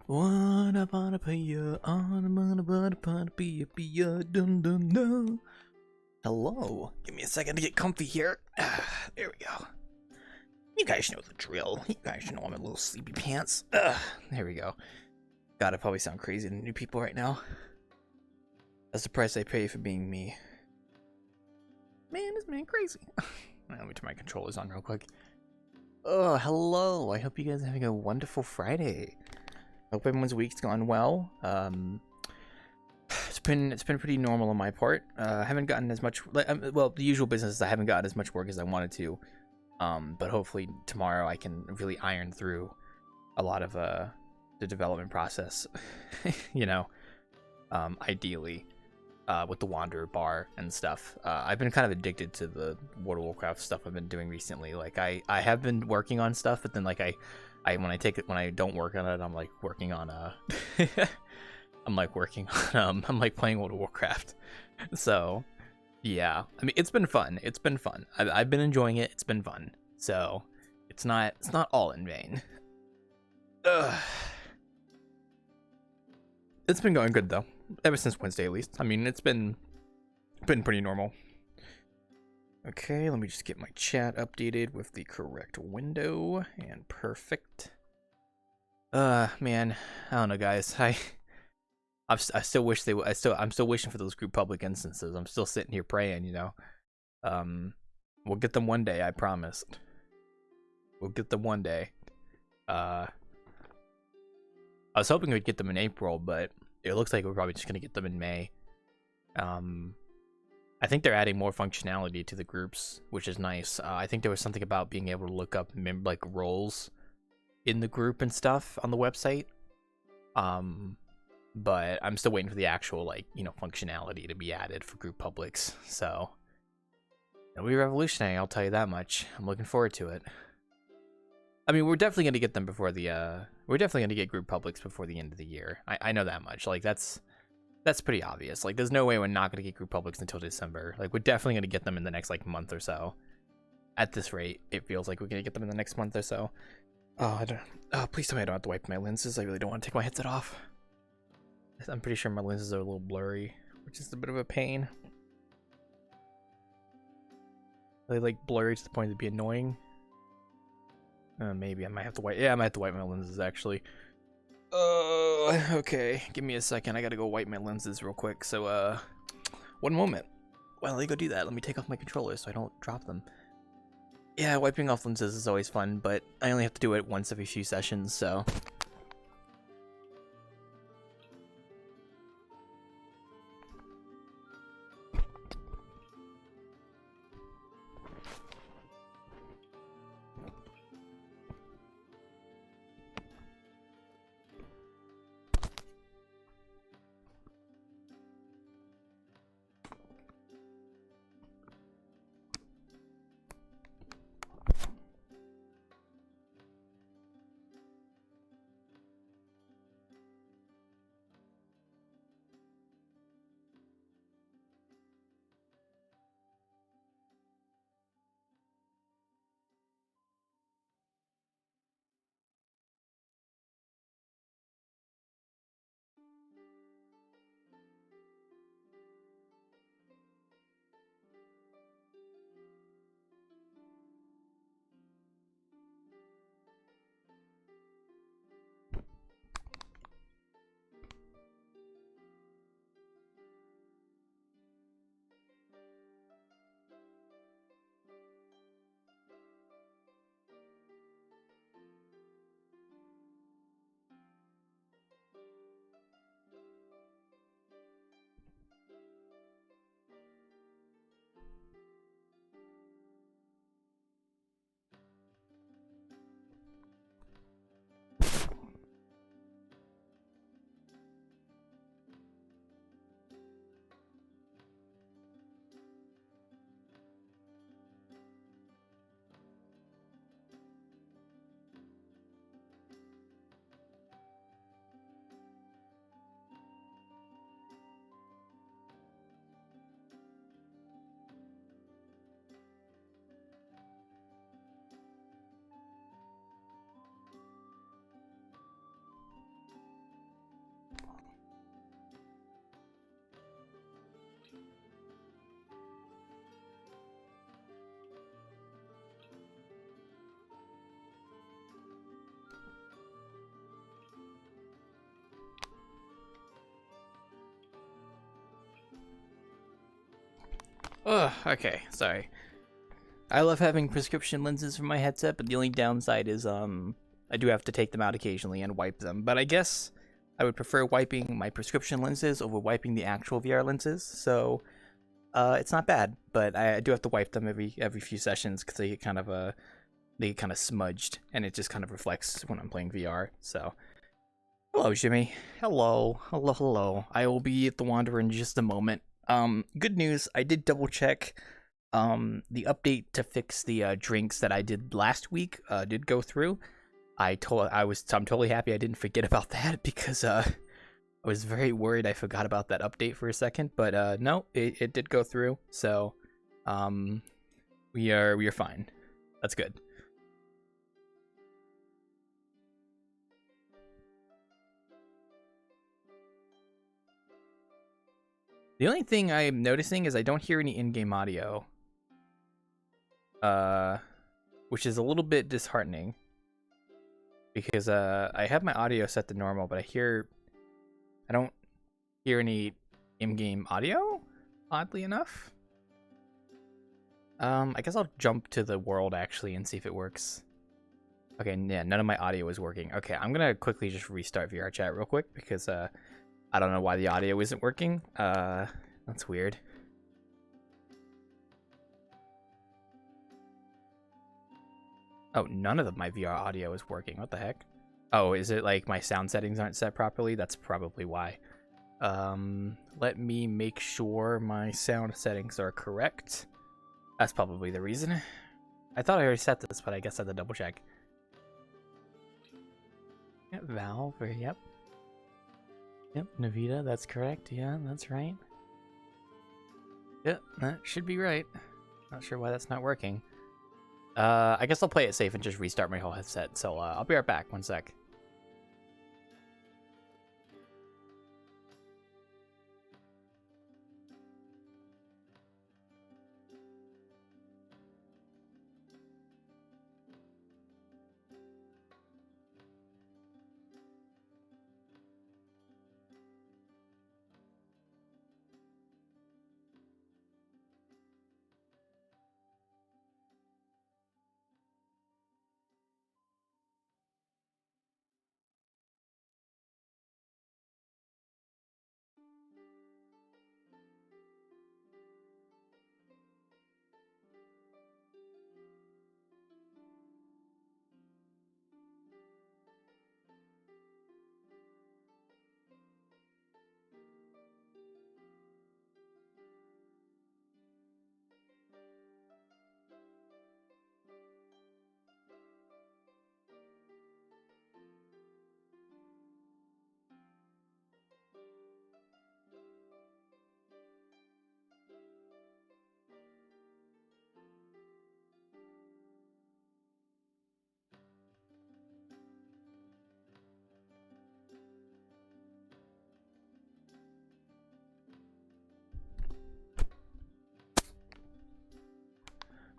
Hello. Give me a second to get comfy here. There we go. You guys know the drill. You guys know I'm in little sleepy pants. There we go. God, I probably sound crazy to new people right now. That's the price I pay for being me. Man, this man crazy. Let me turn my controllers on real quick. Oh, hello. I hope you guys are having a wonderful Friday. Hope everyone's week's gone well. It's been pretty normal on my part. I haven't gotten as much, well, the usual business is I haven't gotten as much work as I wanted to. But hopefully tomorrow I can really iron through a lot of the development process, you know, ideally, with the Wanderer bar and stuff. I've been kind of addicted to the World of Warcraft stuff I've been doing recently. Like I have been working on stuff, but then like when I don't work on it, I'm like working on I'm like playing World of Warcraft. So yeah, I mean, it's been fun. I've been enjoying it. It's been fun. So it's not all in vain. It's been going good though, ever since Wednesday at least. I mean, it's been pretty normal. Okay, let me just get my chat updated with the correct window and perfect. Man, I don't know, guys. I still wish I'm still wishing for those group public instances. I'm still sitting here praying, you know. We'll get them one day, I promise. We'll get them one day. I was hoping we'd get them in April, but it looks like we're probably just gonna get them in May. I think they're adding more functionality to the groups, which is nice. I think there was something about being able to look up like roles in the group and stuff on the website. But I'm still waiting for the actual, like, you know, functionality to be added for group publics. So it'll be revolutionary, I'll tell you that much. I'm looking forward to it. I mean, we're definitely going to get them before the we're definitely going to get group publics before the end of the year. I know that much. Like that's pretty obvious. Like there's no way we're not going to get group publics until December. Like we're definitely going to get them in the next like month or so. At this rate, it feels like we're going to get them in the next month or so. Oh, please tell me I don't have to wipe my lenses. I really don't want to take my headset off. I'm pretty sure my lenses are a little blurry, which is a bit of a pain. Are they like blurry to the point to be annoying? Maybe I might have to wipe. Yeah, I might have to wipe my lenses actually. Okay. Give me a second. I gotta go wipe my lenses real quick. So, one moment. While I go do that, let me take off my controller so I don't drop them. Yeah, wiping off lenses is always fun, but I only have to do it once every few sessions, so. Ugh, okay, sorry. I love having prescription lenses for my headset, but the only downside is I do have to take them out occasionally and wipe them. But I guess I would prefer wiping my prescription lenses over wiping the actual VR lenses. So it's not bad, but I do have to wipe them every few sessions because they get kind of smudged, and it just kind of reflects when I'm playing VR. So hello, Jimmy. Hello, hello, hello. I will be at the Wanderer in just a moment. Good news. I did double check. The update to fix the drinks that I did last week did go through. I'm totally happy I didn't forget about that because I was very worried I forgot about that update for a second. But no, it did go through. So we are fine. That's good. The only thing I'm noticing is I don't hear any in-game audio. Which is a little bit disheartening. Because I have my audio set to normal, but I don't hear any in-game audio, oddly enough. I guess I'll jump to the world actually and see if it works. Okay, yeah, none of my audio is working. Okay, I'm gonna quickly just restart VRChat real quick because I don't know why the audio isn't working. That's weird. Oh, none of my VR audio is working. What the heck? Oh, is it like my sound settings aren't set properly? That's probably why. Let me make sure my sound settings are correct. That's probably the reason. I thought I already set this, but I guess I had to double check. Yep, Valve, yep. Yep, Navita, that's correct. Yeah, that's right. Yep, that should be right. Not sure why that's not working. I guess I'll play it safe and just restart my whole headset. So I'll be right back. 1 sec.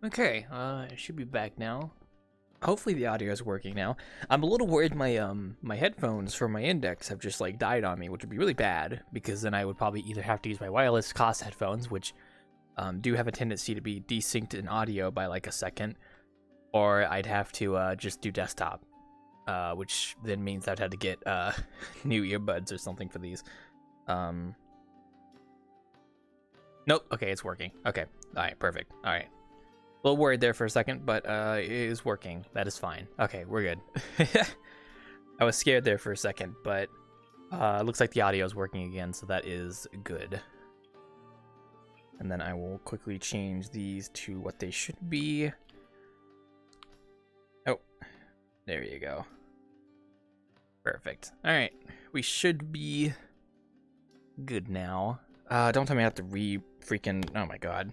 Okay, I should be back now. Hopefully the audio is working now. I'm a little worried my headphones for my index have just like died on me, which would be really bad because then I would probably either have to use my wireless COS headphones, which do have a tendency to be desynced in audio by like a second, or I'd have to just do desktop, which then means I'd have to get new earbuds or something for these. Nope. Okay, it's working. Okay. All right. Perfect. All right. A little worried there for a second, but it is working. That is fine. Okay, we're good. I was scared there for a second, but it looks like the audio is working again, so that is good. And then I will quickly change these to what they should be. Oh, there you go. Perfect. All right, we should be good now. Don't tell me I have to freaking. Oh my god.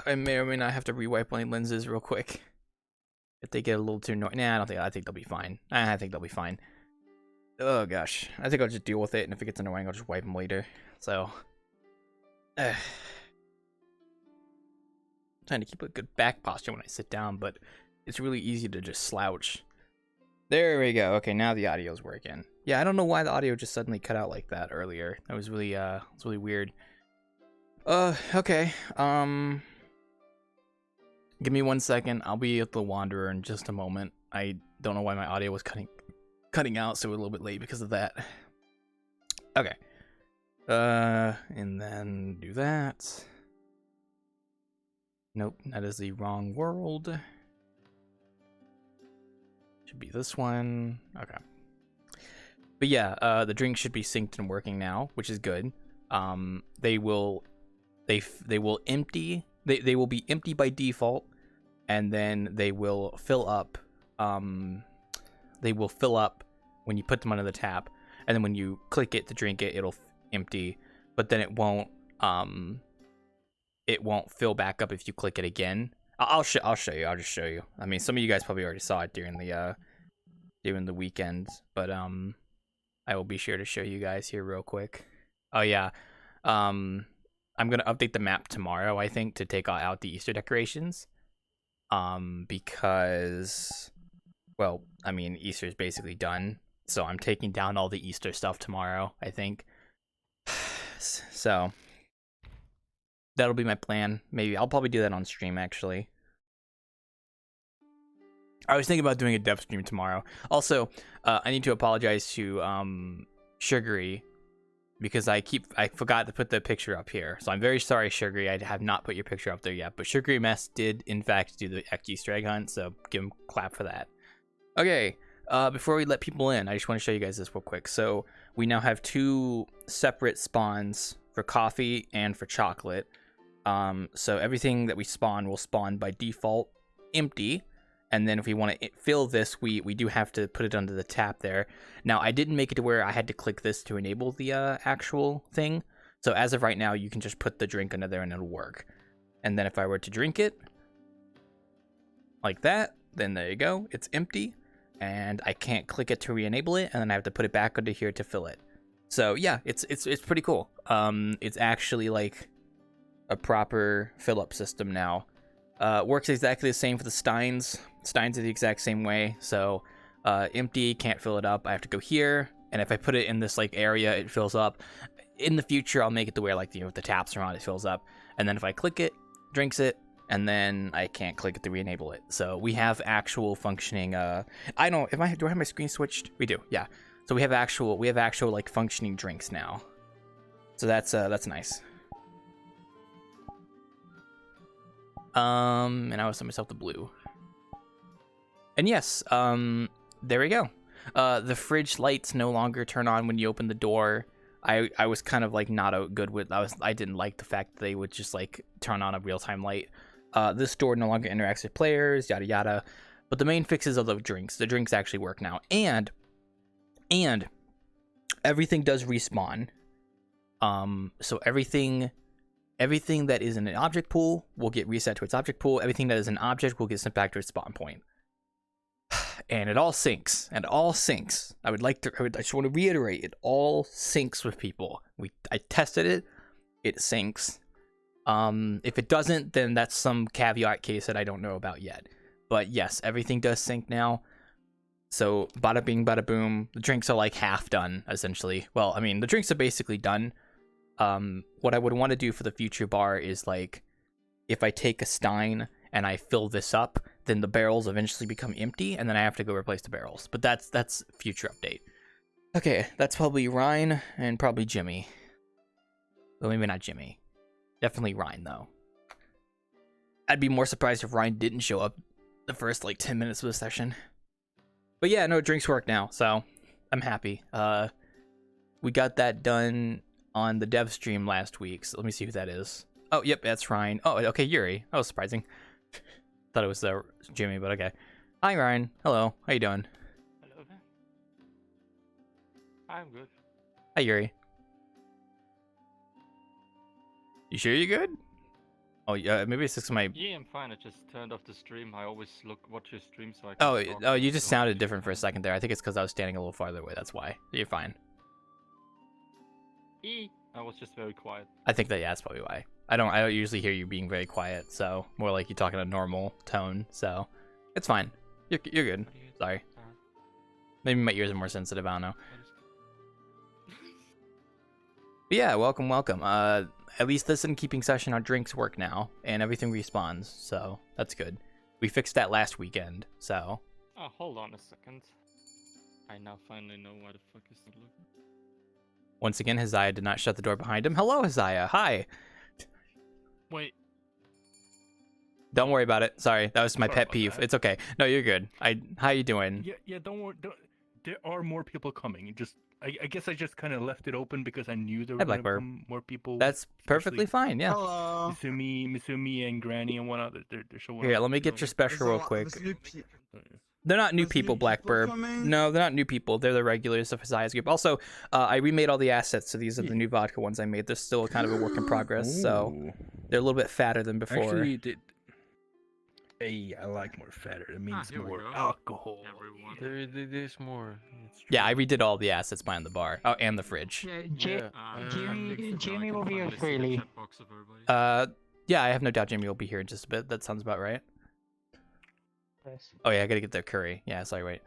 I may or may not have to rewipe my lenses real quick. If they get a little too noisy. Nah, I think they'll be fine. I think they'll be fine. Oh gosh. I think I'll just deal with it, and if it gets annoying, I'll just wipe them later. So. trying to keep a good back posture when I sit down, but it's really easy to just slouch. There we go. Okay, now the audio's working. Yeah, I don't know why the audio just suddenly cut out like that earlier. That was really it's really weird. Okay. Give me 1 second. I'll be at the Wanderer in just a moment. I don't know why my audio was cutting out, so we're a little bit late because of that. Okay. And then do that. Nope, that is the wrong world. Should be this one. Okay. But yeah, the drink should be synced and working now, which is good. They will empty. They will be empty by default, and then they will fill up. They will fill up when you put them under the tap, and then when you click it to drink it, it'll empty. But then it won't fill back up if you click it again. I'll show you. I'll just show you. I mean, some of you guys probably already saw it during the weekend, but I will be sure to show you guys here real quick. Oh yeah, I'm gonna update the map tomorrow, I think, to take out the Easter decorations. Because, well, I mean, Easter's basically done, so I'm taking down all the Easter stuff tomorrow, I think. So that'll be my plan. Maybe I'll probably do that on stream, actually. I was thinking about doing a dev stream tomorrow. Also, I need to apologize to Sugary, because I forgot to put the picture up here. So I'm very sorry, Sugary. I have not put your picture up there yet. But Sugary Mess did, in fact, do the Easter egg hunt, so give him a clap for that. Okay, before we let people in, I just want to show you guys this real quick. So we now have 2 separate spawns for coffee and for chocolate. So everything that we spawn will spawn by default empty. And then if we want to fill this, we do have to put it under the tap there. Now, I didn't make it to where I had to click this to enable the actual thing. So as of right now, you can just put the drink under there and it'll work. And then if I were to drink it like that, then there you go. It's empty. And I can't click it to re-enable it. And then I have to put it back under here to fill it. So yeah, it's pretty cool. It's actually like a proper fill-up system now. Works exactly the same for the Steins. Steins are the exact same way. So empty, can't fill it up. I have to go here, and if I put it in this like area, it fills up. In the future, I'll make it to where like if the taps are on, it fills up, and then if I click it, drinks it, and then I can't click it to re-enable it. So we have actual functioning. Do I have my screen switched? We do, yeah. So we have actual like functioning drinks now. So that's nice. And I will set myself to blue. And yes, there we go. The fridge lights no longer turn on when you open the door. I was kind of like not good with. I didn't like the fact that they would just like turn on a real-time light. This door no longer interacts with players, yada yada. But the main fixes are the drinks. The drinks actually work now, and everything does respawn. So everything that is in an object pool will get reset to its object pool. Everything that is an object will get sent back to its spawn point. And it all syncs. I just want to reiterate, it all syncs with people. I tested it. It syncs. If it doesn't, then that's some caveat case that I don't know about yet. But yes, everything does sync now. So bada bing, bada boom. The drinks are like half done, essentially. Well, I mean, the drinks are basically done. What I would want to do for the future bar is like, if I take a Stein and I fill this up, then the barrels eventually become empty, and then I have to go replace the barrels. But that's future update. Okay, that's probably Ryan and probably Jimmy. Well, maybe not Jimmy. Definitely Ryan, though. I'd be more surprised if Ryan didn't show up the first, like, 10 minutes of the session. But yeah, no, drinks work now, so I'm happy. We got that done on the dev stream last week, so let me see who that is. Oh, yep, that's Ryan. Oh, okay, Yuri. That was surprising. Thought it was Jimmy, but okay. Hi, Ryan. Hello. How you doing? Hello. I'm good. Hi, Yuri. You sure you're good? Oh, yeah. Maybe it's just my. Yeah, I'm fine. I just turned off the stream. I always watch your stream, so I can talk. Oh, you just sounded different for a second there. I think it's because I was standing a little farther away. That's why. You're fine. I was just very quiet. I think that's probably why. I don't usually hear you being very quiet, so more like you talking a normal tone. So it's fine. You're good. Sorry. Maybe my ears are more sensitive. I don't know. But yeah, welcome. At least this Innkeeping session, our drinks work now, and everything respawns, so that's good. We fixed that last weekend, so. Oh, hold on a second. I now finally know why the fuck is it looking. Once again, Haziah did not shut the door behind him. Hello, Haziah. Hi. Wait. Don't worry about it. Sorry, that was my pet peeve. It's okay. No, you're good. How you doing? Yeah. Don't worry. There are more people coming. I guess I just kind of left it open because I knew there were gonna come more people. That's perfectly fine. Yeah. Hello. Misumi, and Granny and one other. They're showing. Here, let me get your special real quick. They're not new people, Blackbird. No, they're not new people. They're the regulars of Haziah's group. Also, I remade all the assets, so these are the new vodka ones I made. They're still kind of a work in progress, so they're a little bit fatter than before. Actually, Hey, I like more fatter. It means more alcohol. There's more. Yeah, I redid all the assets behind the bar. Oh, and the fridge. Jamie will be here freely. Yeah, I have no doubt Jamie will be here in just a bit. That sounds about right. Oh yeah, I gotta get the curry. Yeah, sorry, wait.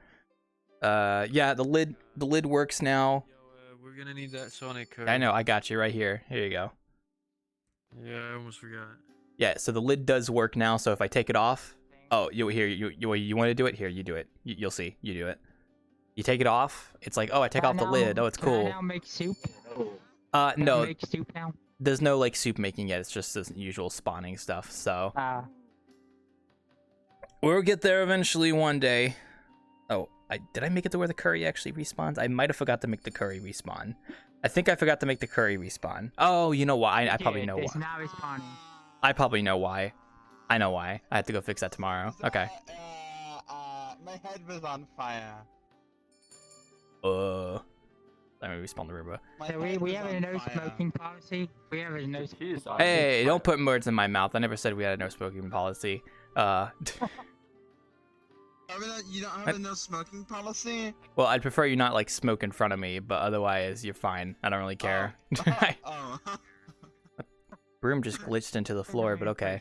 Yeah, the lid works now. Yo, we're gonna need that Sonic curry. I know, I got you right here. Here you go. Yeah, I almost forgot. Yeah, so the lid does work now. So if I take it off, oh, you want to do it? Here, you do it. You'll see. You do it. You take it off. It's like, oh, I take off the lid. Oh, it's cool. Can I now make soup? No. Make soup now? There's no like soup making yet. It's just the usual spawning stuff. So we'll get there eventually one day. Oh, did I make it to where the curry actually respawns? I might have forgot to make the curry respawn. I think I forgot to make the curry respawn. Oh, you know why? I probably know why. It's not respawning. I probably know why. I know why. I have to go fix that tomorrow. Okay. My head was on fire. Let me respawn the Ruba. So we have a no smoking policy. We have a no smoking policy. Hey, don't put words in my mouth. I never said we had a no smoking policy. You don't have a no smoking policy? Well, I'd prefer you not like smoke in front of me, but otherwise you're fine. I don't really care. Oh. Broom just glitched into the floor, but okay.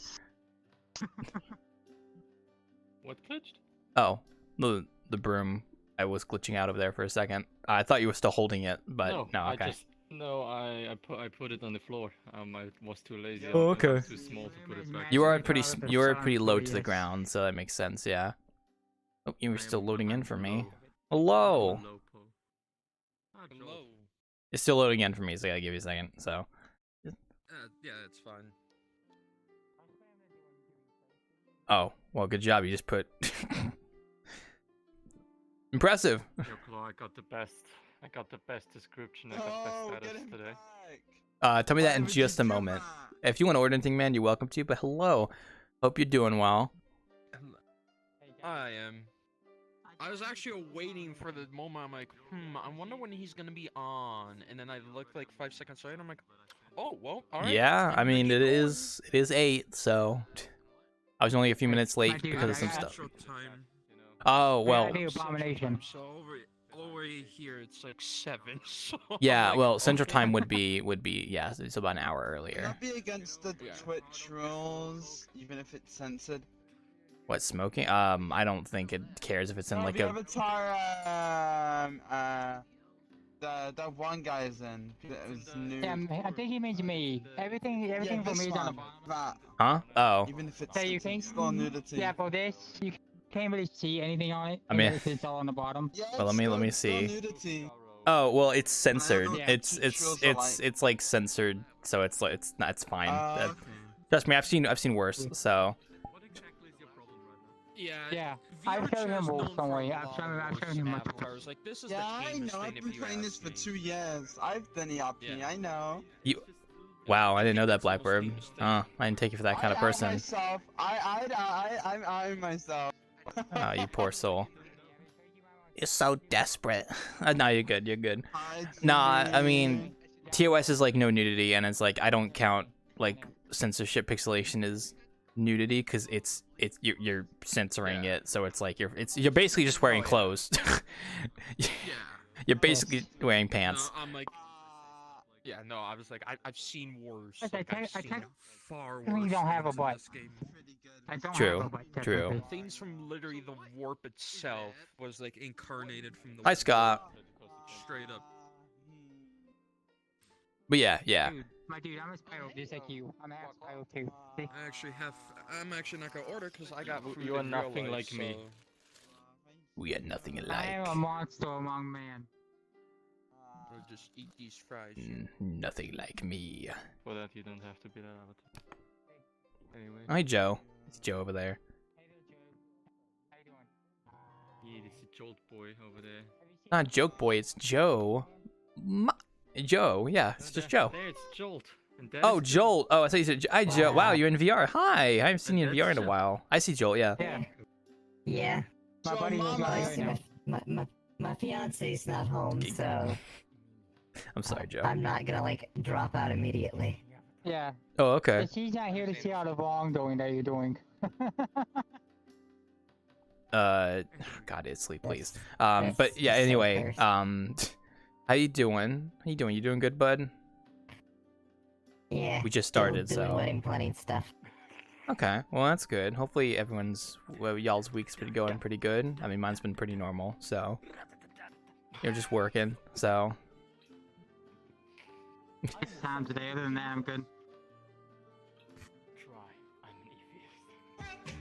What glitched? Oh, the broom. I was glitching out over there for a second. I thought you were still holding it, but no, okay. I put it on the floor. I was too lazy. Oh, okay. It was too small to put it back. You are pretty low to the ground, so that makes sense. Yeah. Oh, you were still loading in for me. Hello. Hello. It's still loading in for me, so I gotta give you a second. So. Yeah, it's fine. Oh, well, good job. You just put. Impressive. Yo, Claw, I got the best description. I got best status today. Tell me that in just a moment. If you want to order anything, man, you're welcome to. But hello. Hope you're doing well. I am. I was actually waiting for the moment. I'm like, I wonder when he's gonna be on. And then I looked like 5 seconds later. I'm like, oh well. All right. Yeah, I mean it is 8, so I was only a few minutes late because of some stuff. Oh well. So over here it's like 7. So yeah, like, well, Central Time would be yeah, it's about an hour earlier. Would that be against the Twitch rules, even if it's censored? What, smoking? I don't think it cares if it's in like the a. Avatar, that one guy is in. That was new. Yeah, I think he means me. Everything for me is on the bottom. Huh? Oh. Even if it's so you can still nudity. Yeah, for this you can't really see anything on it. I mean, it's all on the bottom. Yeah, well, let me see. Nudity. Oh well, it's censored. Yeah. It's like censored, so it's fine. Okay. Trust me, I've seen worse. So. Yeah. I've shown him rules somewhere. I've shown him much. Like, this is I know. I've been playing this for 2 years. I've done the RP. I know. Wow, I didn't know that, Blackbird. I didn't take you for that kind of person. I'm myself. Oh, you poor soul. You're so desperate. No, you're good. You're good. Nah, I mean, TOS is like no nudity, and it's like I don't count like censorship pixelation as nudity because you're censoring it, so it's like you're basically just wearing clothes. You're basically wearing pants. I'm like, Yeah, no, I was like, I've seen worse. Yes, Like, I've seen far worse you don't have a things in butt. this game. Pretty good. I don't True, have a butt. true. technically. Things from literally the warp itself was like incarnated from the Hi, Scott. warp, straight up. But yeah, yeah. Dude, my dude, I'm a Spyro just like you. I'm a half Spyro too. See? I'm actually not gonna order because I got food You are in real nothing life, like me. so- We are nothing I am a alike. monster among man. I'll just eat these fries. Nothing like me. For that, you don't have to be that avatar. Anyway. Hi, Joe. It's Joe over there. Hey there, Joe. How you doing? Yeah, this is Jolt boy over there. Not Joke Boy, it's Joe. Joe, yeah, it's just Joe. There, it's Jolt. And that Oh, is Joel. Oh, I thought you said hi, Joe. Wow, you're in VR. Hi, I haven't seen you in That's VR in a Joe. while. I see Joel, yeah. Yeah. Yeah. My Joe buddy was Mama. right now. My fiance's not home, so I'm sorry, Joe. I'm not gonna like drop out immediately. Yeah. Oh, okay. But she's not here to see all the wrongdoing that you're doing. God, it's sleep, please. That's But yeah, so anyway, cursed. how you doing? How you doing? You doing good, bud? Yeah. We just still started, doing so. wedding planning stuff. Okay, well that's good. Hopefully y'all's week's been going pretty good. I mean, mine's been pretty normal, so you're just working. So Time today. Other than that, I'm good. Try. I'm an atheist.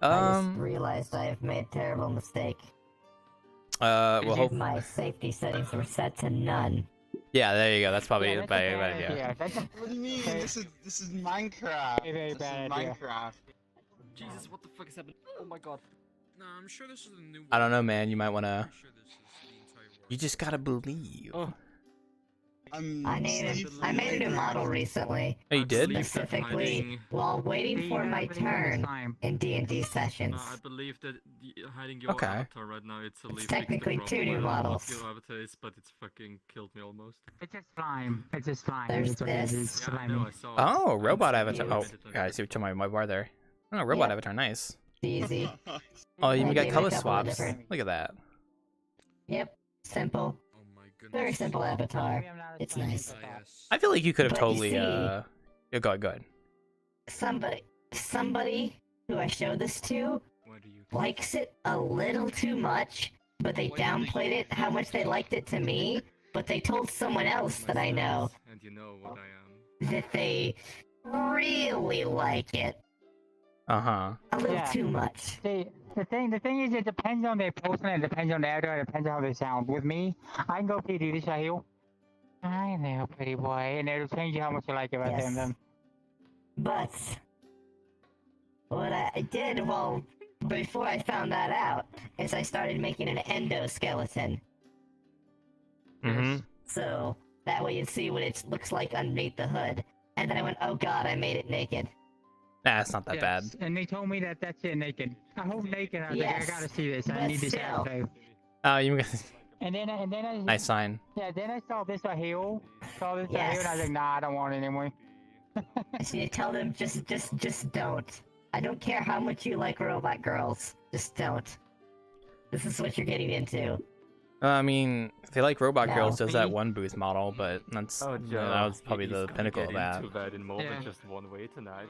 I just realized I have made a terrible mistake. well, hope, My safety settings were set to none. yeah, there you go. That's probably Yeah, a that's a bad bad idea. idea. That's a What do you mean? Very- This is Minecraft. Very This bad is idea. Minecraft. Jesus, what the fuck is happening? Oh my god. No, I'm sure this is a new. I don't know, man. You might wanna. I'm sure this is the entire world. You just gotta believe. Oh. I made a new model recently, Oh, you did? specifically while waiting for my turn in D&D sessions. I believe that hiding your Okay. avatar right now, it's a It's least technically two new models. Your avatar is, but it's fucking killed me almost. It's just slime. It's just slime. There's It's what it is. this. It's Yeah, I know, slimy. I saw. Oh, robot I'm avatar. seeing Oh, it on yeah, I see what you're talking about. My bar there. Oh, robot Yeah. avatar. Nice. Easy. Oh, you even I got gave it a color couple of swaps. different- Look at that. Yep. Simple. Oh my goodness. Very simple avatar. Maybe I'm not as It's slimy nice. as I thought. Yes. I feel like you could have But you totally. see- Yeah, go ahead. Somebody who I showed this to Why do you? likes it a little too much, but they downplayed it how much they liked it to me, but they told someone else that I know And you know what I am. that they really like it Uh huh. a little Yeah. too much. See, the thing is, it depends on their posting, it depends on the avatar, it depends on how they sound. With me, I can go, okay, do this right here. Hi there, pretty boy, and it'll change you how much you like it right there and then. But what I did, well, before I found that out, is I started making an endoskeleton. Mm-hmm. So that way you'd see what it looks like underneath the hood. And then I went, oh god, I made it naked. Nah, it's not that bad. Yes, and they told me that that's it naked. I hope naked. I was like, I Yes, gotta see this. I but need this still. avatar. You And then I nice sign. yeah, then I saw this right here. Saw this right here, and I was Yes. like, nah, I don't want it anymore. So you tell them, just don't. I don't care how much you like robot girls. Just don't. This is what you're getting into. I mean, if they like Robot No. Girls, does that one booth model, but that's Oh, you know, that was probably the pinnacle of that. Too bad in more Yeah. than just one way tonight.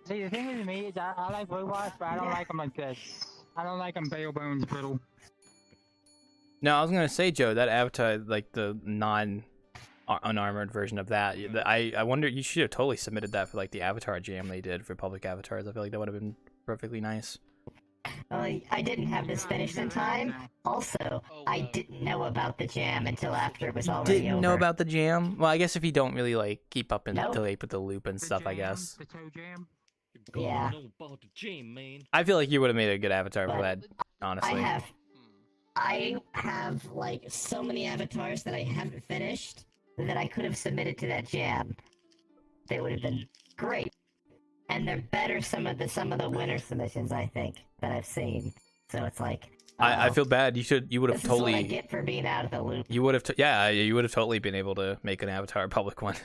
See, the thing with me is I like robots, but I don't like them like this. I don't like them bare bones brittle. No, I was gonna say, Joe, that avatar, like the unarmored version of that. I wonder, you should have totally submitted that for like the Avatar jam they did for public avatars. I feel like that would have been perfectly nice. I didn't have this finished in time. Also, I didn't know about the jam until after it was You already didn't over. know about the jam? Well, I guess if you don't really like keep up Nope. until they put the loop and stuff, I guess. The toe jam. Yeah. know about the jam, man. I feel like you would have made a good avatar for But that, honestly. I have like so many avatars that I haven't finished that I could have submitted to that jam. They would have been great, and they're better some of the winner submissions I think that I've seen. So it's like I feel bad. You would have this is what I totally. get for being out of the loop. You would have, you would have totally been able to make an avatar a public one.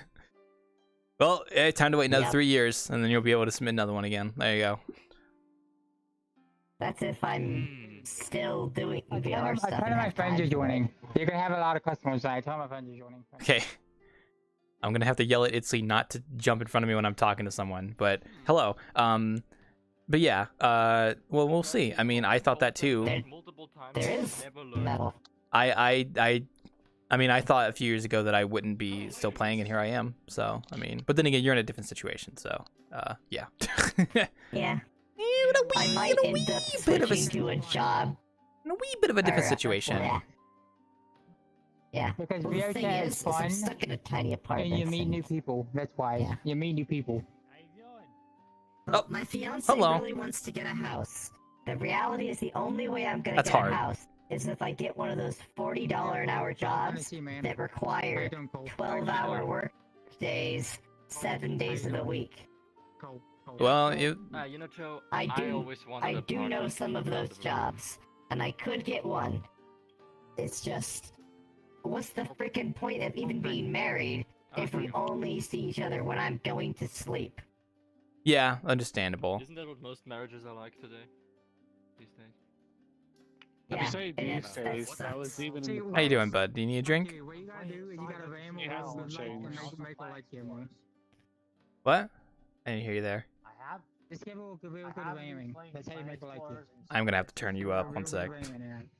Well, time to wait another Yep. 3 years, and then you'll be able to submit another one again. There you go. That's if I'm still doing I VR stuff. tell and my have friends time are for it. joining. You're gonna have a lot of customers. I tell my friends are joining. Okay. I'm gonna have to yell at Itsy not to jump in front of me when I'm talking to someone. But hello. But yeah. Well, we'll see. I mean, I thought that too. There is metal. I mean, I thought a few years ago that I wouldn't be still playing, and here I am. So, I mean, but then again, you're in a different situation. So, yeah. Yeah. I might in a end up bit of a switching to a job. in a wee bit of a different or, situation. Yeah. Yeah. Because Well, the thing VRChat is I'm fun, stuck in a tiny and apartment. you meet new people. That's why. Yeah. You meet new people. Well, my fiance hello. really wants to get a house. The reality is the only way I'm gonna That's get hard. a house is if I get one of those $40 an hour jobs that require 12-hour work days, 7 days of the week. Well, you You know, Joe, I do always wanted I a do know partner some of to those build a jobs, and I could get one. It's just, what's the freaking point of even being married if we only see each other when I'm going to sleep? yeah, understandable. Isn't that what most marriages are like today? These days? Yeah, say and these that days, sucks. that was even in the How you doing, bud? Do you need a drink? Okay, what you gotta do is you gotta ram It hasn't changed. make a light camera. What? I didn't hear you there. Just give it a real good ramming. That's how you make a light camera. I'm gonna have to turn you up. One sec.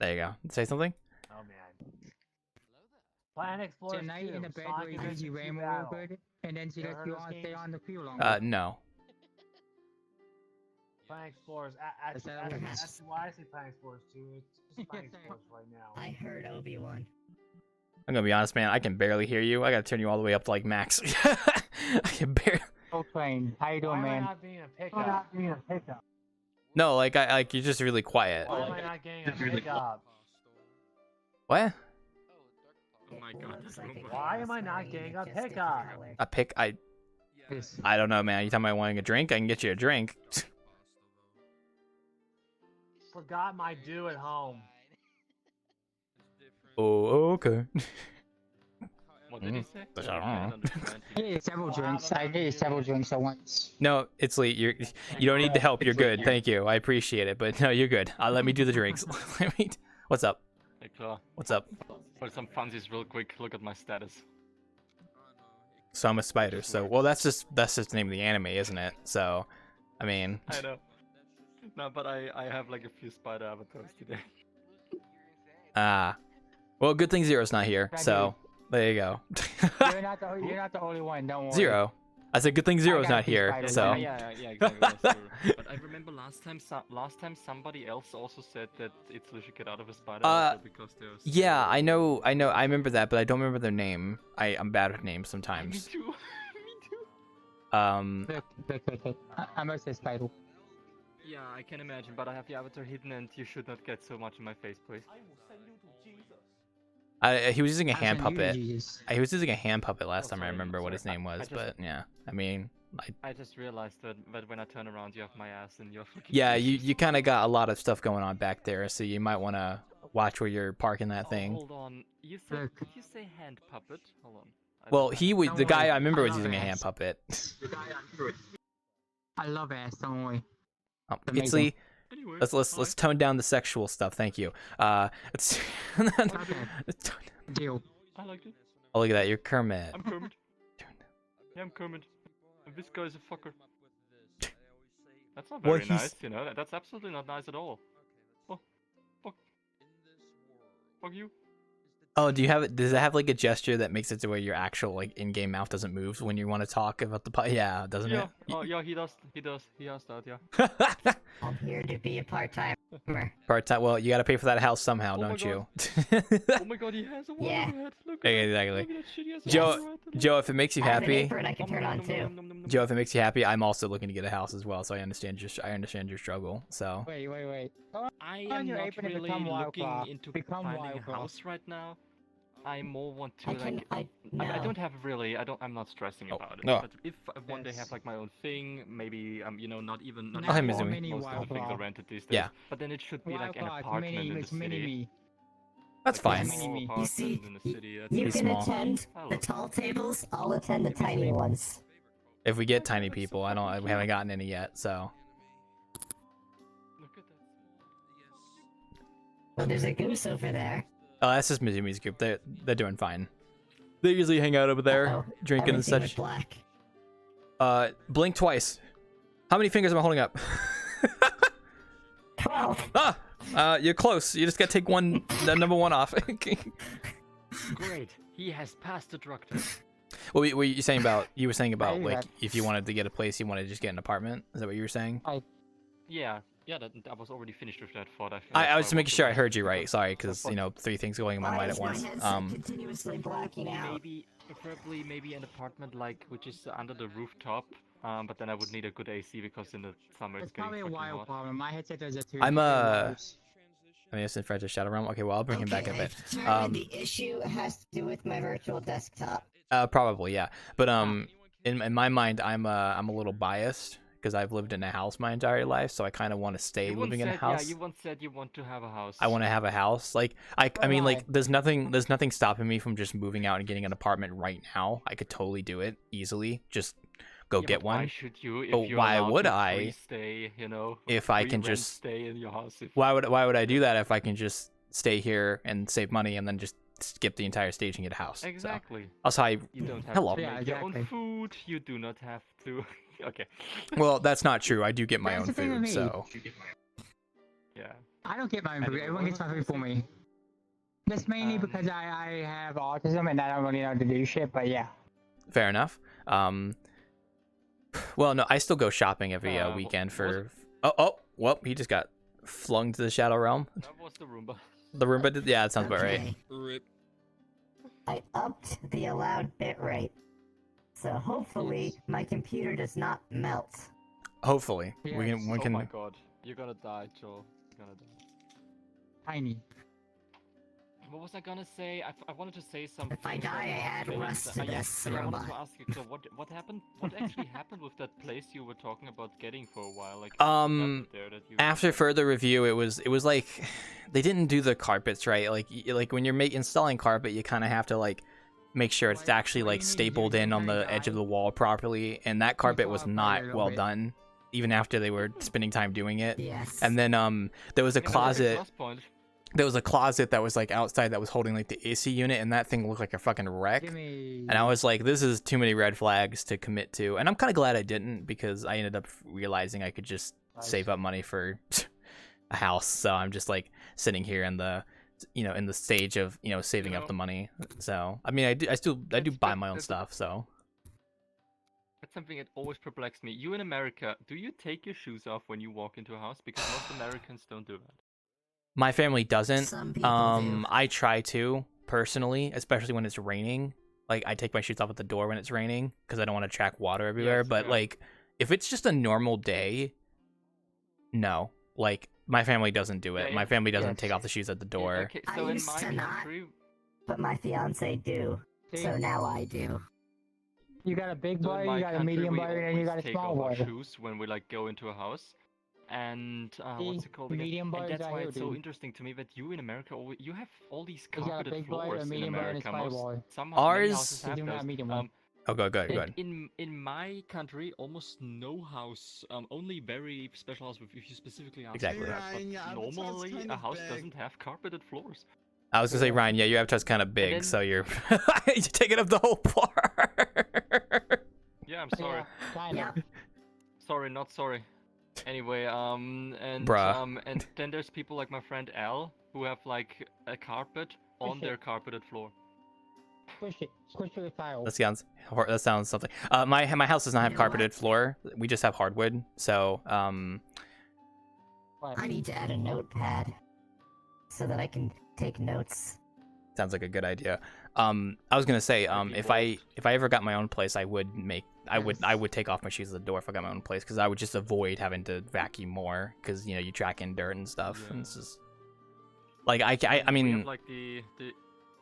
There you go. Say something. Oh man. Planet Explorers Tonight 2, in the bed where you Sonic do you ram real good, and then she You lets ever you heard on those stay games? on the field longer. No. Planet Explorers. Is that what it is? That's why I say Planet Explorers 2. It's just Planet Explorers right now. I heard Obi-Wan. I'm gonna be honest, man. I can barely hear you. I gotta turn you all the way up to like max. I can barely. Oh, train. How you doing, Why am I man? not being a pickup? No, like you're just really quiet. Why am I not getting a pickup? What? Oh my god. Why am I not getting a pickup? A pick? I don't know, man. You talking about wanting a drink? I can get you a drink. Forgot my due at home. Oh, okay. What did he say? I don't know. I get you several drinks. I get you several drinks at once. No, it's late. You don't need the help. You're good. Thank you. I appreciate it. But no, you're good. Let me do the drinks. What's up? Hey, Claw. What's up? For some funsies, real quick, look at my status. So I'm a spider. So well, that's just the name of the anime, isn't it? So, I mean. I know. No, but I have like a few spider avatars today. Ah. Well, good thing Zero's not here. So there you go. You're not the only one. Don't worry. Zero. I said good thing Zero's got not these here. spiders. So. Yeah, exactly. That's true. But I remember last time somebody else also said that Itzu should get out of a spider avatar because there's. Yeah, I know. I remember that, but I don't remember their name. I'm bad with names Me sometimes. too. Me too. Look. I'm a spider. Yeah, I can imagine, but I have the avatar hidden, and you should not get so much in my face, please. He was using a hand puppet. Jesus. He was using a hand puppet last time. I sorry, remember what his sorry. name was, I just- but yeah. I mean, I just realized that when I turn around, you have my ass in your fucking yeah, face. you kind of got a lot of stuff going on back there, so you might want to watch where you're parking that thing. Hold on. You said, Look. did you say hand puppet? Hold on. I Well, don't he know. was Don't the guy worry, I remember I was love using a ass. hand puppet. I love ass. Don't worry. Itsy, Amazing. Anyway, let's tone down the sexual stuff. Thank you. It's Deal. I liked it. oh, look at that. You're Kermit. I'm Kermit. Yeah, I'm Kermit. And this guy's a fucker. That's not Well, very he's- nice, you know. That's absolutely not nice at all. Oh, fuck. Fuck you. Oh, does it have like a gesture that makes it to where your actual like in-game mouth doesn't move when you want to talk about the yeah, doesn't Yeah. it? Oh, yeah, he does. He has that, yeah. I'm here to be a part-timer. Part-time. Well, you got to pay for that house somehow, Oh my don't you? Oh my god, he has a Yeah. wonder hat. Look at Yeah, that. exactly. Look at that shit. He has a Joe, wonder hat. Joe, if it makes you I have an happy, apron I can turn on too. Joe, if it makes you happy, I'm also looking to get a house as well, so I understand your struggle. So Wait. I on am your not apron and really become looking Wildclaw. into Become finding a Wildclaw. house right now. I more want to I can. like. I I no. don't have really. I'm not stressing Oh, about it. no. But if I one day have like my own thing, maybe you know, not even Now Hi, even Mizumi. mini most of the things are Wildclaw. rented these days. Yeah. But then it should be like an Wildclaw, apartment in the it's mini city. me. that's Like a fine. Mini small me. You apartment see, in the city. That's You He's can small. attend I the love tall tables. I'll attend the tiny ones. If we get tiny people, we haven't gotten any yet, so. Look at Well, there's a goose over there. Oh, that's just Mizumi's group. They're doing fine. They usually hang out over there, Uh-oh. drinking and Everything went such. black. Blink twice. How many fingers am I holding up? 12. You're close. You just gotta take the number 1 off. Great. He has passed the drug test. What were you saying about? You were saying about Hey, like that- if you wanted to get a place, you wanted to just get an apartment. Is that what you were saying? Yeah, that was already finished with that thought. I was just making sure I heard you right. Sorry, because you know 3 things going in my Why mind is at once. my headset continuously blacking out? Preferably maybe an apartment like which is under the rooftop. But then I would need a good AC because in the summer It's it's getting probably a freaking wild hot. problem. My headset does it too. I'm It I mean, it's in front of Shadow Realm. Okay, well I'll bring him back a Okay, bit. I've determined the issue has to do with my virtual desktop. Probably yeah. But in my mind, I'm a little biased because I've lived in a house my entire life, so I kind of want to stay You living in a once house. Yeah, you once said you want to have a house. I want to have a house. Like I mean, like there's nothing stopping me from just moving out and getting an apartment right now. I could totally do it easily. Just go Yeah, get but why one. should you? If But you're why allowed would to I? free stay, you know, If I free can rent just stay in your house. why would I do that if I can just stay here and save money and then just skip the entire stage and get a house? So, Exactly. also, You don't have hello. to Yeah, make your own exactly. food. You do not have to. Okay. Well, that's not true. I do get my That's own the thing with food, me. so Yeah. I don't get my own food. Anyway, Everyone what gets my was I food for gonna me. That's mainly because I have autism and I don't really know how to do shit. But yeah. fair enough. Well, no, I still go shopping every weekend was for. Well, he just got flung to the Shadow Realm. That was the Roomba. The Roomba did. Yeah, that sounds about right. Okay, Rip. I upped the allowed bitrate. So hopefully my computer does not melt. Hopefully, we Yes. can. We Oh can. my god. You're gonna die, Joel. You're gonna die. Tiny. What was I gonna say? I wanted to say something. If I die, I add rust to this I wanted robot. to ask you, so what happened? What actually happened with that place you were talking about getting for a while? Like, what happened there that you After further review, it was like they didn't do the carpets right. Like when you're installing carpet, you kind of have to like make sure it's actually like stapled in on the edge of the wall properly, and that carpet was not well done even after they were spending time doing it. Yes. And then there was a Yeah, that's a good closet. plus point. There was a closet that was like outside that was holding like the AC unit, and that thing looked like a fucking wreck. Jimmy. And I was like, this is too many red flags to commit to. And I'm kind of glad I didn't, because I ended up realizing I could just save up money for a house. So I'm just like sitting here in the, in the stage of, saving up the money. So, I mean, I do buy my own stuff. So That's something that always perplexed me. You in America, do you take your shoes off when you walk into a house? Because most Americans don't do that. my family doesn't. Some people do. I try to personally, especially when it's raining. Like I take my shoes off at the door when it's raining because I don't want to track water everywhere. Yes, But yeah. like, if it's just a normal day, no. Like my family doesn't do it. Yeah, My family doesn't yes. take off the shoes at the Yeah, door. okay, I so in used my to not. country, But my fiance do. So now I do. You got a big so boy, in my you got a country, medium we boy, and you always got a take small off our boy. shoes when we like go into a house. And what's See, it called again? medium boys And that's are why here, it's so dude. interesting to me that you in America, you have all these You got a carpeted big boy, a floors in medium boy, and a America. small Most boy. somehow many Ours- houses We have do not those. medium one. Oh, go, go, go And ahead. in my country, almost no house, only very special house if you specifically ask Exactly. for that. Ryan, your But avatar's normally, kind a of house big. doesn't have carpeted floors. I was gonna say, Ryan, yeah, your avatar's kind of big, then- so you're you're taking up the whole floor. Yeah, I'm sorry. Yeah, kinda. Yeah. Sorry, not sorry. Anyway, and Bruh. and then there's people like my friend Al who have like a carpet on their carpeted floor. Squish it. Squish it with tile. That sounds something. My house does not have You know what? carpeted floor. We just have hardwood. So What? I need to add a notepad so that I can take notes. sounds like a good idea. I was gonna say, if I ever got my own place, I would take off my shoes at the door if I got my own place, because I would just avoid having to vacuum more, because you track in dirt and stuff, and it's just like I We mean, have like the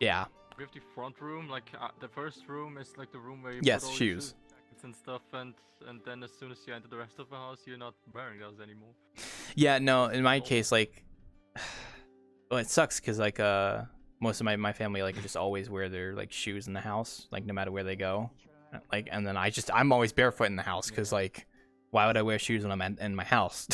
yeah, we have the front room, like the first room is like the room where you Yes, put all shoes. your jackets and stuff, and then as soon as you enter the rest of the house, you're not wearing those anymore. yeah. No, in my case, like, well, it sucks because like most of my family like just always wear their like shoes in the house, like no matter where they go, like, and then I'm always barefoot in the house because like, why would I wear shoes when I'm in my house?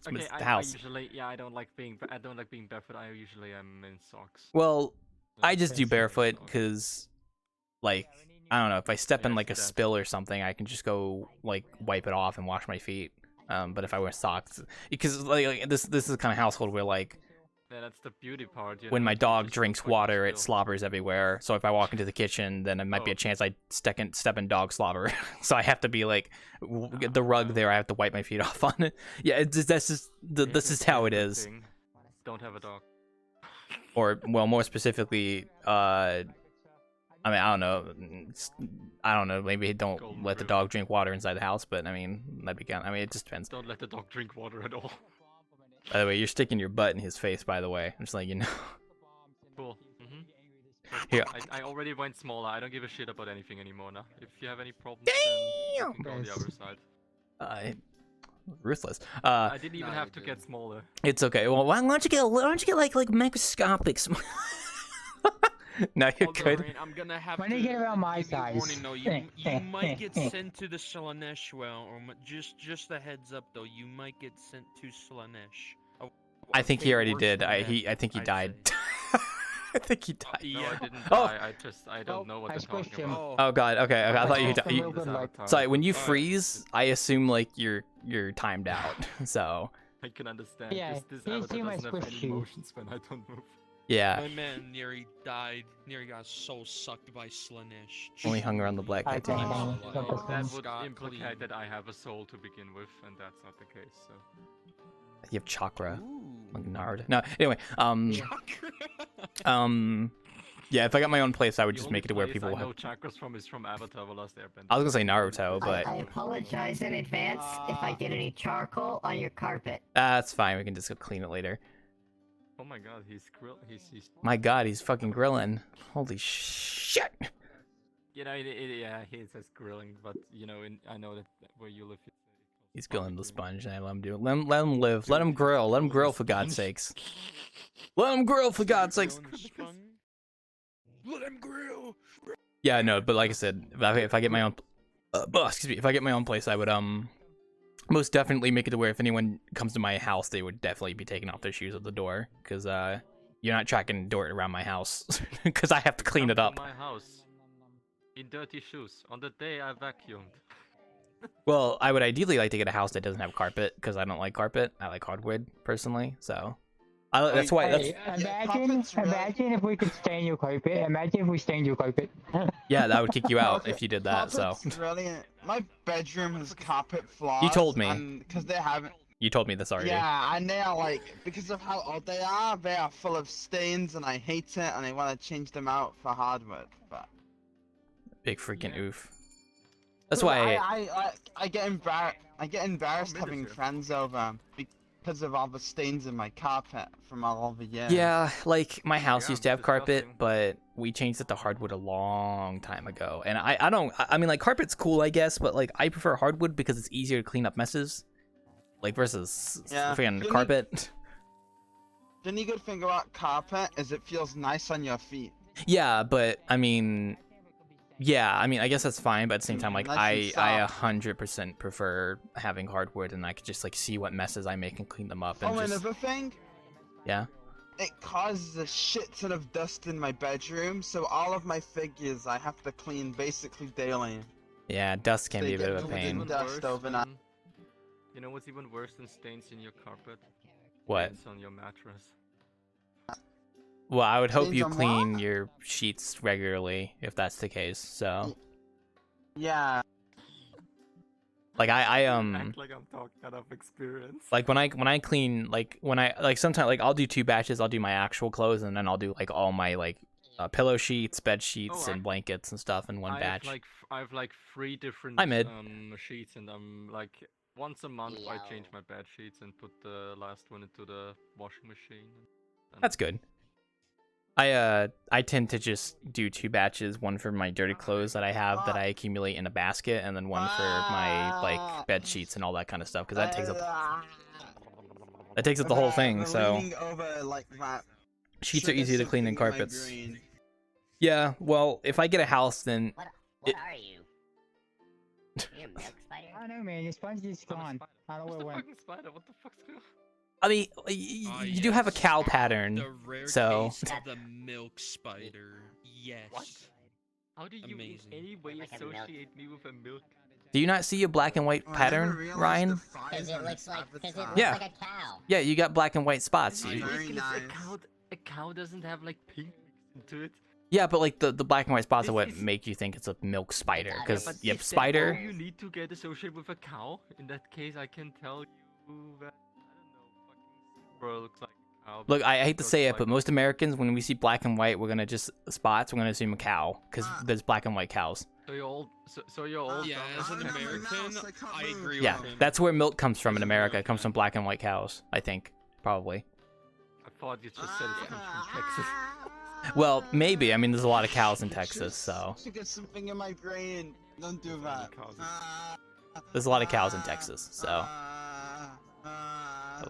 Okay, the house. I don't like being barefoot. I usually am in socks. Well, I just do barefoot because, like, I don't know, if I step in like a spill or something, I can just go like wipe it off and wash my feet. But if I wear socks, because like this is the kind of household where like. Yeah, that's the beauty part. When my dog drinks water, it slobbers everywhere. So if I walk into the kitchen, then it might be a chance I step in dog slobber. So I have to be like, the rug there, I have to wipe my feet off on it. Yeah, this is how it is. Don't have a dog. Or, well, more specifically, I mean, I don't know. Maybe don't let the dog drink water inside the house, but I mean, that'd be kind. I mean, it just depends. Don't let the dog drink water at all. By the way, you're sticking your butt in his face, by the way. I'm just letting you know. Cool. Here. I already went smaller. I don't give a shit about anything anymore now. If you have any problems, then you can go on the other side. Ruthless. I didn't even have to get smaller. It's okay. Well, why don't you get like microscopic small? No, you're good. Right, I'm gonna have when you get around my size. Warning, though. You might get sent to the Slanesh well, or just a heads up though. You might get sent to Slanesh. I think he already did. I think he died. I think he died. No, I didn't die. I don't know what they're talking about. Oh god. Okay. I thought you died. Sorry. When you freeze, I assume like you're timed out. So. I can understand. Yeah, this avatar doesn't have any emotions when I don't move. Yeah. My man nearly died. Nearly got soul sucked by Slanesh. Only hung around the black Titanium. That would imply that I have a soul to begin with, and that's not the case. So. You have chakra. Like Nard. No. Anyway. Yeah. If I got my own place, I would just make it to where people will have. Chakras is from Avatar: The Last Airbender. I was gonna say Naruto, but. I apologize in advance if I get any charcoal on your carpet. That's fine. We can just go clean it later. Oh my god, he's My god, he's fucking grilling. Holy shit! You know, yeah, he says grilling, but you know, I know that where you live. He's grilling the sponge, and I let him do it. Let him live. Let him grill. Let him grill for God's sakes. Let him grill for God's sakes. Let him grill. Yeah, no, but like I said, if I get my own, excuse me, if I get my own place, I would most definitely make it to where if anyone comes to my house, they would definitely be taking off their shoes at the door, because you're not tracking dirt around my house, because I have to clean it up. My house, in dirty shoes, on the day I vacuumed. Well, I would ideally like to get a house that doesn't have carpet, because I don't like carpet. I like hardwood personally, so that's why. Imagine if we could stain your carpet. Imagine if we stained your carpet. Yeah, that would kick you out if you did that. So. Brilliant. My bedroom has carpet floors. You told me. Because they haven't. You told me this already. Yeah, and they are like, because of how old they are full of stains, and I hate it, and I want to change them out for hardwood. But. Big freaking oof. That's why I get embarrassed having friends over because of all the stains in my carpet from all the years. Yeah, like my house used to have carpet, but we changed it to hardwood a long time ago. And I mean, like, carpet's cool, I guess, but like I prefer hardwood because it's easier to clean up messes, like versus freaking carpet. The only good thing about carpet is it feels nice on your feet. Yeah, but I mean. Yeah, I mean, I guess that's fine, but at the same time, like, I 100% prefer having hardwood, and I could just, like, see what messes I make and clean them up. And another thing? Yeah? It causes a shit ton of dust in my bedroom, so all of my figures I have to clean basically daily. Yeah, dust can be a bit of a pain. Dust overnight. You know what's even worse than stains in your carpet? What? Stains on your mattress. Well, I would hope you clean your sheets regularly, if that's the case, so... Yeah. Like, I act like I'm talking out of experience. Like, when I clean, like, sometimes, like, I'll do 2 batches, I'll do my actual clothes, and then I'll do, like, all my, like, pillow sheets, bed sheets, and blankets and stuff in one batch. I have, like, 3 different, sheets, and I'm, like, once a month I change my bed sheets and put the last one into the washing machine. That's good. I tend to just do 2 batches, one for my dirty clothes that I have that I accumulate in a basket, and then one for my like bed sheets and all that kind of stuff, because that takes up the whole thing. So sheets are easy to clean than carpets. Yeah, well, if I get a house, then What are you? you a milk spider? I don't know, man. Your sponge is gone. I don't know where it went. Fucking spider, what the fuck's going on? I mean, you do have a cow pattern, The rare so. case of the milk spider. Yes. What? How do you Amazing. in any way Like a associate me with a milk? Do you not see a black and white pattern, Ryan? Because it looks like Yeah. like a cow. Yeah, you got black and white spots. It's You- ridiculous. A cow doesn't have like pink into it. Yeah, but like the black and white spots are This what is- make you think it's a milk spider. Yeah, Because But you have is that spider. all you need to get associated with a cow? In that case, I can tell you that I don't know, fucking squirrel looks like a cow. Look, I hate to looks say it, like but most Americans, when we see black and white, we're gonna just spots. We're gonna assume a cow because there's black and white cows. So you're old. So you're old. Yeah, as an American, I agree Yeah, with him. that's where milk comes from in America. It comes from black and white cows. I think probably. I thought you just said it comes from Texas. Well, maybe. I mean, there's a lot of cows in Texas, so To get something in my brain. Don't do that. there's a lot of cows in Texas. So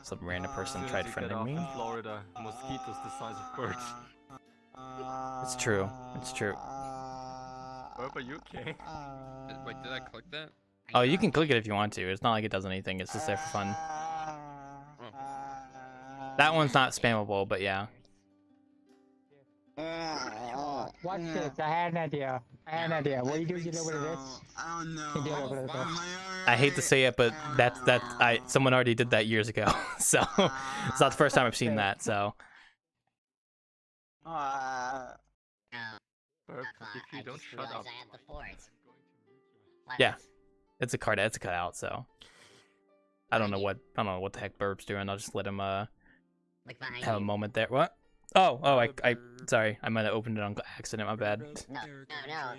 some random person As soon tried as you get friending off me. in Florida, mosquitoes the size of birds. It's true. It's true. Herb, are you okay? Wait, did I click that? Oh, you can click it if you want to. It's not like it does anything. It's just there for fun. That one's not spammable, but yeah. Watch this. I had an idea. What do you do? You do with this? I don't know. You do it with this. I hate to say it, but someone already did that years ago. So it's not the first time I've seen that. So Herb, if I you don't just shut realized up. I had the force. yeah, it's a cutout. So I don't know what the heck Burp's doing. I'll just let him Look behind have a you. moment there. What? Oh, I sorry. I might have opened it on accident. My bad. No,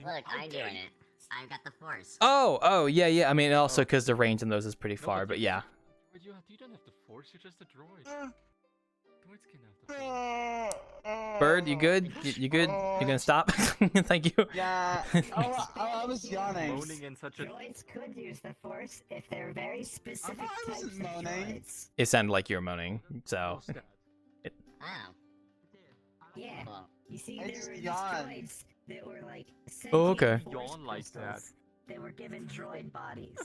look, I'm doing it. I've got the force. Oh, yeah. I mean, also because the range in those is pretty far, but yeah. You don't have the force. You're just a droid. Droids can have the force. Bird, you good? You good? You gonna stop? Thank you. Yeah. I was yawning. Moaning in such a. Droids could use the force if they're very specific I types of wasn't moaning. droids. It sounded like you were moaning. So Oh. Yeah. You see, I there just were these yawned. droids that were like Oh, okay. sentient force Yawn like that. crystals. They were given droid bodies.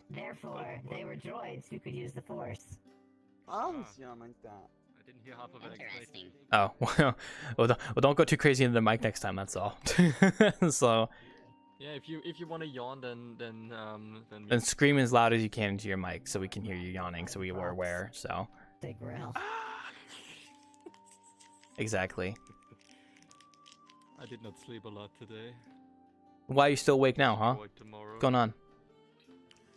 Therefore, they were droids who could use the force. I was yawning like that. I didn't hear half of it. Interesting. oh well, don't go too crazy into the mic next time. That's all. So Yeah, if you want to yawn, then scream as loud as you can into your mic so we can hear you yawning, so we were aware. So Big Ralph. exactly. I did not sleep a lot today. Why are you still awake now, huh? Work tomorrow. What's going on?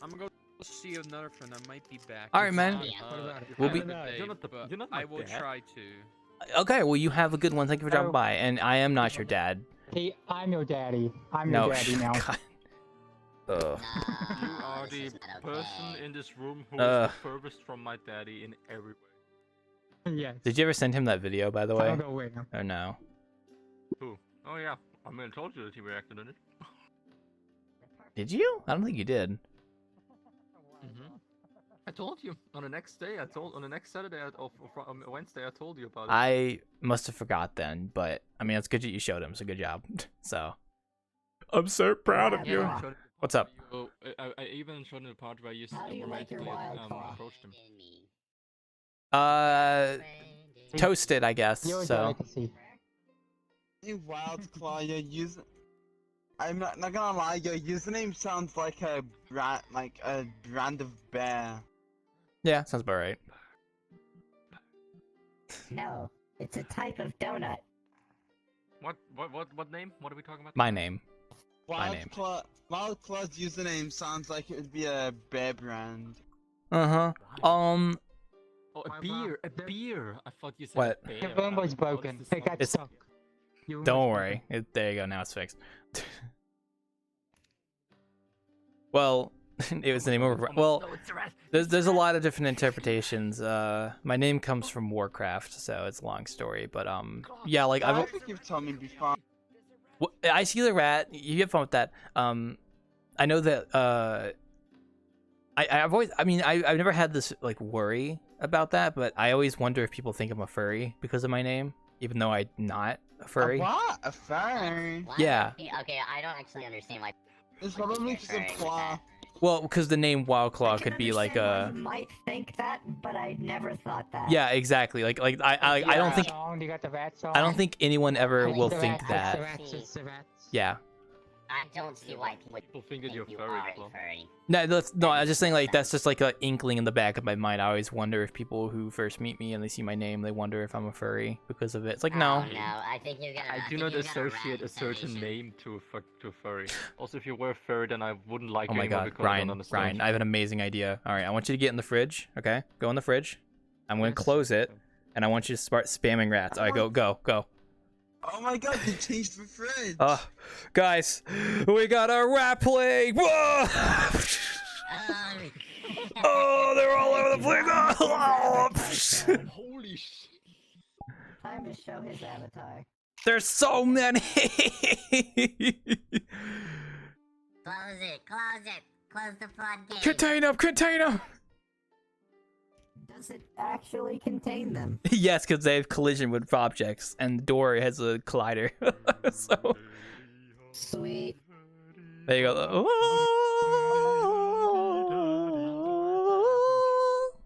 I'm gonna go see another friend. I might be back. All right, If man. not, We'll be- have a good day, You're not the- but you're not my I will dad. try to. Okay, well you have a good one. Thank you for dropping Oh. by. And I am not your dad. Hey, I'm your daddy. I'm No. your daddy now. God. Ugh. You are this the is not person okay. in this room who is Uh. the furthest from my daddy in every way. Yes. Did you ever send him that video, by the I way? don't know where. Or no? Who? Oh yeah, I mean, I told you that he reacted on it. Did you? I don't think you did. Mm-hmm. I told you on the next day. On the next Saturday Wednesday. I told you about it. I must have forgot then, but I mean, it's good that you showed him, so good job. So, I'm so proud of you. Yeah. What's up? I even showed him the part where you How do you like your romantically wild claw? approached him. Toasted, I guess. You're a So, delicacy. Hey, Wildclaw, your user. I'm not gonna lie, your username sounds like a brand of bear. yeah, sounds about right. No, it's a type of donut. What name? What are we talking about? My name. My name. Wildclaw's username sounds like it would be a bear brand. Uh huh. Oh, a beer. A beer. I thought you said What? a bear. Your phone was broken. It got It's- stuck. Your phone Don't was worry. There you go. Now it's fixed. Well, it was the name of. Well, No, it's a rat. there's a lot of different interpretations. My name comes from Warcraft, so it's a long story. But yeah, like I I've. think you've told me before. I see the rat. You have fun with that. I know that. I've always. I mean, I've never had this like worry about that, but I always wonder if people think I'm a furry because of my name, even though I'm not a furry. A what? A furry? What? Yeah. Okay, I don't actually understand why. It's probably just a Furry with claw. that. Well, because the name Wildclaw could be like a. You might think that, but I never thought that. Yeah, exactly. Like I don't think. You got the rat song. I don't think anyone ever will the think rats, that. It's the rats. Yeah. I don't see why People think that you're you furry. are Claw. furry. No, I was just saying like that's just like an inkling in the back of my mind. I always wonder if people who first meet me and they see my name, they wonder if I'm a furry because of it. It's like no. Oh, no, I think you're gonna. I do not associate a certain name to a furry. Also, if you were a furry, then I wouldn't like Oh you my anymore god, because I don't Ryan, understand. Ryan, I have an amazing idea. All right, I want you to get in the fridge. Okay, go in the fridge. I'm going to close it, and I want you to start spamming rats. All right, go. Oh my god, you changed the fridge! Guys, we got a rat plague! Whoa! Oh, they're all over the place! Oh! Holy shit! Time to show his avatar. There's so many! Close it. Close the floodgate. Contain them! Does it actually contain them? Yes, because they have collision with objects, and the door has a collider. So Sweet. there you go.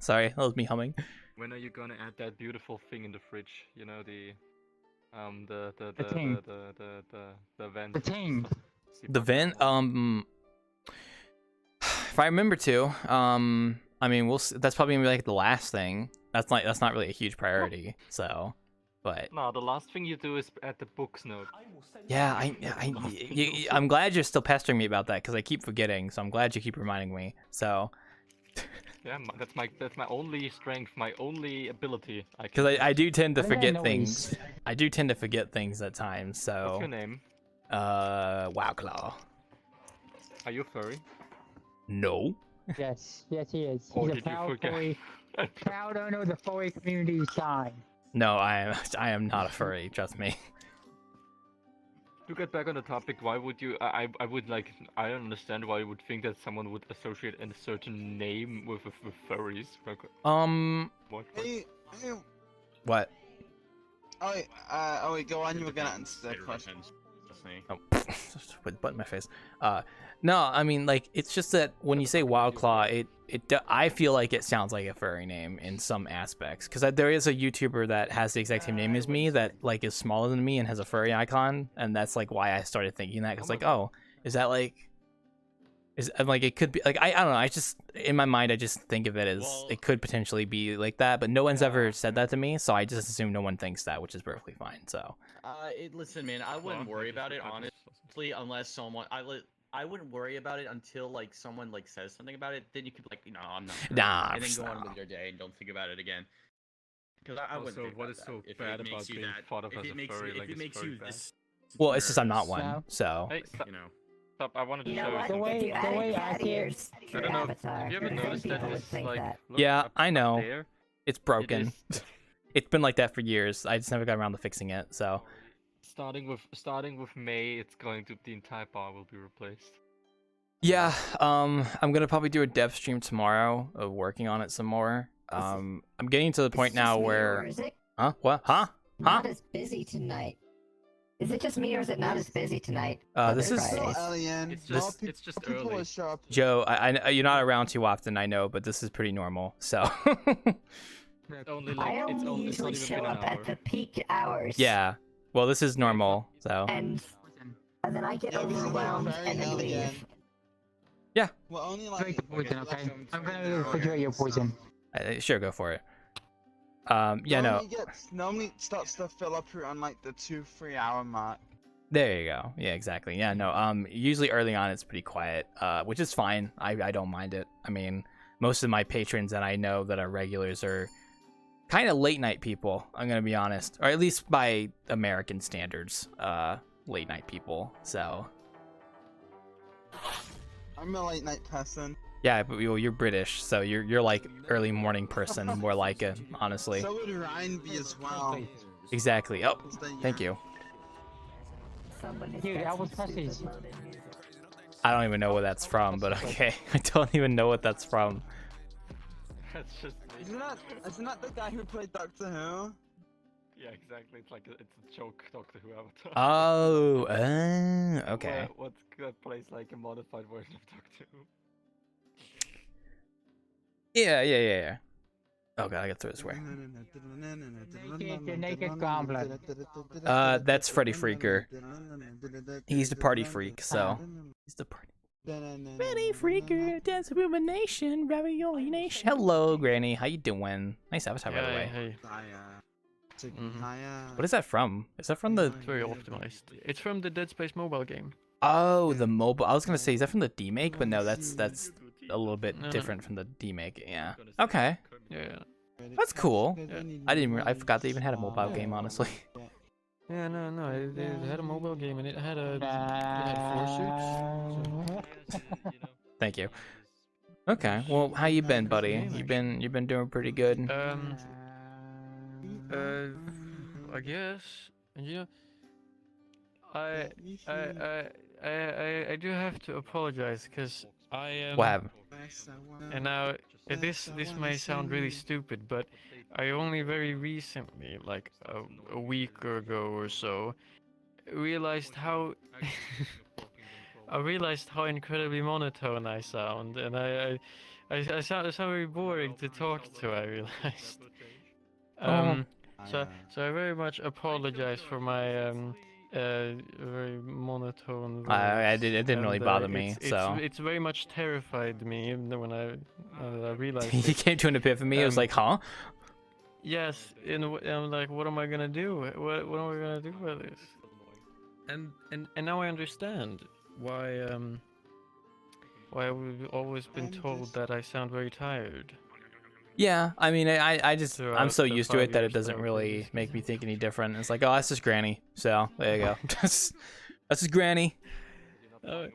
Sorry, that was me humming. When are you gonna add that beautiful thing in the fridge? You know the ting. the vent. The ting. The vent. If I remember to, I mean, we'll see. That's probably gonna be like the last thing. That's not really a huge priority. So, but No, the last thing you do is add the books note. yeah, I'm glad you're still pestering me about that because I keep forgetting. So I'm glad you keep reminding me. So. Yeah, that's my only strength, my only ability. Because I do tend to What about forget noise? things. I do tend to forget things at times. So. What's your name? Wildclaw. Are you furry? No. Yes, he is. Or He's a did you proud forget? furry. Proud owner of the furry community sign. No, I am not a furry. Trust me. To get back on the topic, why would you? I would like. I don't understand why you would think that someone would associate a certain name with furries. What? Hey, What? oh wait, go on, you were gonna answer that question. Oh, put the butt in my face. No, I mean, like, it's just that when you say Wildclaw, I feel like it sounds like a furry name in some aspects. Because there is a YouTuber that has the exact same name as me that, like, is smaller than me and has a furry icon. And that's, like, why I started thinking that. Because, like, oh, is that, like... like, it could be... Like, I don't know. I just... In my mind, I just think of it as... it could potentially be like that. But no one's ever said that to me. So I just assume no one thinks that, which is perfectly fine. So... Listen, man, I wouldn't worry about it, honestly, unless someone... I wouldn't worry about it until, like, someone, like, says something about it. Then you could be like, no, I'm not. Nah, and then go on with your day and don't think about it again. Because I wouldn't think what about is so that. If bad it about makes you being that, thought of if as it a makes furry? you, Like, if it it's makes very you bad. this... Well, it's just I'm not So- one. So... Hey, stop, You know. stop! I wanted to You show know you what? The something. way- If you the added way I cat see it- ears to I your don't know. avatar, Have you ever then noticed that people would it's think like that. look Yeah, up I know. there? It's It broken. is It's been like that for years. I just never got around to fixing it. So... starting with May. It's going to the entire bar will be replaced. Yeah, I'm gonna probably do a dev stream tomorrow of working on it some more. I'm getting to the point now where... Is it Huh? What? Huh? not as busy tonight? Is it just me, or is it not as busy tonight? This is... Fridays? Alien. It's More just- peop- it's just more people early. are sharp. Joe, I you're not around too often, I know, but this is pretty normal, so... It's only like I it's only not usually even show been an up hour. at the peak hours. yeah. Well, this is normal, so... And then I get Yeah, we should get overwhelmed very and then alien. leave. We're only like. Drink the poison, okay? I'm gonna Yeah. refrigerate your poison. Sure, go for it. Yeah, no. Normally starts to fill up around like the 2-3 hour mark. There you go. Yeah, exactly. Yeah, no. Usually early on it's pretty quiet, which is fine. I don't mind it. I mean, most of my patrons that I know that are regulars are kind of late night people. I'm gonna be honest, or at least by American standards, late night people. So I'm a late night person. yeah, but you're British, so you're like early morning person, more like it, honestly. So would Ryan be as well. Exactly. Oh, 'cause then thank you're- you. Somebody's Dude, got I some was message. stupid loaded. I don't even know what that's from, but okay. I don't even know what that's from. That's just me. Isn't that the guy who played Doctor Who? Yeah, exactly. It's like it's a joke Doctor Who avatar. Oh, okay. What plays like a modified version of Doctor Who? Yeah. Oh god, I gotta throw this away. The naked goblin. That's Freddy Freaker. He's the party freak, so he's the party. Freddy Freaker, dance illumination, ravioli nation. Hello, Granny. How you doing? Nice avatar, by the way. Hey. What is that from? Is that from the? It's very optimized. It's from the Dead Space mobile game. Oh, the mobile. I was gonna say, is that from the demake? But no, that's a little bit different from the demake. Yeah. Okay. Yeah. That's cool. Yeah. I forgot they even had a mobile game, honestly. Yeah, no. It had a mobile game and it had 4 suits. Thank you. Okay. Well, how you been, buddy? You been doing pretty good. I guess. And you know, I do have to apologize because I am. What happened? And now this may sound really stupid, but I only very recently, like a week ago or so, realized how incredibly monotone I sound, and I sound very boring to talk to. I realized. So I very much apologize for my very monotone voice. It didn't really bother me. It's very much terrified me when I realized. You came to an epiphany. It was like, huh? Yes, and I'm like, what am I gonna do? What am I gonna do with this? And now I understand why I've always been told that I sound very tired. Yeah, I mean, I'm so used to it that it doesn't really make me think any different. It's like, oh, that's just Granny. So there you go. that's just Granny. On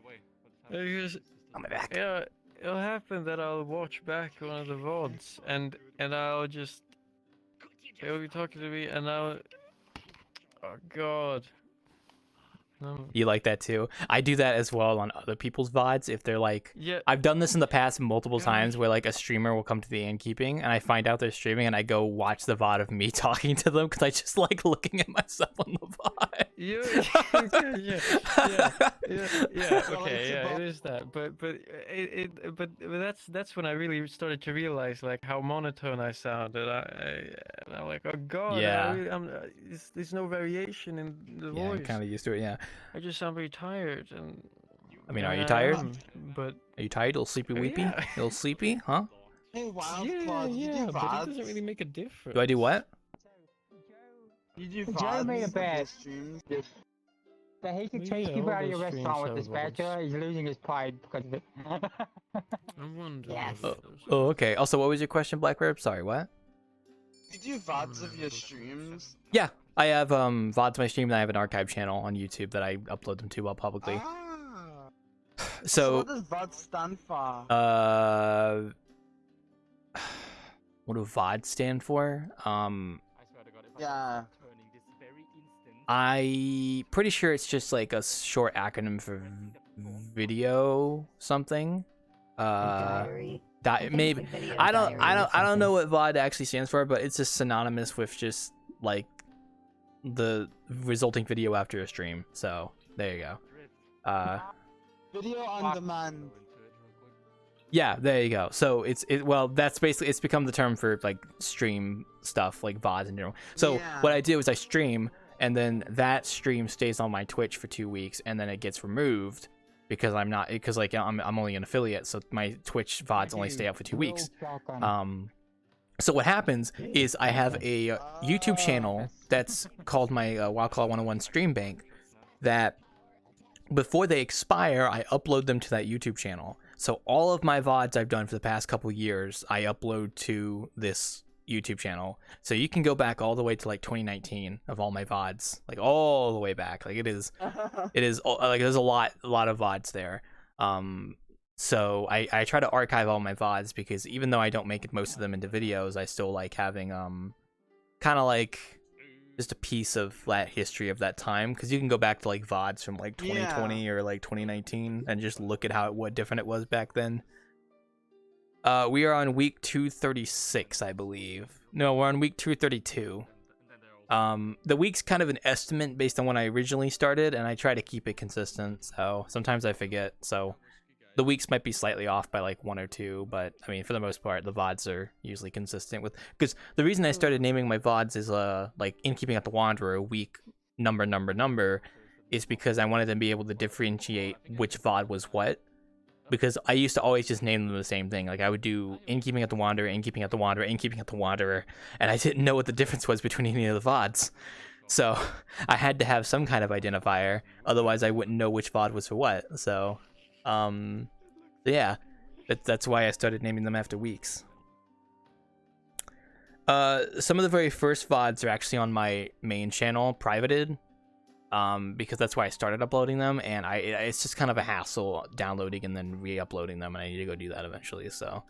my back. Yeah, it'll happen that I'll watch back one of the VODs and I'll just they'll be talking to me and I'll oh god. You like that too? I do that as well on other people's VODs. If they're like, yeah. I've done this in the past multiple times where like a streamer will come to the Innkeeping and I find out they're streaming and I go watch the VOD of me talking to them because I just like looking at myself on the VOD. Yeah. Okay, yeah, it is that. But that's when I really started to realize like how monotone I sound, and I'm like, oh god, yeah. There's no variation in the voice. Yeah, I'm kind of used to it. Yeah. I just sound very tired, and I mean, are you tired? But are you tired? A little sleepy, weepy? A little sleepy, huh? Hey, Wild yeah, Claw, but it doesn't really make a difference. Do I do what? Joe made a bet that he can chase people out of your restaurant with the spatula. He's losing his pride because of it. I wonder. Yes. Oh, okay. Also, what was your question, Black Rib? Sorry, what? You do VODs of your streams? Yeah, I have VODs of my stream, and I have an archive channel on YouTube that I upload them to publicly. So what does VOD stand for? What do VOD stand for? Yeah. I pretty sure it's just like a short acronym for video something. Maybe I don't know what VOD actually stands for, but it's just synonymous with just like the resulting video after a stream. So there you go. Video on demand. Yeah, there you go. So well, that's basically, it's become the term for like stream stuff, like VODs in general. So what I do is I stream, and then that stream stays on my Twitch for 2 weeks, and then it gets removed because I'm only an affiliate, so my Twitch VODs only stay up for 2 weeks. So what happens is I have a YouTube channel that's called my Wild Claw 101 Stream Bank that before they expire, I upload them to that YouTube channel. So all of my VODs I've done for the past couple years, I upload to this YouTube channel. So you can go back all the way to like 2019 of all my VODs, like all the way back. Like it is like there's a lot of VODs there. So I try to archive all my VODs because even though I don't make most of them into videos, I still like having kind of like just a piece of that history of that time, because you can go back to like VODs from like 2020 or like 2019 and just look at what different it was back then. We are on week 236, I believe. No, we're on week 232. The week's kind of an estimate based on when I originally started, and I try to keep it consistent, so sometimes I forget. So The weeks might be slightly off by like 1 or 2, but I mean, for the most part, the VODs are usually consistent with. Because the reason I started naming my VODs is like Innkeeping at the Wanderer, week number, is because I wanted to be able to differentiate which VOD was what. Because I used to always just name them the same thing. Like I would do Innkeeping at the Wanderer, Innkeeping at the Wanderer, Innkeeping at the Wanderer, and I didn't know what the difference was between any of the VODs. So I had to have some kind of identifier, otherwise I wouldn't know which VOD was for what. So, yeah, that's why I started naming them after weeks. Some of the very first VODs are actually on my main channel, privated, because that's why I started uploading them, and it's just kind of a hassle downloading and then re-uploading them, and I need to go do that eventually. So,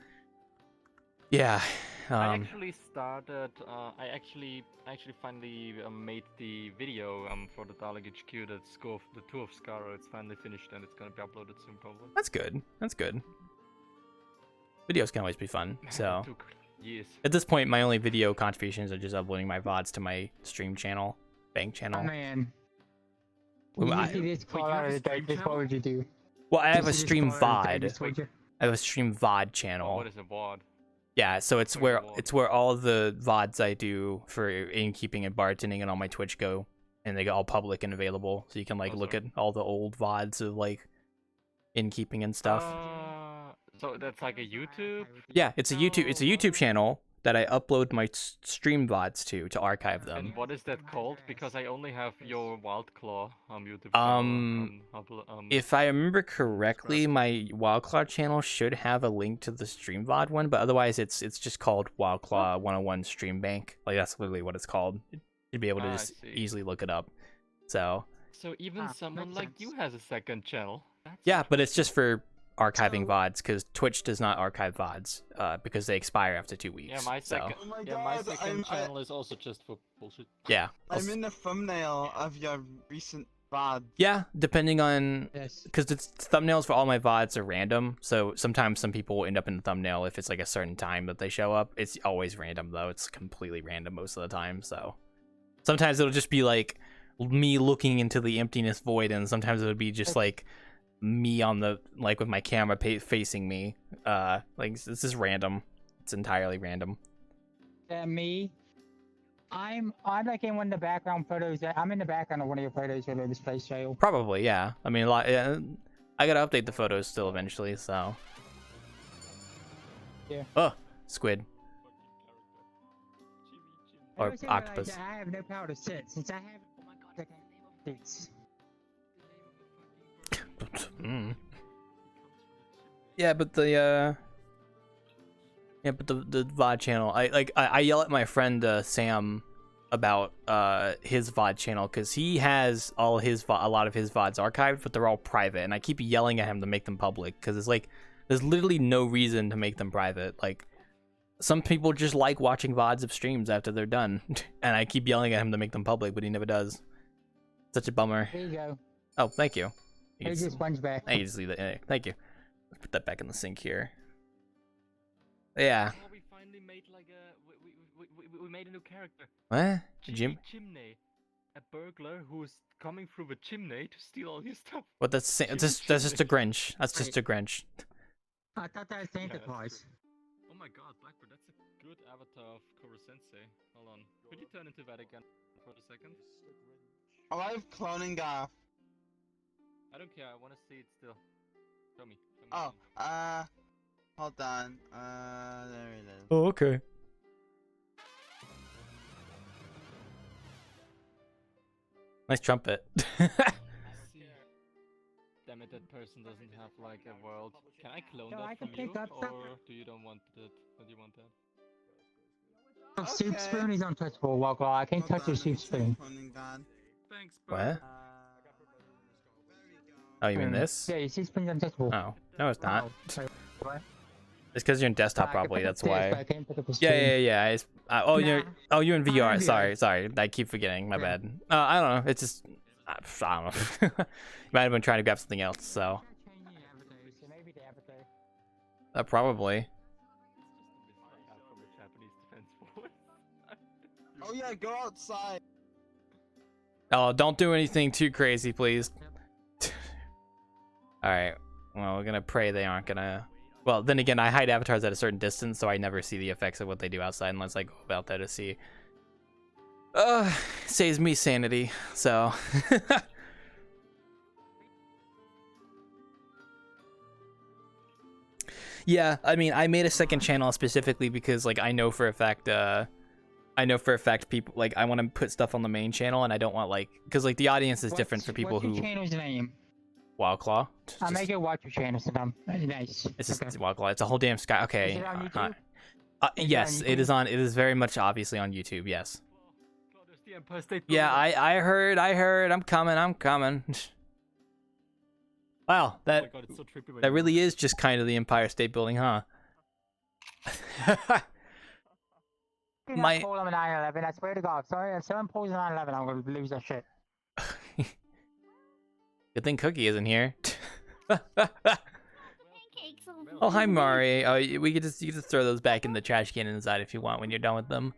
yeah. I actually started. I actually finally made the video for the Dalek HQ. That's the tour of Skaro. It's finally finished and it's gonna be uploaded soon, probably. That's good. That's good. Videos can always be fun. So It took years. At this point, my only video contributions are just uploading my VODs to my stream channel, bank channel. Oh man. Well, What would you do? Well, I have a stream VOD. I have a stream VOD channel. Oh, what is a VOD? Yeah, so it's where all the VODs I do for Innkeeping and bartending and all my Twitch go, and they get all public and available, so you can like look at all the old VODs of like Innkeeping and stuff. So that's like a YouTube? Yeah, it's a YouTube channel that I upload my stream VODs to archive them. And what is that called? Because I only have your Wildclaw YouTube channel. If I remember correctly, my Wildclaw channel should have a link to the stream VOD one, but otherwise it's just called Wildclaw 101 Stream Bank. Like that's literally what it's called. You'd be able to just easily look it up. So even someone like you has a second channel. Yeah, but it's just for archiving VODs, because Twitch does not archive VODs because they expire after 2 weeks. Yeah, my second, my second channel is also just for bullshit. Yeah. I'm in the thumbnail of your recent VOD. Yeah, depending on, because the thumbnails for all my VODs are random, so sometimes some people will end up in the thumbnail if it's like a certain time that they show up. It's always random though. It's completely random most of the time. So sometimes it'll just be like me looking into the emptiness void, and sometimes it'll be just like me on the like with my camera facing me. Like this is random. It's entirely random. Me, I'm like in one of the background photos. I'm in the background of one of your photos of the display trail. Probably, yeah. I mean, a lot. I gotta update the photos still eventually. So. Yeah. Oh, squid. Or octopus. I have no power to sit since I have. Oh my god! I can't name updates. Yeah, but the VOD channel, I yell at my friend Sam about his VOD channel because he has a lot of his VODs archived, but they're all private, and I keep yelling at him to make them public because it's like there's literally no reason to make them private. Like some people just like watching VODs of streams after they're done, and I keep yelling at him to make them public, but he never does. Such a bummer. There you go. Oh, thank you. Here's your sponge back. I can just leave it. Thank you. Let's put that back in the sink here. Yeah. Oh, we finally made like we made a new character. What? Chimney. A burglar who's coming through the chimney to steal all your stuff. What? That's just a Grinch. That's just a Grinch. I thought that was Santa Claus. Oh my god, Blackbird, that's a good avatar of Koro Sensei. Hold on. Could you turn into that again for a second? Oh, I have cloning off. I don't care, I wanna see it still. Show me. Oh, hold on. There it is. Oh, okay. Nice trumpet. Damn it, that person doesn't have like a world. Can I clone No, that I can from you, pick up or do you don't want that? Or do you want that? Oh, soup spoon is untouchable, Wildclaw. I can't touch your soup spoon. Thanks, bro. What? Oh, you mean this? Yeah, your soup spoon's untouchable. Oh, no, it's not. What? It's because you're in desktop, probably. That's why. I can't pick up a spoon. Yeah. Oh, Nah. you're in VR. I'm in VR. Sorry. I keep forgetting. My bad. I don't know. It's just I don't know. You might have been trying to grab something else. So. Maybe the avatar. Probably. Oh yeah, go outside. Oh, don't do anything too crazy, please. All right. Well, we're gonna pray they aren't gonna. Well, then again, I hide avatars at a certain distance, so I never see the effects of what they do outside unless I go out there to see. Saves me sanity, so. Yeah, I mean, I made a second channel specifically because, like, I know for a fact people, like, I want to put stuff on the main channel, and I don't want, like, because, like, the audience is different for people who. What's your channel's name? Wildclaw. I'll make it watch your channel, so nice. It's just Wildclaw. It's a whole damn sky. Okay. Is it on YouTube? Yes, it is on. It is very much obviously on YouTube. Yes. The Empire State Yeah, Building. I heard. I'm coming. Wow, Oh my God, it's so trippy when that you- really is just kind of the Empire State Building, huh? My pull on 9/11. I swear to God, sorry, if someone pulls on 9/11, I'm gonna lose that shit. Good thing Cookie isn't here. Pancakes on Oh, hi, Mari. Oh, you can just throw those back in the trash can inside if you want when you're done with them.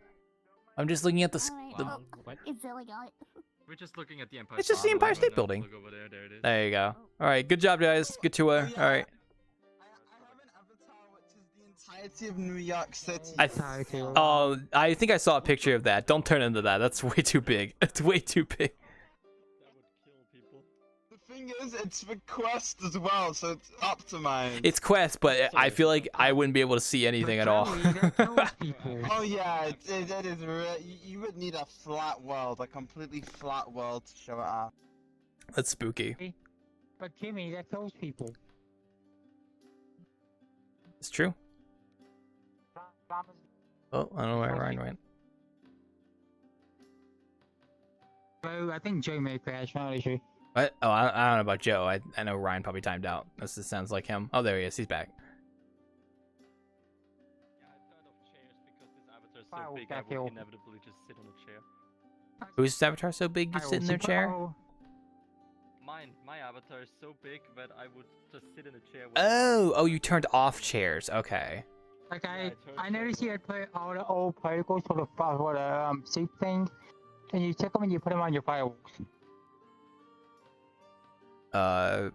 I'm just looking at the. It's illegal. We're just looking at the Empire. It's just the Empire State Building. Look over there. There it is. There you go. All right, good job, guys. Good tour. All right. I have an avatar which is the entirety of New York City. I think I saw a picture of that. Don't turn into that. That's way too big. It's way too big. That would kill people. The thing is, it's for Quest as well, so it's optimized. It's Quest, but I feel like I wouldn't be able to see anything at all. Oh yeah, it is. You would need a flat world, a completely flat world to show it off. That's spooky. But Jimmy, that kills people. It's true. Oh, I don't know where Ryan went. Bro, I think Joe may crash, not issue. What? Oh, I don't know about Joe. I know Ryan probably timed out. This just sounds like him. Oh, there he is. He's back. Yeah, I turned off chairs because this avatar is so big. I would inevitably just sit on a chair. Whose avatar so big you sit in their chair? My avatar is so big that I would just sit in a chair. Oh, you turned off chairs. Okay. Like I noticed you had put all the old particles for the soup thing, and you took them and you put them on your fireworks. I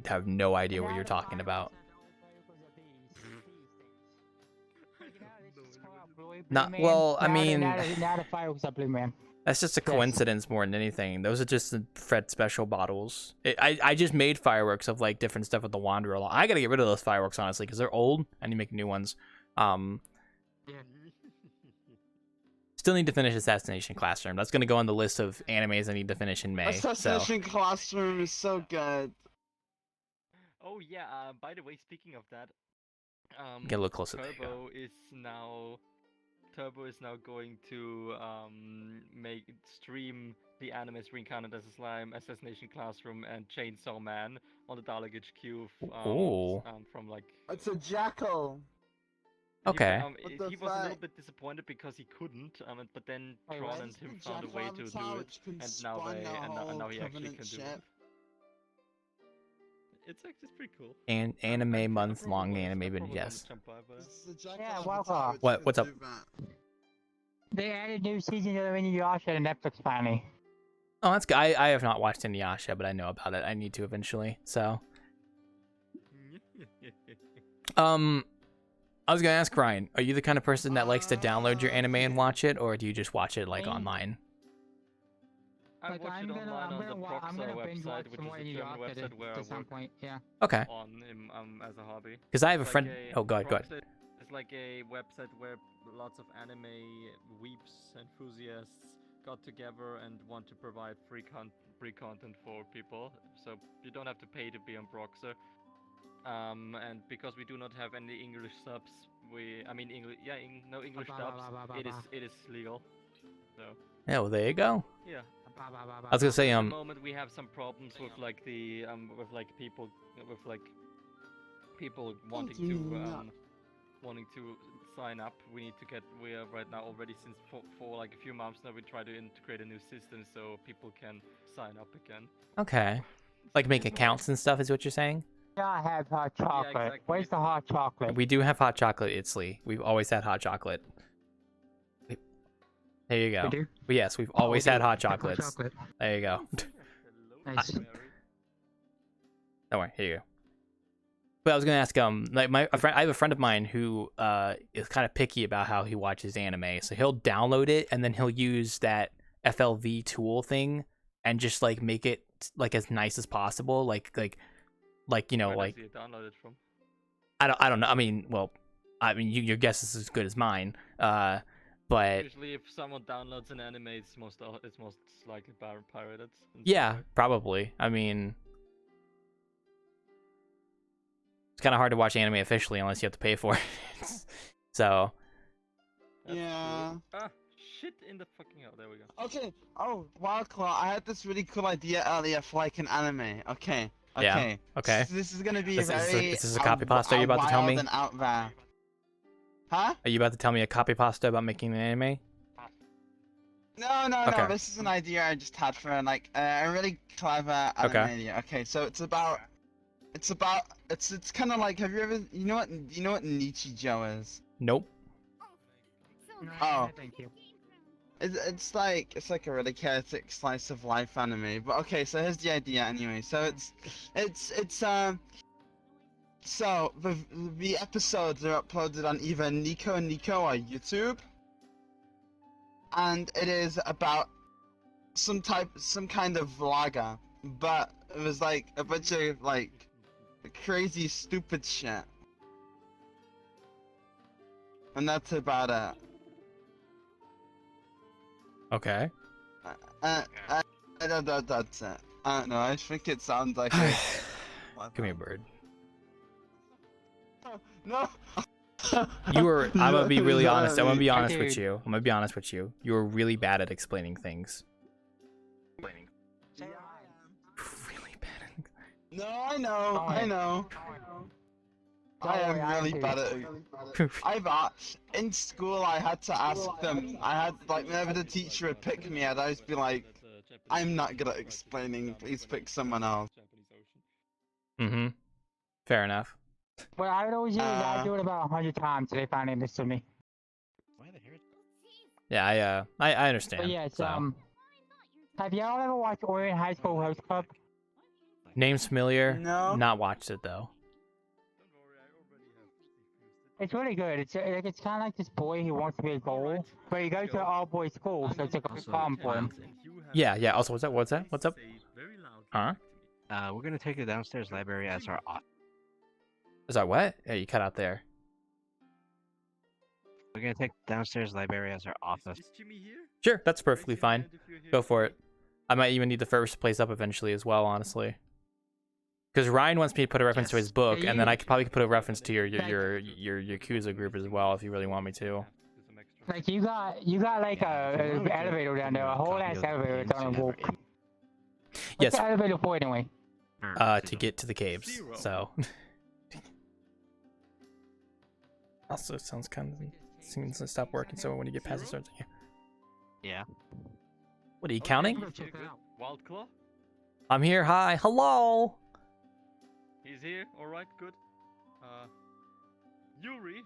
have no idea what you're talking about. Not well. I mean, now the fireworks are blue, man. That's just a coincidence more than anything. Those are just the Fred special bottles. I just made fireworks of like different stuff with the Wanderer. I gotta get rid of those fireworks honestly because they're old. I need to make new ones. Still need to finish Assassination Classroom. That's gonna go on the list of animes I need to finish in May. Assassination Classroom is so good. Oh yeah. By the way, speaking of that, Get a little closer. There you go. Turbo is now going to stream the animes Reincarnated as a Slime, Assassination Classroom, and Chainsaw Man on the Dalek HQ from like. It's a jackal. Okay. He was a little bit disappointed because he couldn't, but then Tron and him found a way to do it, and now he actually can do it. It's actually pretty cool. And anime month-long anime, but yes. Yeah, welcome. What's up? They added new season of Inuyasha to Netflix finally. Oh, that's good. I have not watched Inuyasha, but I know about it. I need to eventually. So, I was gonna ask Ryan, are you the kind of person that likes to download your anime and watch it, or do you just watch it like online? I watch it online on the Proxar website, which is a German website where I work Okay. on as a hobby. Because I have a friend. Oh, go ahead. It's like a website where lots of anime weeps enthusiasts got together and want to provide free content for people. So you don't have to pay to be on Proxar. And because we do not have any English subs, no English subs. It is legal. So. Yeah, well, there you go. Yeah. I was gonna say, At the moment we have some problems with like the people wanting to sign up. We are right now already since for like a few months now we try to integrate a new system so people can sign up again. Okay. Like make accounts and stuff is what you're saying? Yeah, I have hot chocolate. Yeah, exactly. Where's the hot chocolate? We do have hot chocolate, Itzley. We've always had hot chocolate. There you go. We do? But yes, we've always had hot chocolates. There you go. Nice. Don't worry. Here you go. But I was gonna ask, like I have a friend of mine who is kind of picky about how he watches anime. So he'll download it and then he'll use that FLV tool thing and just like make it like as nice as possible. Like you know, Where like does he download it from? I don't know. I mean, your guess is as good as mine. But Usually, if someone downloads an anime, it's most likely pirated. yeah, probably. I mean, it's kind of hard to watch anime officially unless you have to pay for it. So. Yeah. Ah, shit in the fucking hell. There we go. Okay. Oh, Wildclaw, I had this really cool idea earlier for like an anime. Okay. Yeah. Okay. This is gonna be Is very. this a copy pasta you're about to tell me? wild and out there. Huh? Are you about to tell me a copy pasta about making an anime? No. Okay. This is an idea I just had for like a really clever anime Okay. idea. Okay, so it's kind of like, have you ever, you know what Nichijou is? Nope. Oh. Thank you. It's like a really chaotic slice of life anime. But okay, so here's the idea anyway. So so the episodes are uploaded on either Nico or YouTube, and it is about some kind of vlogger, but it was like a bunch of like crazy stupid shit, and that's about it. Okay. That's it. I don't know. I think it sounds like it. Give me a bird. No. You were. I'm gonna be really honest. I'm gonna be honest Dude. with you. I'm gonna be honest with you. You were really bad at explaining things. Really bad at. No, I know. I am really bad at it. In school, I had to ask them. I had like whenever the teacher would pick me, I'd always be like, "I'm not good at explaining. Please pick someone else." Mm-hmm. Fair enough. Well, I would always use I do it about 100 times till they finally understood me. Yeah, I understand. But yes, so. have y'all ever watched Orion High School Host Club? Name's familiar. No. Not watched it though. It's really good. It's kind of like this boy who wants to be a goal, but he goes to an all-boys school, so it's like a big problem for him. Yeah. Also, what's that? What's up? Huh? We're gonna take the downstairs library as our office. Is that what? Yeah, you cut out there. We're gonna take the downstairs library as our office. Sure, that's perfectly fine. Go for it. I might even need the first place up eventually as well, honestly. Because Ryan wants me to put a reference to his book, and then I could probably put a reference to your Yakuza group as well if you really want me to. Like you got like a elevator down there, a whole ass elevator down the walk. What's Yes. the elevator for anyway? To get to the caves. So. Also, it sounds to stop working. So when you get past the starts, Yeah. What are you counting? Wildclaw? I'm here. Hi. Hello. He's here. All right, good. Yuri.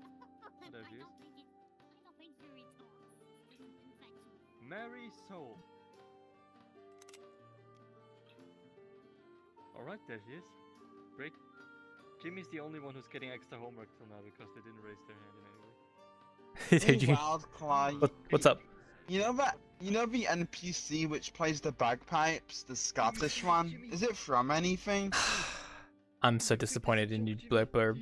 Oh, there she is. Mary Soul. All right, there she is. Great. Jimmy's the only one who's getting extra homework till now because they didn't raise their hand in any way. Did you? Wildclaw. What's up? You know the NPC which plays the bagpipes, the Scottish one? Is it from anything? I'm so disappointed in you, Blurb.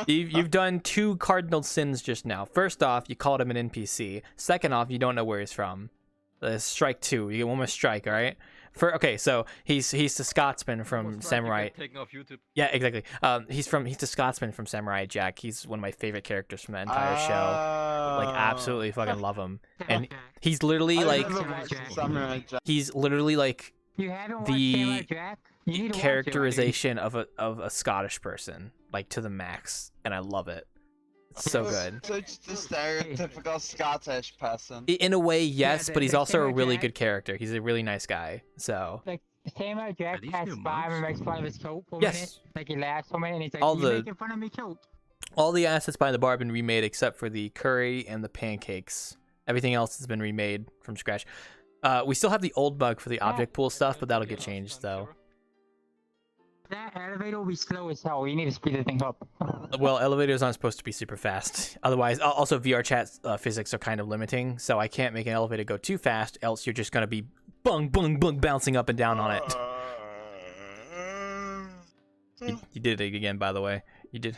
You've done two cardinal sins just now. First off, you called him an NPC. Second off, you don't know where he's from. Strike two. You get one more strike, all right? Okay, so he's the Scotsman from Samurai. Taken off YouTube. Yeah, exactly. He's the Scotsman from Samurai Jack. He's one of my favorite characters from the entire show. Like, absolutely fucking love him. And he's literally like, You haven't watched the Samurai Jack? You need to watch it, characterization of a Scottish person, like to the max, and I love it. It's so good. So it's the stereotypical Scottish person. In a way, yes, the- but he's the also a Samurai really Jack- good character. He's a really nice guy. So Like, Samurai Jack these has new five and monks? makes fun of his coat for a Yes. minute. Like, he laughs for a minute and he's like, All you're the- making fun of me coat. all the assets by the bar have been remade except for the curry and the pancakes. Everything else has been remade from scratch. We still have the old bug for the object pool stuff, but that'll get changed though. That elevator will be slow as hell. You need to speed the thing up. Well, elevators aren't supposed to be super fast. Otherwise, also VRChat physics are kind of limiting, so I can't make an elevator go too fast, else you're just gonna be bung, bung, bung, bouncing up and down on it. You did it again, by the way. You did.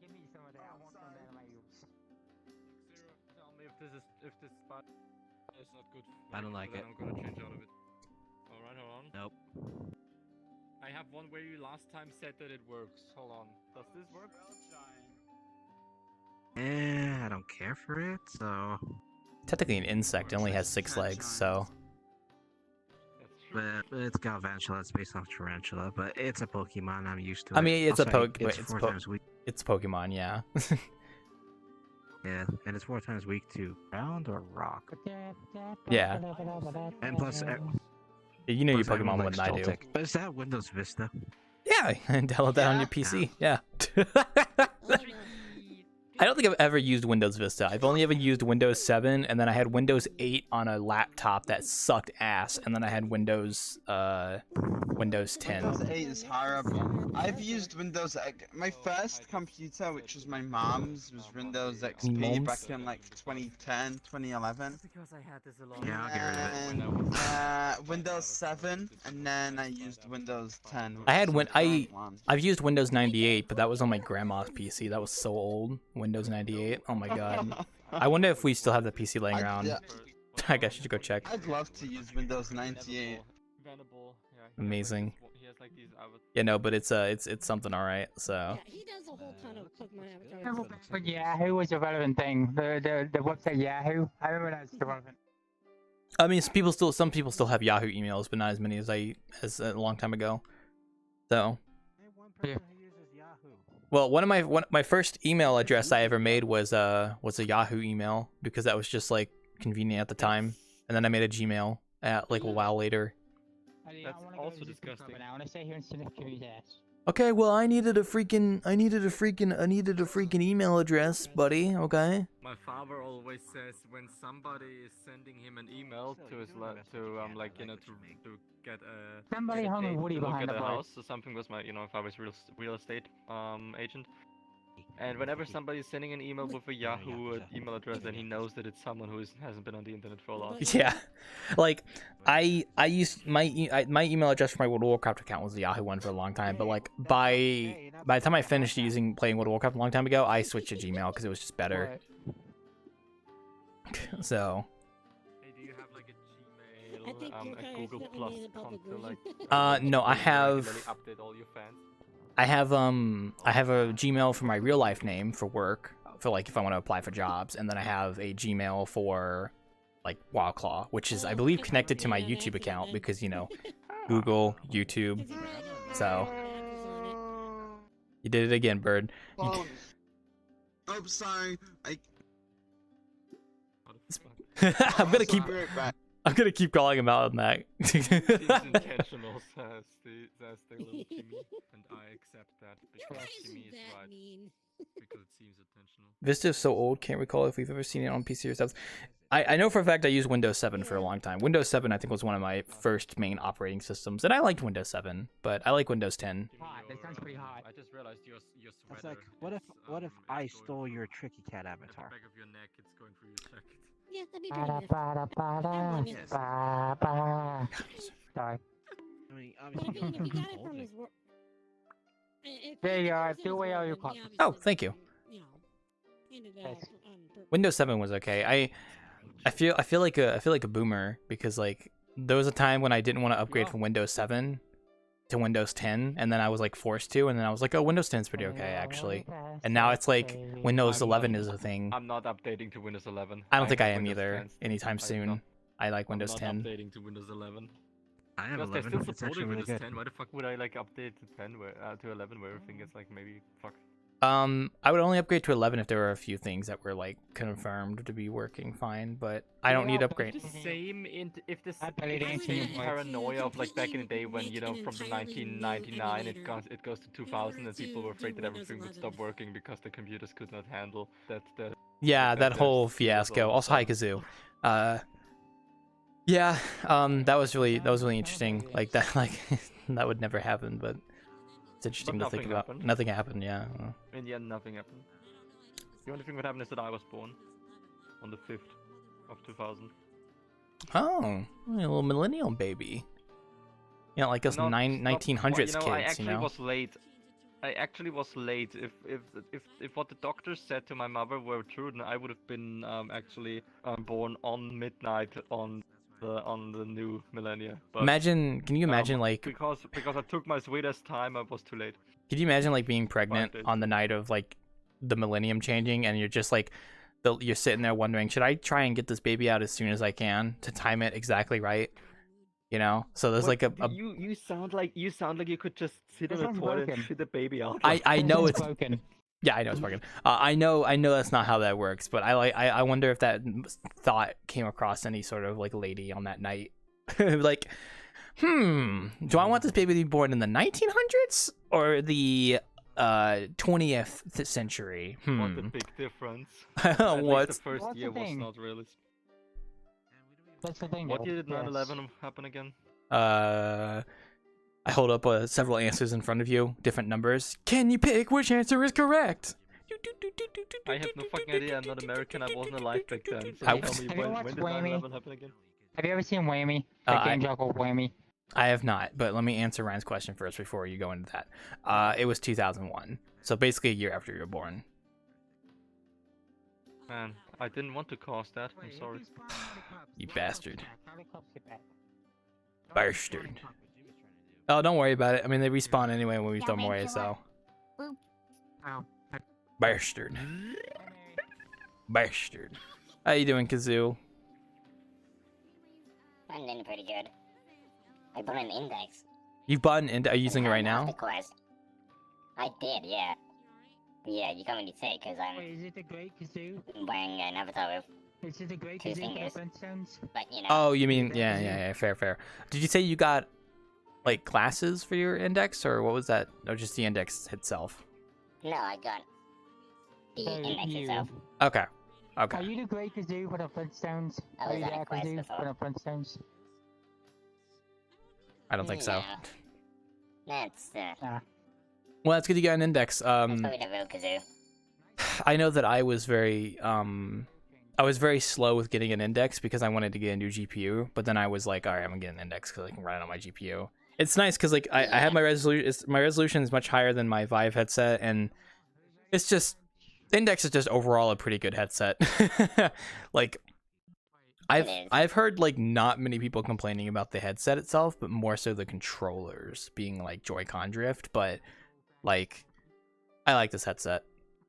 Give me some of that. I want some of that in my use. Tell me if this spot is not good. I don't like it. I'm gonna change out of it. Alright, hold on. Nope. I have one where you last time said that it works. Hold on. Does this work? I don't care for it, so. Technically an insect, it only has 6 legs, so. But it's Galvantula, it's based off Tarantula, but it's a Pokemon, I'm used to it. I mean, it's also, a it's 4 times weak. It's Pokemon, yeah. Yeah, and it's 4 times weak to ground or rock. Yeah. And plus, You know your plus everyone Pokemon more likes than I do. Joltik. But is that Windows Vista? Yeah, and download that on your PC. Yeah. I don't think I've ever used Windows Vista. I've only ever used Windows 7, and then I had Windows 8 on a laptop that sucked ass, and then I had Windows 10. Windows 8 is horrible. I've used Windows. My first computer, which was my mom's, was Windows XP back in like 2010, 2011. Because I had this a lot. Yeah, I'll get rid of it. Windows 7, and then I used Windows 10. I had I've used Windows 98, but that was on my grandma's PC. That was so old. Windows 98. Oh my god. I wonder if we still have the PC laying around. I guess you should go check. I'd love to use Windows 98. Amazing. He has like these Yeah, no, but it's something alright. So. He does a whole ton of Pokemon avatars. But Yahoo was a relevant thing. The website Yahoo. I remember that's relevant. I mean, some people still have Yahoo emails, but not as many as a long time ago. So. Yeah. Well, one of my first email address I ever made was a Yahoo email because that was just like convenient at the time, and then I made a Gmail at like a while later. That's also disgusting. I want to stay here and sniff Kimmy's ass. Okay, well I needed a freaking email address, buddy. Okay. My father always says when somebody is sending him an email to his like to get a Somebody get a hung a date Woody to look behind at the a bar. house or something was my father's real estate agent. And whenever somebody is sending an email with a Yahoo email address, then he knows that it's someone who hasn't been on the internet for a long time. Yeah, like I used my email address for my World of Warcraft account was the Yahoo one for a long time, but like by the time I finished playing World of Warcraft a long time ago, I switched to Gmail because it was just better. So. Hey, do you have like a Gmail, a Google Plus conto, like? No, I have. Update all your fans. I have a Gmail for my real life name for work, for like if I want to apply for jobs, and then I have a Gmail for like Wildclaw, which is I believe connected to my YouTube account because Google, YouTube. So you did it again, Bird. Oh, sorry. I'm gonna keep calling him out on that. It's intentional, says the little Kimmy, and I accept that because Kimmy is right. Because it seems intentional. Vista is so old, can't recall if we've ever seen it on PC or stuff. I know for a fact I used Windows 7 for a long time. Windows 7 I think was one of my first main operating systems, and I liked Windows 7, but I like Windows 10. That sounds pretty hot. I just realized your It's sweater. like, what if I stole your Tricky Cat At the avatar? back of your neck, it's going through your jacket. Yeah, that'd be pretty good. Sorry. I mean, Well, I obviously, mean, if you you got it from his work. There you are. Do away all your copies. Oh, thank you. Windows 7 was okay. I feel like a boomer because like there was a time when I didn't want to upgrade from Windows 7 to Windows 10, and then I was like forced to, and then I was like, oh, Windows 10 is pretty okay actually, and now it's like Windows 11 is a thing. I'm not updating to Windows 11. I don't think I have am Windows either 10 still. anytime soon. I like Windows I'm 10. not updating to Windows 11. I have Because they're 11. still It's actually supporting really Windows good. 10. Why the fuck would I like update to 10 to 11 where everything is like maybe fucked? I would only upgrade to 11 if there were a few things that were like confirmed to be working fine, but I don't need to upgrade. If the same if the didn't see same it. paranoia of like back in the day when from the 1999 it goes to 2000 and people were afraid that everything would stop working because the computers could not handle that. Yeah, that whole fiasco. Also, hi Kazoo. Yeah, that was really interesting. Like that, like that would never happen, but it's interesting to think nothing about. happened. Nothing happened. Yeah. In the end, nothing happened. The only thing that happened is that I was born on the 5th of 2000. Oh, a little millennial baby. You know, like us 1900s I kids. actually You know. was late. I actually was late. If what the doctors said to my mother were true, then I would have been actually born on midnight on the new millennia. But, Imagine. Can you imagine like? because I took my sweetest time, I was too late. Could you imagine like being pregnant days. on the night of like the millennium changing, and you're just like, you're sitting there wondering, should I try and get this baby out as soon as I can to time it exactly right? You know, so there's like a You sound like you could just sit in This a one's toilet and broken. shit the baby out. I know it's broken. yeah, I know it's broken. I know that's not how that works, but I wonder if that thought came across any sort of like lady on that night, like, do I want this baby to be born in the 1900s or the 20th century? What a big difference. At least What? the first What's the year was thing? not really. That's the thing. What though. year did Yes. 9/11 happen again? I hold up several answers in front of you, different numbers. Can you pick which answer is correct? I have no fucking idea. I'm not American. I wasn't alive back then. So I- tell me Have you when watched did Whammy? 9/11 happen again? Have you ever seen Whammy? Uh, The I- game show called Whammy. I have not, but let me answer Ryan's question first before you go into that. It was 2001, so basically a year after you were born. Man, I didn't want to cause that. I'm sorry. You bastard. Bastard. Oh, don't worry about it. I mean, they respawn anyway when we throw them away, so. Bastard. Bastard. How you doing, Kazoo? I'm doing pretty good. I bought an index. You've bought an are you using it right After now? quest. I did, yeah. Yeah, you can't really say because I'm Wait, is it the Great Kazoo? wearing an avatar with Is it the Great two Kazoo fingers. for Flintstones? But you know. Oh, you mean yeah, fair. Did you say you got like classes for your index, or what was that? Or just the index itself? No, I got the So index you- itself. Okay. Are Okay. you the Great Kazoo for the Flintstones? I Are was you on the a quest Kazoo before. for the Flintstones? I don't think so. No. That's Well, that's good you got an index. that's probably the real kazoo. I know that I was very slow with getting an index because I wanted to get a new GPU, but then I was like, all right, I'm gonna get an index because I can run it on my GPU. It's nice because like I have my resolution. My resolution is much higher than my Vive headset, and it's just index is just overall a pretty good headset. Like I've heard like not many people complaining about the headset itself, but more so the controllers being like Joy-Con drift. But like I like this headset.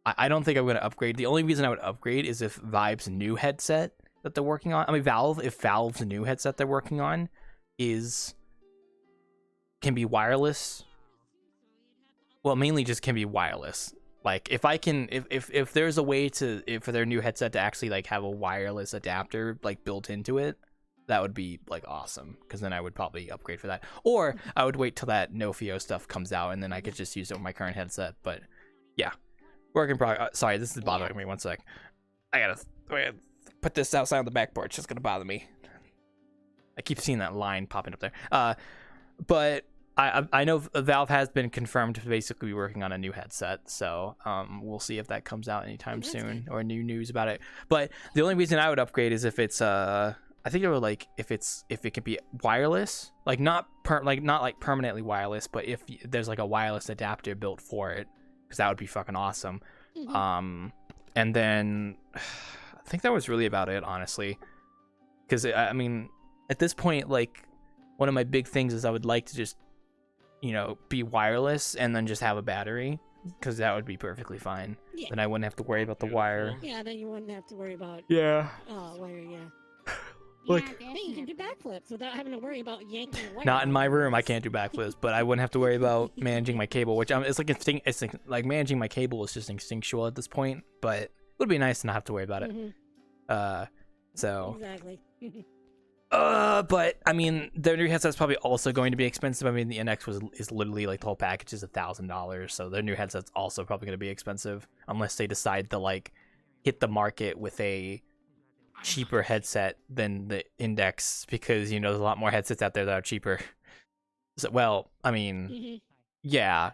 I don't think I'm going to upgrade. The only reason I would upgrade is if Vive's new headset that they're working on. I mean, if Valve's new headset they're working on can be wireless. Well, mainly just can be wireless. Like if there's a way for their new headset to actually like have a wireless adapter like built into it, that would be like awesome. Because then I would probably upgrade for that, or I would wait till that Nofio stuff comes out and then I could just use it with my current headset. But yeah. Work in progress. Sorry, this is bothering me. 1 sec. I gotta put this outside on the back porch. It's gonna bother me. I keep seeing that line popping up there. But I know Valve has been confirmed to basically be working on a new headset. So we'll see if that comes out anytime soon or new news about it. But the only reason I would upgrade is if it's I think it would like if it can be wireless, like not permanently wireless, but if there's like a wireless adapter built for it. Because that would be fucking awesome. And then I think that was really about it, honestly. Because I mean, at this point, like one of my big things is I would like to just, be wireless and then just have a battery, because that would be perfectly fine. Yeah. Then I wouldn't have to worry about the wire. Yeah, then you wouldn't have to worry about. Yeah. Wiring. Yeah. Like, Hey, you can do backflips without having to worry about yanking the wire. not in my room. I can't do backflips, but I wouldn't have to worry about managing my cable, which it's like managing my cable is just instinctual at this point. But it would be nice to not have to worry about it. So. Exactly. But I mean, their new headset's probably also going to be expensive. I mean, the NX is literally like the whole package is $1,000, so their new headset's also probably going to be expensive unless they decide to like hit the market with a cheaper headset than the Index because you know there's a lot more headsets out there that are cheaper. So, well, I mean, yeah.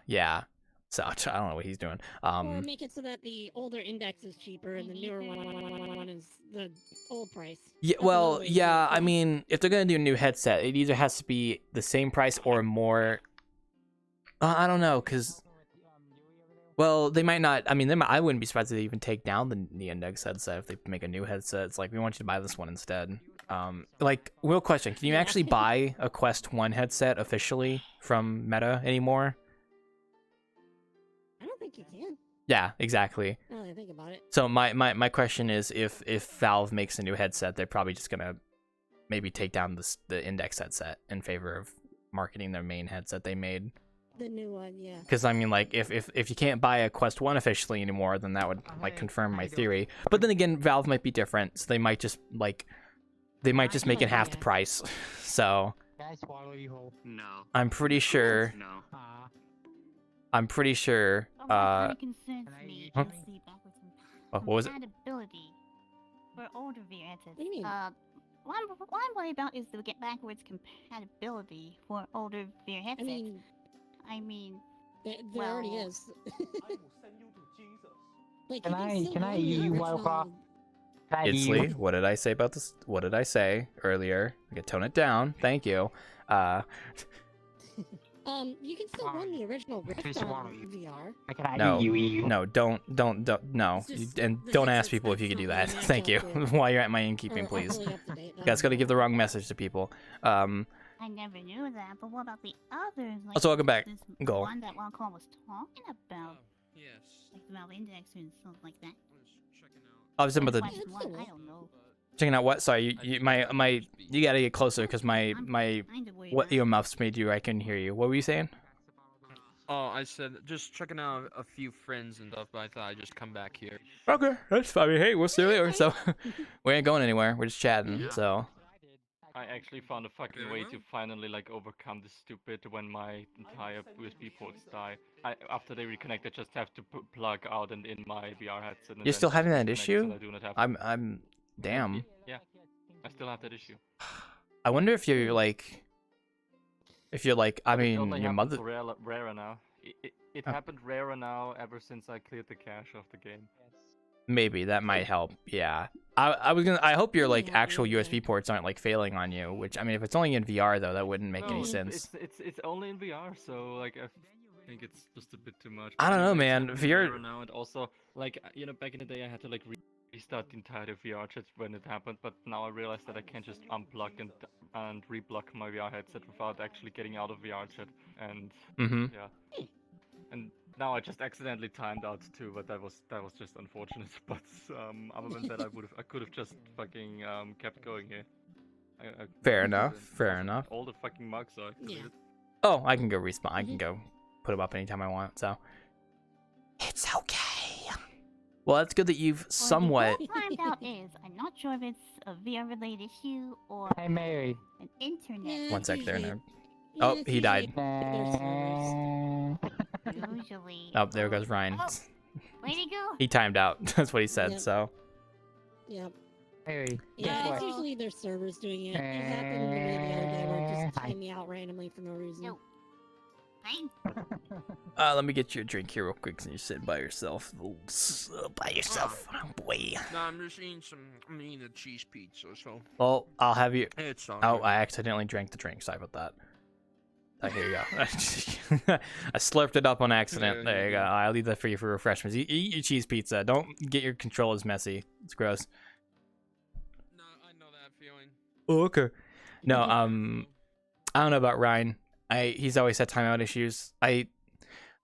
So I don't know what he's doing. Or make it so that the older Index is cheaper and the newer one is the old price. Yeah, well, yeah. I mean, if they're gonna do a new headset, it either has to be the same price or more. I don't know, cause well, they might not. I mean, I wouldn't be surprised if they even take down the Index headset if they make a new headset. It's like we want you to buy this one instead. Like, real question: can you actually buy a Quest 1 headset officially from Meta anymore? I don't think you can. Yeah, exactly. Now that I think about it. So my question is, if Valve makes a new headset, they're probably just gonna maybe take down the Index headset in favor of marketing their main headset they made. The new one, yeah. Because I mean, like, if you can't buy a Quest 1 officially anymore, then that would like confirm my theory. But then again, Valve might be different, so they might just make it half the price. So No. I'm pretty sure. No. I'm pretty sure. What concerns me Huh? is the backwards What was it? compatibility for older VR headsets. What do you mean? What I'm worried about is the backwards compatibility for older VR headsets. I mean, there already is. Like, Can I use Wildcraft? Itzley, what did I say about this? What did I say earlier? I could tone it down. Thank you. You can still run the original Rift on VR. No, don't, no. And don't ask people if you can do that. Thank you. While you're at my Innkeeping, please. You guys gotta give the wrong message to people. I never knew that, but what about the others? Like Also, welcome back. this Go. one that Wildcard was talking about. Yes. Like the Valve Index and stuff like that. I was talking about the. Quest one, I don't know. Checking out what? Sorry, you gotta get closer because my what earmuffs made you? I couldn't hear you. What were you saying? Oh, I said just checking out a few friends and stuff, but I thought I'd just come back here. Okay, that's fine. I mean, hey, we'll see you later. So we ain't going anywhere. We're just chatting. Yeah. So. I actually found a fucking way to finally like overcome this stupid when my entire USB ports die. After they reconnect, I just have to plug out and in my VR headset. And You're still having that issue? I do not have I'm damn. Yeah, I still have that issue. I wonder if you're like, I mean, only your happens mother. rarer now. It happened rarer now ever since I cleared the cache of the game. Maybe that might help. Yeah. I hope your like actual USB ports aren't like failing on you. Which I mean, if it's only in VR though, that wouldn't make any sense. It's only in VR, so like I think it's just a bit too much. I don't know, man. VR now, and also like back in the day I had to like restart the entire VRChat when it happened, but now I realize that I can't just unplug and reblock my VR headset without actually getting out of VRChat, and yeah. And now I just accidentally timed out too, but that was just unfortunate. But other than that, I could have just fucking kept going here. Fair enough. Fair enough. All the fucking mugs are activated. Oh, I can go respawn. I can go put them up anytime I want. So it's okay. Well, that's good that you've somewhat. What I found out is, I'm not sure if it's a VR-related issue or Hey, Mary. an internet. One sec there, nerd. Oh, he died. Usually. Oh, there goes Ryan. Oh, where'd he go? He timed out. That's what he said. Yep. So. Yep. Hey. Yeah, it's usually their servers doing it. It happened to me the other day where it just timed me out randomly for no reason. No. Let me get you a drink here real quick since you're sitting by yourself. By yourself, boy. No, I'm just eating I'm eating a cheese pizza, so. Well, I'll have you. It's all Oh, right. I accidentally drank the drink. Sorry about that. Oh, here you go. I slurped it up on accident. Yeah, There you go. I'll leave that for you for refreshments. Eat your cheese pizza. Don't get your controllers messy. It's gross. No, I know that feeling. Oh, okay. No, I don't know about Ryan. He's always had timeout issues. I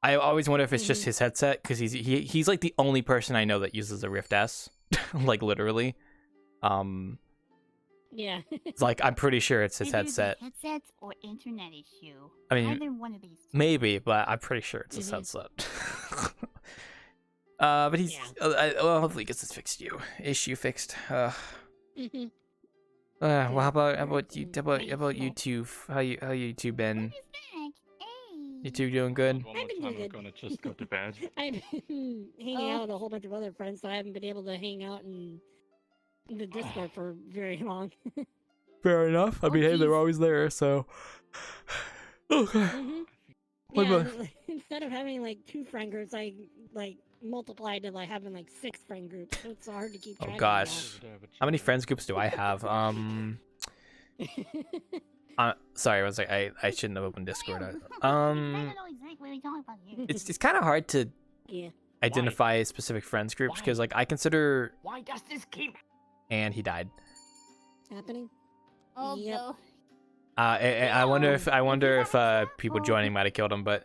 always wonder if it's just his headset because he's like the only person I know that uses a Rift S, like literally. Yeah. It's like I'm pretty sure it's his Either the headset. headsets or internet issue. I mean, Either one of these. maybe, but I'm pretty sure it's his headset. But he's well, hopefully he gets this issue fixed. Well, how about you? How about you two? How you two been? You two doing good? One more time, I'm gonna just go to bed. I've been hanging out with a whole bunch of other friends, so I haven't been able to hang out and the Discord for very long. Fair enough. I mean, hey, they're always there, so. Okay. Yeah, instead of having like 2 friend groups, I like multiplied to like having like 6 friend groups. So it's hard to keep track. Oh gosh, how many friends groups do I have? Sorry, I was like, I shouldn't have opened Discord. It's kind of hard to identify specific friends groups because like I consider. Why does this keep And he died. happening? Oh no. I wonder if people joining might have killed him, but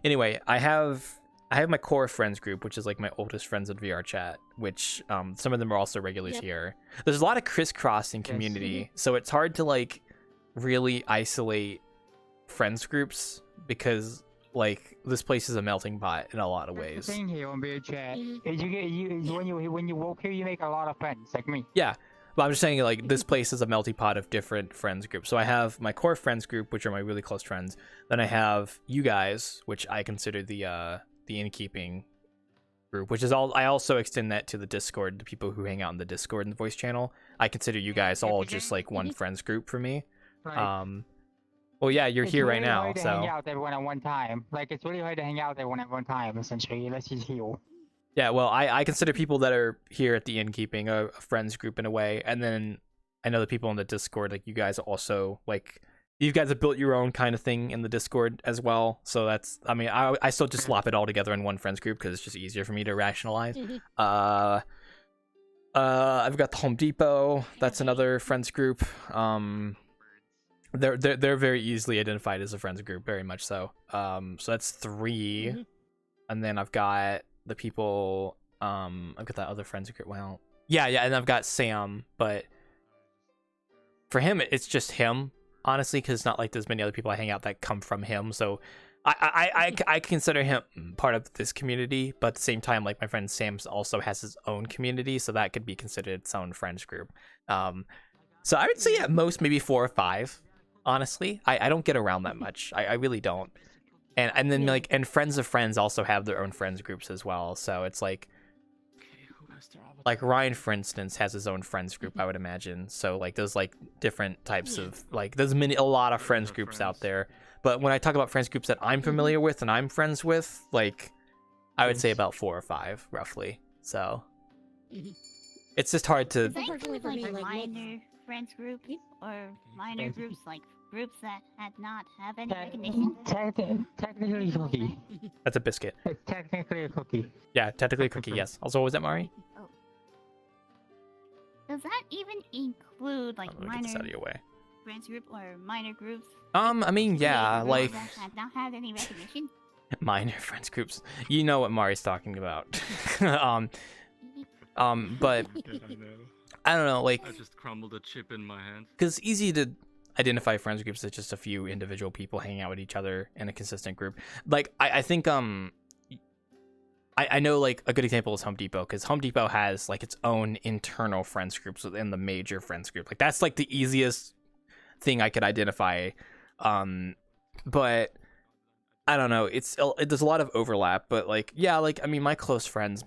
anyway, I have my core friends group, which is like my oldest friends in VRChat, which some of them are also regulars here. There's a lot of crisscrossing community, so it's hard to like really isolate friends groups because like this place is a melting pot in a lot of ways. The thing here on VRChat is when you walk here, you make a lot of friends like me. Yeah. But I'm just saying, like, this place is a melting pot of different friends groups. So I have my core friends group, which are my really close friends. Then I have you guys, which I consider the Innkeeping group, which is all. I also extend that to the Discord, the people who hang out in the Discord and the voice channel. I consider you guys all just like one friends group for me. Right. Well, yeah, you're here right now, hard to so. hang out everyone at one time. Like it's really hard to hang out everyone at one time. Essentially, let's just heal. Yeah, well, I consider people that are here at the Innkeeping a friends group in a way, and then I know the people in the Discord, like you guys also, like, you guys have built your own kind of thing in the Discord as well, so that's, I mean, I still just slap it all together in one friends group because it's just easier for me to rationalize. I've got the Home Depot, that's another friends group. They're very easily identified as a friends group, very much so. So that's 3, and then I've got the people, I've got that other friends group. Well, yeah, and I've got Sam, but for him, it's just him, honestly, because it's not like there's many other people I hang out that come from him. So I consider him part of this community, but at the same time, like my friend Sam also has his own community, so that could be considered its own friends group. So I would say at most maybe 4 or 5. Honestly, I don't get around that much. I really don't. And then like friends of friends also have their own friends groups as well. So it's like Ryan, for instance, has his own friends group, I would imagine. So like there's like different types of like there's a lot of friends groups out there. But when I talk about friends groups that I'm familiar with and I'm friends with, like I would say about 4 or 5 roughly. So it's just hard to. Does that include like minor friends group or minor groups like groups that not have any recognition? Technically cookie. That's a biscuit. It's technically a cookie. Yeah, technically a cookie, yes. Also, what was that, Mari? Oh. Does that even include like Get minor this out of your way. friends group or minor groups? I mean, yeah, like that have not had any recognition? minor friends groups. You know what Mari's talking about. But I don't know, like I just crumbled a chip in my hand. because it's easy to identify friends groups as just a few individual people hanging out with each other in a consistent group. Like I think I know like a good example is Home Depot, because Home Depot has like its own internal friends groups within the major friends group. Like that's like the easiest thing I could identify. But I don't know, there's a lot of overlap, but like yeah, like I mean my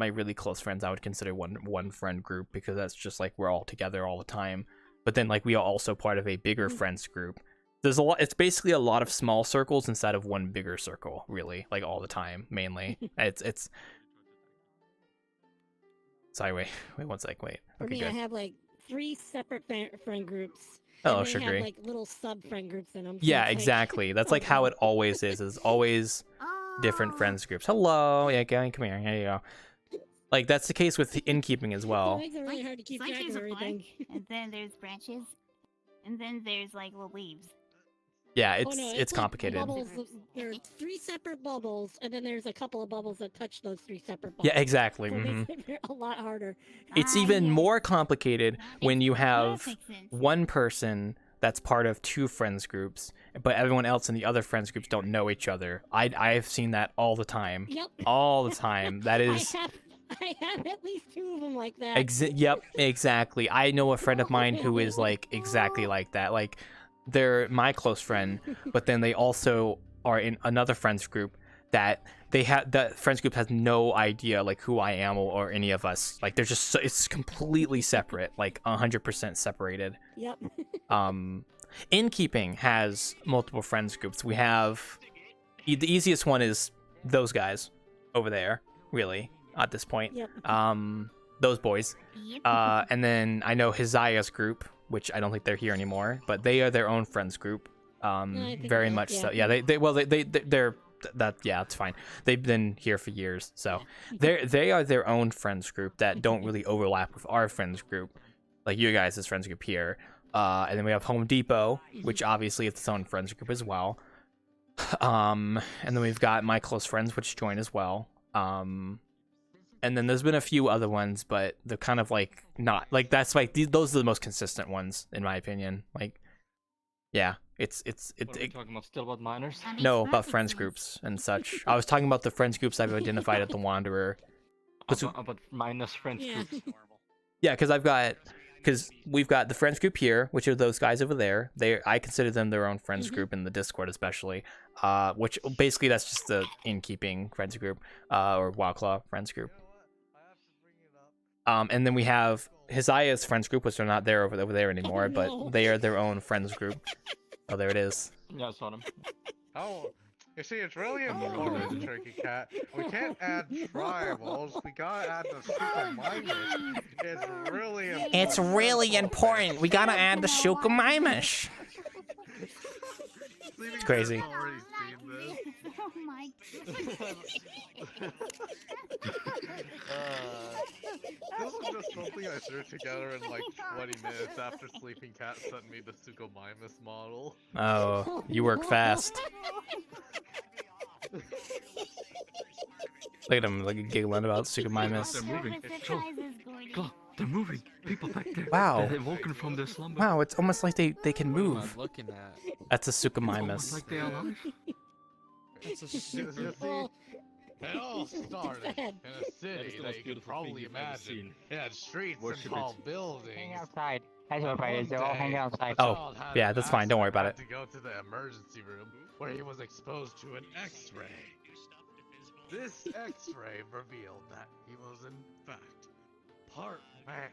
really close friends I would consider one friend group, because that's just like we're all together all the time. But then like we are also part of a bigger friends group. There's a lot. It's basically a lot of small circles inside of one bigger circle, really, like all the time, mainly. It's. Sorry, wait 1 sec, wait. For Okay, me, good. I have like 3 separate friend groups. Oh, and they sugary. have like little sub friend groups in them. So Yeah, it's like- exactly. That's like how it always is. Is always different friends groups. Hello, yeah, come here. Here you go. Like that's the case with Innkeeping as well. It makes it really hard to keep It's like track of there's a everything. flag, and then there's branches, and then there's like little leaves. Yeah, Oh, no, it's like complicated. Bubbles, there are 3 separate bubbles, and then there's a couple of bubbles that touch those 3 separate bubbles. Yeah, exactly. So it makes it a lot harder. It's even more complicated when you have one person that's part of 2 friends groups, but everyone else in the other friends groups don't know each other. I've seen that all the time. Yep. All the time. That is. I have at least 2 of them like that. Yep, exactly. I know a friend of mine who is like exactly like that. Like they're my close friend, but then they also are in another friends group that they had that friends group has no idea like who I am or any of us. Like they're just so, it's completely separate, like 100% separated. Yep. Innkeeping has multiple friends groups. We have the easiest one is those guys over there, really, at this point. Yep. Those boys. And then I know Hiziah's group, which I don't think they're here anymore, but they are their own friends group. Very much so. Yeah, they're that, yeah, it's fine. They've been here for years, so they are their own friends group that don't really overlap with our friends group, like you guys' friends group here. And then we have Home Depot, which obviously is its own friends group as well. And then we've got my close friends, which join as well. And then there's been a few other ones, but they're kind of like not like that's like those are the most consistent ones in my opinion. Like, yeah, it's What are we talking about? Still about minors? no, about friends groups and such. I was talking about the friends groups I've identified at the Wanderer. About minus friends groups. Yeah, because we've got the friends group here, which are those guys over there. I consider them their own friends group in the Discord, especially. Which basically that's just the Innkeeping friends group, or Wildclaw friends group. And then we have Hiziah's friends group, which are not there over there anymore, but they are their own friends group. Oh, there it is. Yeah, I saw them. Oh, you see, it's really important, Turkey Cat. We can't add tribals. We gotta add the super miners. It's really important. It's really important. We gotta add the Shukumimish. It's crazy. Oh my This is just something I threw together in like 20 minutes after Sleeping Cat sent me the Suchomimus model. Oh, you work fast. Look at him, like giggling about Suchomimus. They're moving. Go, they're moving. People back there. Wow. They're woken from their slumber. Wow, it's almost like they can What am I move. looking at? That's a Suchomimus. Like they're alive. It's a You super. see, it all started in a city that you could probably imagine. It had streets and tall buildings. Hang outside. That's what it is. They're all hanging outside. Oh, yeah, that's fine. Don't worry about it. To go to the emergency room where he was exposed to an X-ray. This X-ray revealed that he was in fact part man,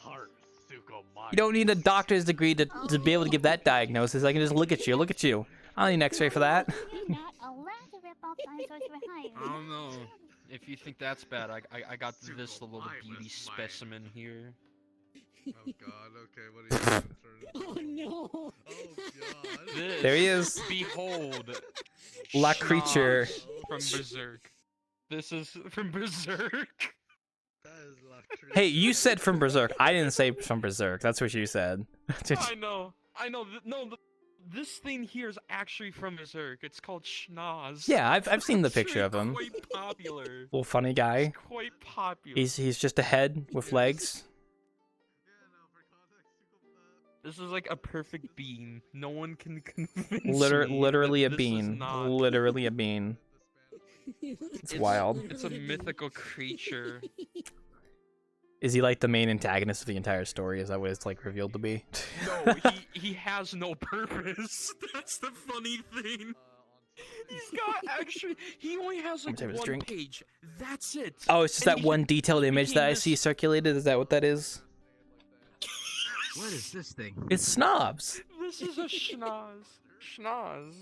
part Suchomimus. You don't need a doctor's degree to be able to give that diagnosis. I can just look at you. Look at you. I don't need an X-ray for that. I don't know. If you think that's bad, I got this little beauty specimen here. Oh god, okay, what are you Oh no! Oh god. This, There he is. Behold. La creature. From Berserk. This is from Berserk. That is La creature. Hey, you said from Berserk. I didn't say from Berserk. That's what you said. I know. This thing here is actually from Berserk. It's called Schnoz. Yeah, I've seen the picture of him. Quite popular. Little funny guy. Quite popular. He's just a head with legs. This is like a perfect bean. No one can convince Literally me a that this is bean. not. Literally a bean. It's wild. It's a mythical creature. Is he like the main antagonist of the entire story? Is that what it's like revealed to be? No, he has no purpose. That's the funny thing. He's got he only has like Let me take this one drink. page. That's it. Oh, it's just And that one detailed image that I see circulated? Is that what that is? What is this thing? It's snobs. This is a schnoz. Schnoz.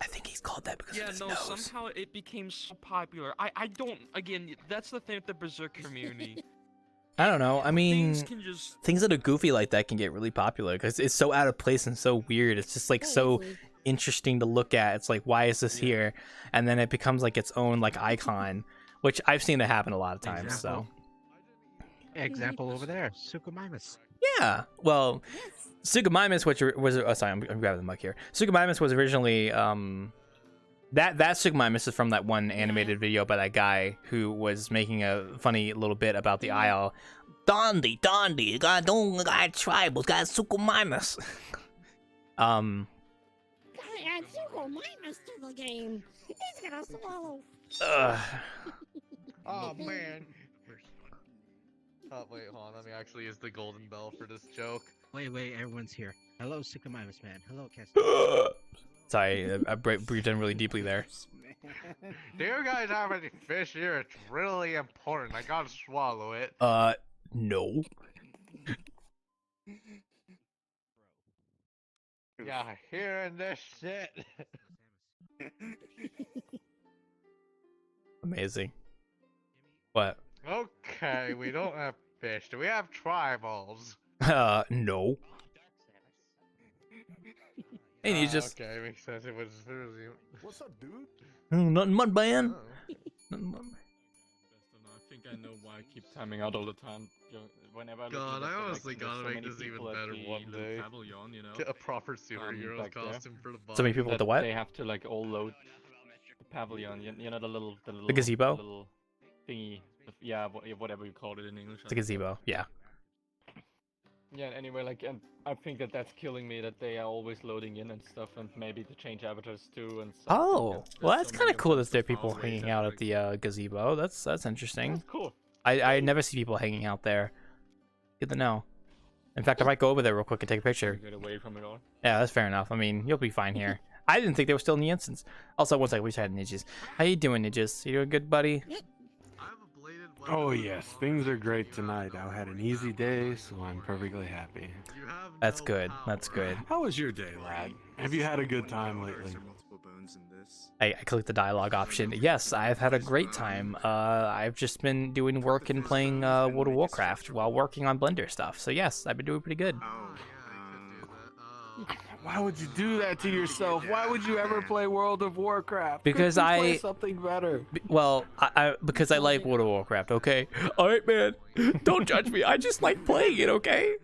I think he's called that because Yeah, of his no, nose. somehow it became so popular. I don't, again, that's the thing with the Berserk community. I don't know. I mean, Things can just... things that are goofy like that can get really popular because it's so out of place and so weird. It's just like so interesting to look at. It's like, why is this here? And then it becomes like its own like icon, which I've seen it happen a lot of times. So. Example over there, Suchomimus. Yeah, well, Suchomimus, which was sorry, I'm grabbing the mug here. Suchomimus was originally that Suchomimus is from that one animated video by that guy who was making a funny little bit about the isle. Dondi, got tribals, got Suchomimus. Gotta add Suchomimus to the game. He's gonna swallow. Oh man. Oh wait, hold on. Let me actually use the golden bell for this joke. Wait, everyone's here. Hello, Suchomimus man. Hello, Cass. Sorry, I breathed in really deeply there. Do you guys have any fish here? It's really important. I gotta swallow it. No. Yeah, hearing this shit. Amazing. What? Okay, we don't have fish. Do we have tribals? No. And you just. Okay, makes sense. It was. What's up, dude? Nothing mud, man. I think I know why I keep timing out all the time. Whenever God, I honestly gotta make this even better one day. Get a proper superhero costume for the boss. So many people with the what? They have to like all load the pavilion. You know the gazebo. The little thingy. Yeah, whatever you call it in English. The gazebo. Yeah. Yeah. Anyway, like, and I think that's killing me that they are always loading in and stuff, and maybe to change avatars too and stuff. Oh, well, that's kind of cool that there are people hanging out at the gazebo. That's interesting. That's cool. I never see people hanging out there. Good to know. In fact, I might go over there real quick and take a picture. Get away from it all. Yeah, that's fair enough. I mean, you'll be fine here. I didn't think they were still in the instance. Also, one second, we just had Nidges. How you doing, Nidges? You doing good, buddy? Oh yes, things are great tonight. I had an easy day, so I'm perfectly happy. That's good. That's good. How was your day, lad? Have you had a good time lately? I clicked the dialogue option. Yes, I've had a great time. I've just been doing work and playing World of Warcraft while working on Blender stuff. So yes, I've been doing pretty good. Why would you do that to yourself? Why would you ever play World of Warcraft? Because Couldn't you play something better. Well, because I like World of Warcraft. Okay, all right, man. Don't judge me. I just like playing it. Okay.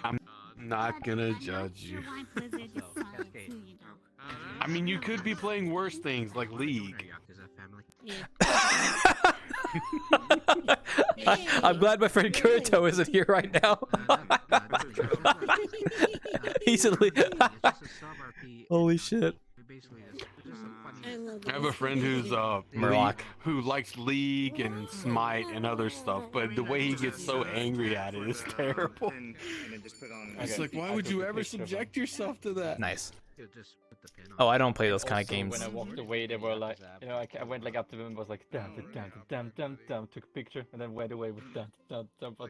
I'm not gonna judge you. I mean, you could be playing worse things like League. I'm glad my friend Kurito isn't here right now. He's holy shit. I have a friend who's Murloc, who likes League and Smite and other stuff, but the way he gets so angry at it is terrible. It's like, why would you ever subject yourself to that? Nice. Oh, I don't play those kind of Also, games. When I walked away, they were like, you know, I went like up to them and was like, damn, took a picture, and then went away with damn, not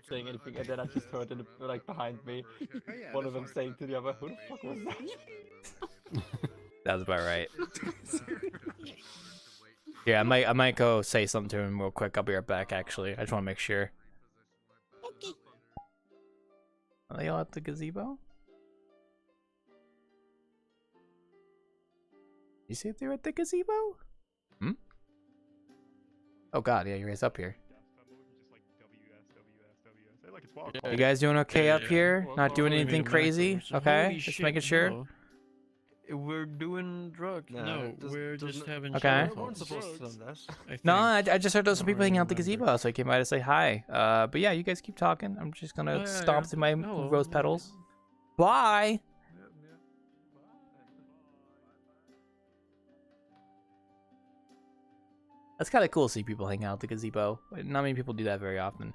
saying anything, and then I just heard them like behind me, one of them saying to the other, who the fuck was that? That was about right. Yeah, I might go say something to him real quick. I'll be right back. Actually, I just want to make sure. Okay. Are they all at the gazebo? You see if they're at the gazebo? Hmm? Oh god, yeah, you guys up here. You guys doing okay up here? Not doing anything crazy? Okay, just making sure. We're doing drugs. No, we're just having. Okay. No, I just heard those people hanging out at the gazebo, so I came by to say hi. But yeah, you guys keep talking. I'm just gonna stomp through my rose petals. Bye. That's kind of cool to see people hang out at the gazebo. Not many people do that very often.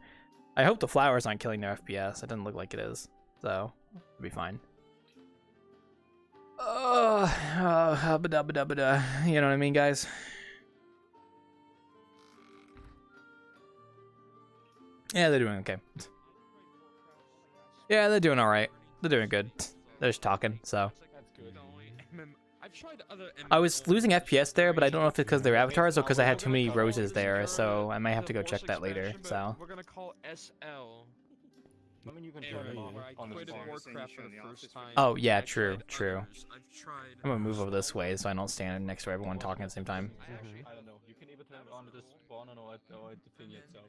I hope the flowers aren't killing their FPS. It doesn't look like it is. So, it'll be fine. You know what I mean, guys? Yeah, they're doing okay. Yeah, they're doing alright. They're doing good. They're just talking, so. I was losing FPS there, but I don't know if it's because they're avatars or because I had too many roses there, so I might have to go check that later. So. We're gonna call SL. I mean, you can turn it on the Warcraft for the first time. Oh yeah, true. I'm gonna move over this way so I don't stand next to everyone talking at the same time. I don't know. You can either turn it on the spawn or at the thing itself.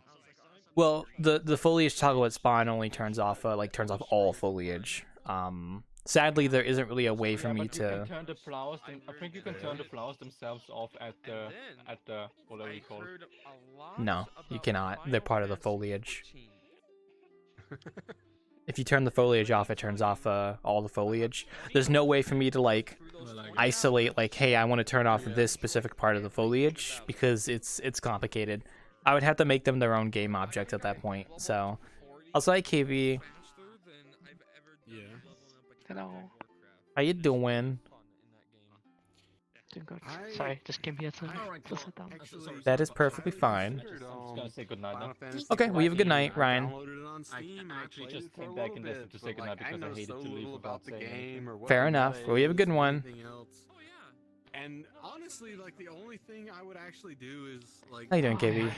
Well, the foliage toggle at spawn only turns off turns off all foliage. Sadly, there isn't really a way for me to. You can turn the flowers. I think you can turn the flowers themselves off at the whatever you call it. No, you cannot. They're part of the foliage. If you turn the foliage off, it turns off all the foliage. There's no way for me to like isolate like, hey, I want to turn off this specific part of the foliage because it's complicated. I would have to make them their own game objects at that point. So, also, hi KV. Yeah. Hello. How you doing? doing good. Sorry, just give me a second to sit down. That is perfectly fine. I'm just gonna say goodnight now. Okay, well, you have a good night, Ryan. I actually just came back in this to say goodnight because I hated to leave without saying anything. Fair enough. Well, you have a good one. And honestly, like the only thing I would actually do is like. How you doing, KB?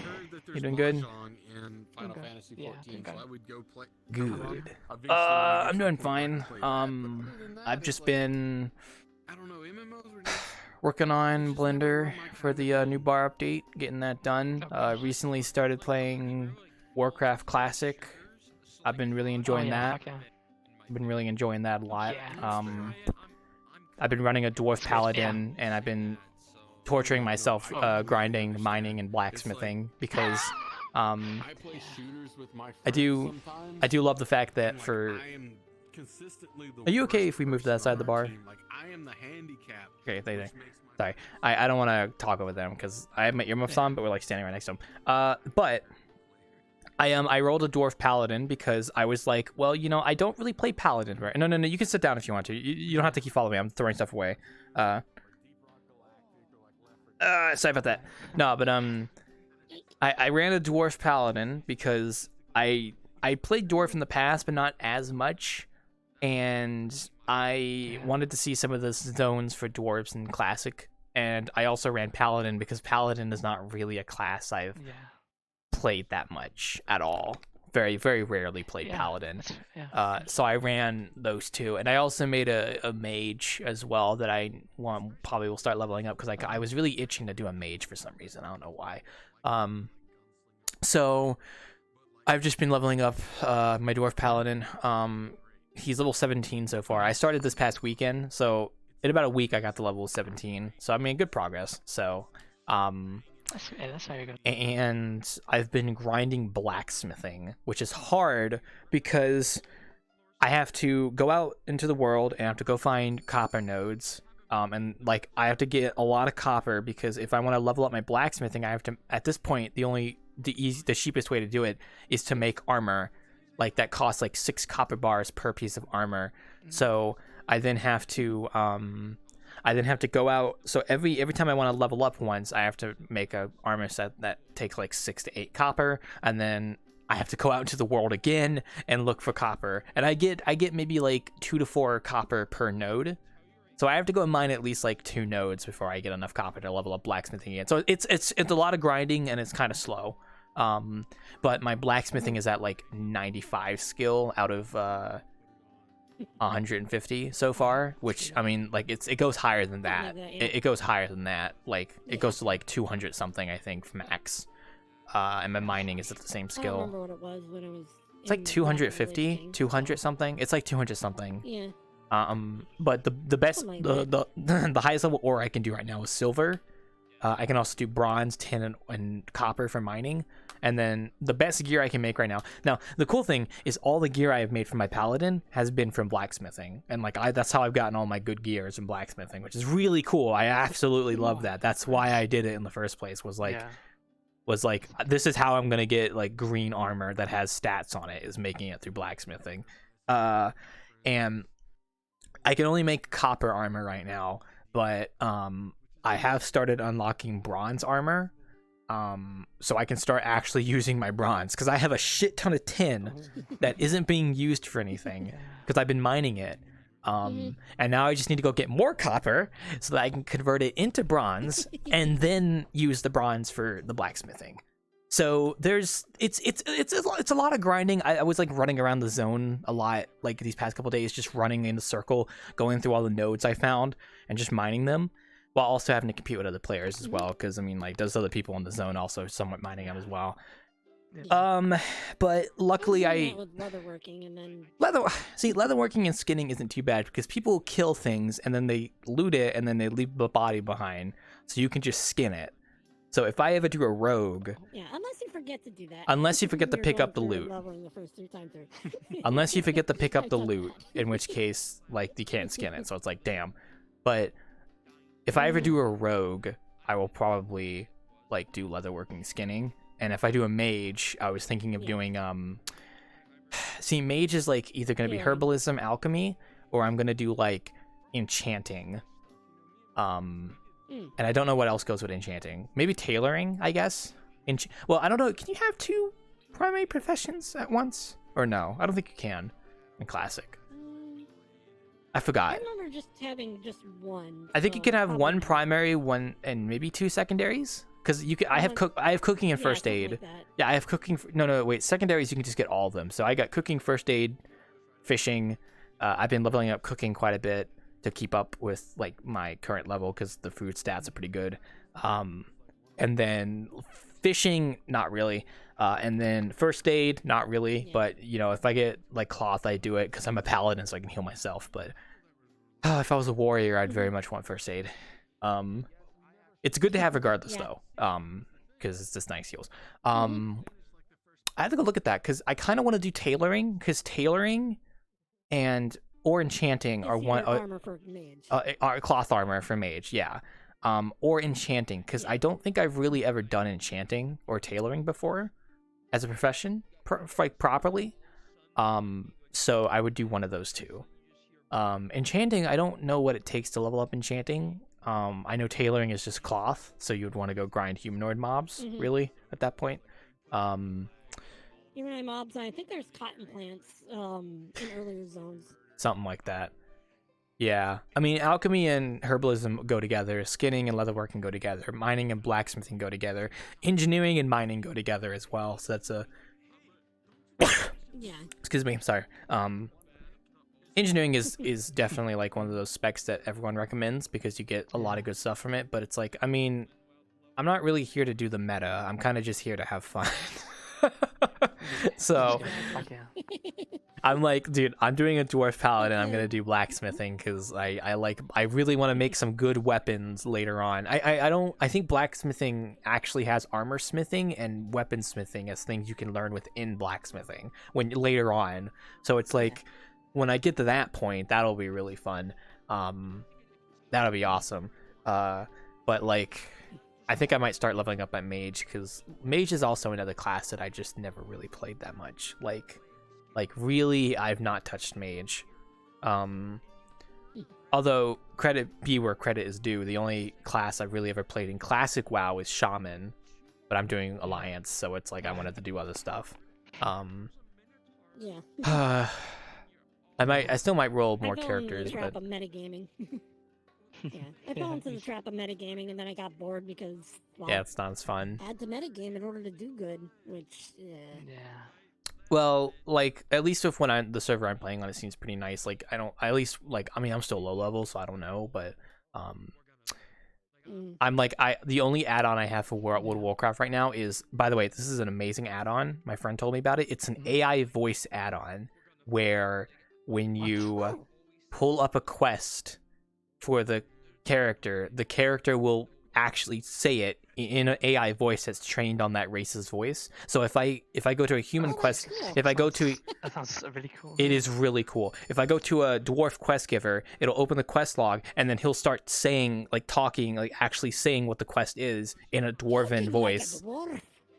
You doing good? In Final Fantasy 14, so I would go play. Good. I'm doing fine. I've just been working on Blender for the new bar update, getting that done. Recently started playing Warcraft Classic. I've been really enjoying that. I've been really enjoying that a lot. I've been running a dwarf paladin, and I've been torturing myself, grinding, mining, and blacksmithing because I do love the fact that for. Are you okay if we move to that side of the bar? Okay, thank you. Sorry, I don't want to talk over them because I have my earmuffs on, but we're like standing right next to them. But I rolled a dwarf paladin because I was like, well, you know, I don't really play paladin, right? No, you can sit down if you want to. You don't have to keep following me. I'm throwing stuff away. Sorry about that. No, but I ran a dwarf paladin because I played dwarf in the past, but not as much, and I wanted to see some of the zones for dwarves in classic, and I also ran paladin because paladin is not really a class I've played that much at all. Very, very rarely played paladin. So I ran those two, and I also made a mage as well that I probably will start leveling up because I was really itching to do a mage for some reason. I don't know why. So I've just been leveling up my dwarf paladin. He's level 17 so far. I started this past weekend, so in about a week I got to level 17. So I mean, good progress. So that's how you're gonna. And I've been grinding blacksmithing, which is hard because I have to go out into the world and I have to go find copper nodes. And like I have to get a lot of copper because if I want to level up my blacksmithing, I have to. At this point, the cheapest way to do it is to make armor, like that costs like 6 copper bars per piece of armor. So I then have to go out. So every time I want to level up once, I have to make a armor set that takes like 6 to 8 copper, and then I have to go out into the world again and look for copper. And I get maybe like 2 to 4 copper per node. So I have to go and mine at least like 2 nodes before I get enough copper to level up blacksmithing again. So it's a lot of grinding and it's kind of slow. But my blacksmithing is at like 95 skill out of 150 so far, which I mean, like it goes higher than that. It goes higher than that. Like it goes to like 200 something, I think, max. And my mining is at the same skill. I don't remember what it was when it was. It's like 250, 200 something. It's like 200 something. Yeah. But the best, the highest level ore I can do right now is silver. I can also do bronze, tin, and copper for mining. And then the best gear I can make right now. Now, the cool thing is all the gear I have made for my paladin has been from blacksmithing. And like that's how I've gotten all my good gears from blacksmithing, which is really cool. I absolutely love that. That's why I did it in the first place, was like this is how I'm going to get like green armor that has stats on it, is making it through blacksmithing. And I can only make copper armor right now, but I have started unlocking bronze armor. So I can start actually using my bronze, because I have a shit ton of tin that isn't being used for anything because I've been mining it. And now I just need to go get more copper so that I can convert it into bronze and then use the bronze for the blacksmithing. So it's a lot of grinding. I was like running around the zone a lot, like these past couple days, just running in a circle, going through all the nodes I found and just mining them, while also having to compete with other players as well, because I mean, like, those other people in the zone also somewhat mining them as well. But luckily leatherworking and then leatherworking and skinning isn't too bad, because people kill things and then they loot it and then they leave the body behind, so you can just skin it. So if I ever do a rogue, unless you forget to do that, unless you forget to pick up the loot, unless you forget to pick up the loot, in which case, like, you can't skin it. So it's like, damn. But if I ever do a rogue, I will probably like do leatherworking, skinning. And if I do a mage, I was thinking of doing see, mage is like either going to be herbalism, alchemy, or I'm going to do like enchanting. And I don't know what else goes with enchanting. Maybe tailoring, I guess. Well, I don't know. Can you have 2 primary professions at once? Or no? I don't think you can in Classic. I forgot. I remember just having just one. I think you can have probably 1 not. primary, 1 and maybe 2 secondaries. Because you can. I have cooking and first aid. Like that. Yeah, I have cooking. No, wait. Secondaries, you can just get all of them. So I got cooking, first aid, fishing. I've been leveling up cooking quite a bit to keep up with like my current level because the food stats are pretty good. And then fishing, not really. And then first aid, not really. But you know, if I get like cloth, I do it because I'm a paladin, so I can heal myself. But if I was a warrior, I'd very much want first aid. It's good to have regardless though, because it's just nice heals. I have to go look at that because I kind of want to do tailoring because tailoring or enchanting are one armor for mage. Cloth armor for mage, yeah. Or enchanting because I don't think I've really ever done enchanting or tailoring before as a profession like properly. So I would do one of those 2. Enchanting, I don't know what it takes to level up enchanting. I know tailoring is just cloth, so you would want to go grind humanoid mobs, really, at that point. Humanoid mobs, I think there's cotton plants in earlier zones. Something like that. Yeah. I mean, alchemy and herbalism go together. Skinning and leatherworking go together. Mining and blacksmithing go together. Engineering and mining go together as well, so that's a... Yeah. Excuse me, I'm sorry. Engineering is definitely like one of those specs that everyone recommends because you get a lot of good stuff from it, but it's like, I mean, I'm not really here to do the meta. I'm kind of just here to have fun. So I'm like, dude, I'm doing a dwarf paladin. I'm gonna do blacksmithing because I really want to make some good weapons later on. I think blacksmithing actually has armor smithing and weapon smithing as things you can learn within blacksmithing when later on. So it's like, when I get to that point, that'll be really fun. That'll be awesome. But like, I think I might start leveling up at mage because mage is also another class that I just never really played that much. Like really, I've not touched mage. Although credit be where credit is due, the only class I've really ever played in classic WoW is shaman, but I'm doing alliance, so it's like I wanted to do other stuff. Yeah. I still might roll more I fell characters, into the trap but of metagaming. Yeah, I fell into the trap of metagaming, and then I got bored because yeah, it's not as fun. I had to metagame in order to do good, which Well, like at least if the server I'm playing on, it seems pretty nice. Like I mean I'm still low level, so I don't know, but I'm like the only add-on I have for World of Warcraft right now is, by the way, this is an amazing add-on. My friend told me about it. It's an AI voice add-on where when you pull up a quest for the character will actually say it in an AI voice that's trained on that race's voice. So if I go to a human quest, if I go to that sounds really cool. It is really cool. If I go to a dwarf quest giver, it'll open the quest log and then he'll start saying, like talking, like actually saying what the quest is in a dwarven voice.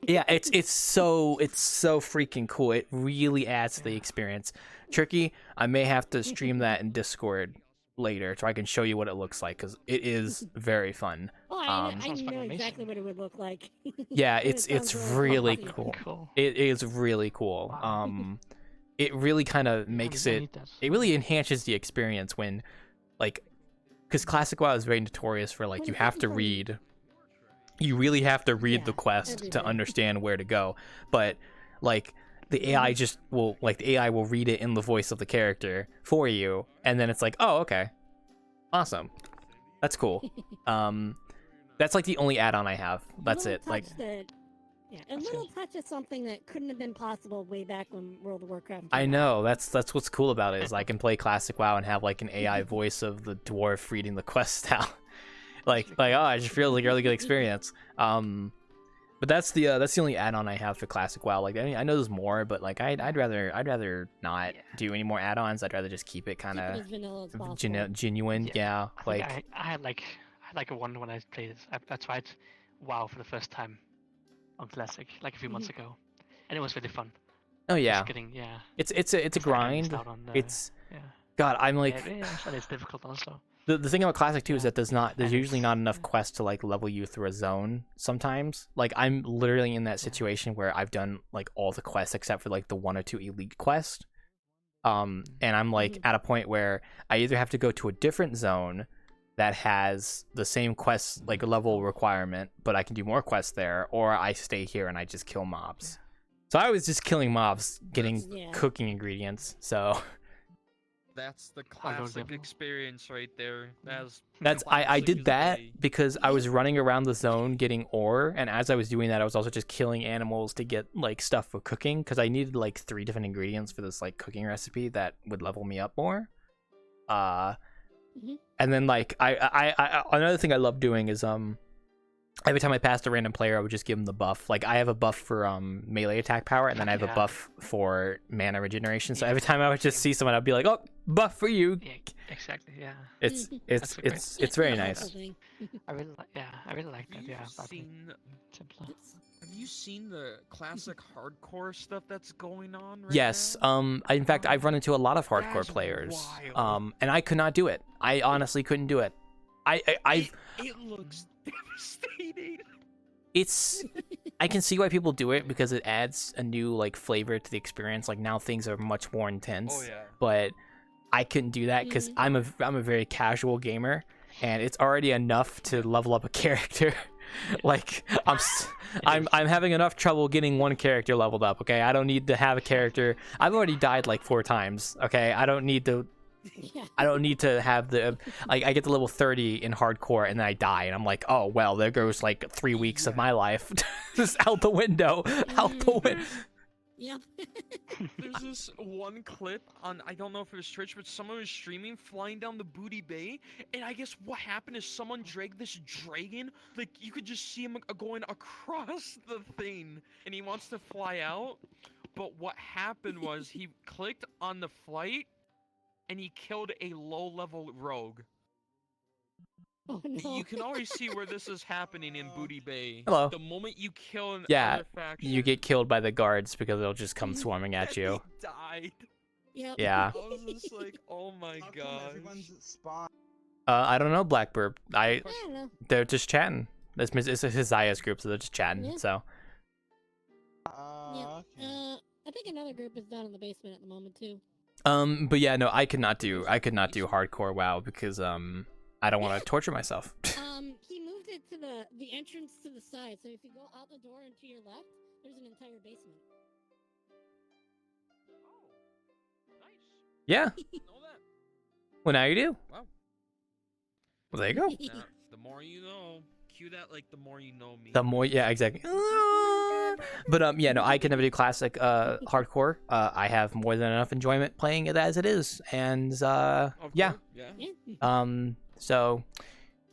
Yeah, it's so freaking cool. It really adds to the experience. Tricky, I may have to stream that in Discord later so I can show you what it looks like because it is very fun. Oh, I know exactly what it would look like. Yeah, it's really cool. It is really cool. It really kind of makes it really enhances the experience when, like, because Classic WoW is very notorious for like you have to read. You really have to read the quest to understand where to go, but like the AI the AI will read it in the voice of the character for you, and then it's like, oh, okay, awesome, that's cool. That's like the only add-on I have. That's it. Like, a little touch of something that couldn't have been possible way back when World of Warcraft came I know that's what's cool about it is I can play Classic WoW and have like an AI voice of the dwarf reading the quest out. like oh, I just feel like a really good experience. But that's the only add-on I have for Classic WoW. Like, I mean, I know there's more, but like I'd rather not do any more add-ons. I'd rather just keep it kind of genuine. Yeah, like I had like a one when I played this. I tried WoW for the first time on Classic like a few months ago, and it was really fun. Oh yeah, just getting, it's a grind. God, I'm like that is difficult also. the thing about Classic too is that there's usually not enough quests to like level you through a zone sometimes. Like I'm literally in that situation where I've done like all the quests except for like the 1 or 2 elite quests. And I'm like at a point where I either have to go to a different zone that has the same quest like level requirement, but I can do more quests there, or I stay here and I just kill mobs. So I was just killing mobs, getting cooking ingredients. So that's the classic experience right there. I did that because I was running around the zone getting ore, and as I was doing that I was also just killing animals to get like stuff for cooking, because I needed like 3 different ingredients for this like cooking recipe that would level me up more. And then like I another thing I love doing is every time I passed a random player I would just give them the buff. Like I have a buff for melee attack power, and then I have a buff for mana regeneration. So every time I would just see someone I'd be like, oh, buff for you. Yeah, exactly. Yeah. It's very nice. I really like that. Yeah. Have you seen the classic hardcore stuff that's going on right Yes. In fact, I've run into a lot of hardcore players. And I could not do it. I honestly couldn't do it. It looks devastating. I can see why people do it because it adds a new like flavor to the experience. Like now things are much more intense. Oh yeah. But I couldn't do that because I'm a very casual gamer, and it's already enough to level up a character. Like I'm having enough trouble getting one character leveled up. Okay, I don't need to have a character. I've already died like 4 times. Okay, I don't need to have the I get to level 30 in hardcore and then I die, and I'm like, oh well, there goes like 3 weeks of my life just out the window. Yeah. There's this one clip on, I don't know if it was Twitch, but someone was streaming flying down the Booty Bay, and I guess what happened is someone dragged this dragon, like you could just see him going across the thing, and he wants to fly out, but what happened was he clicked on the flight, and he killed a low-level rogue. Oh, no. You can always see where this is happening in Booty Bay. Hello. The moment you kill an Yeah, other faction, you get killed by the guards because they'll just come swarming at you. He died. Yep. Yeah. I was just like, oh my god. I don't know, Blackbird. I don't know. They're just chatting. It's a Hizaya's group, so they're just chatting. Yeah. So. I think another group is down in the basement at the moment too. But yeah, no, I could not do hardcore WoW because I don't want to torture myself. He moved it to the entrance to the side, so if you go out the door and to your left, there's an entire basement. Yeah. Well, now you do. Wow. Well, there you go. Now, the more you know. Cue that like the more you know me. The more, yeah, exactly. But yeah, no, I can never do classic hardcore. I have more than enough enjoyment playing it as it is, and yeah. So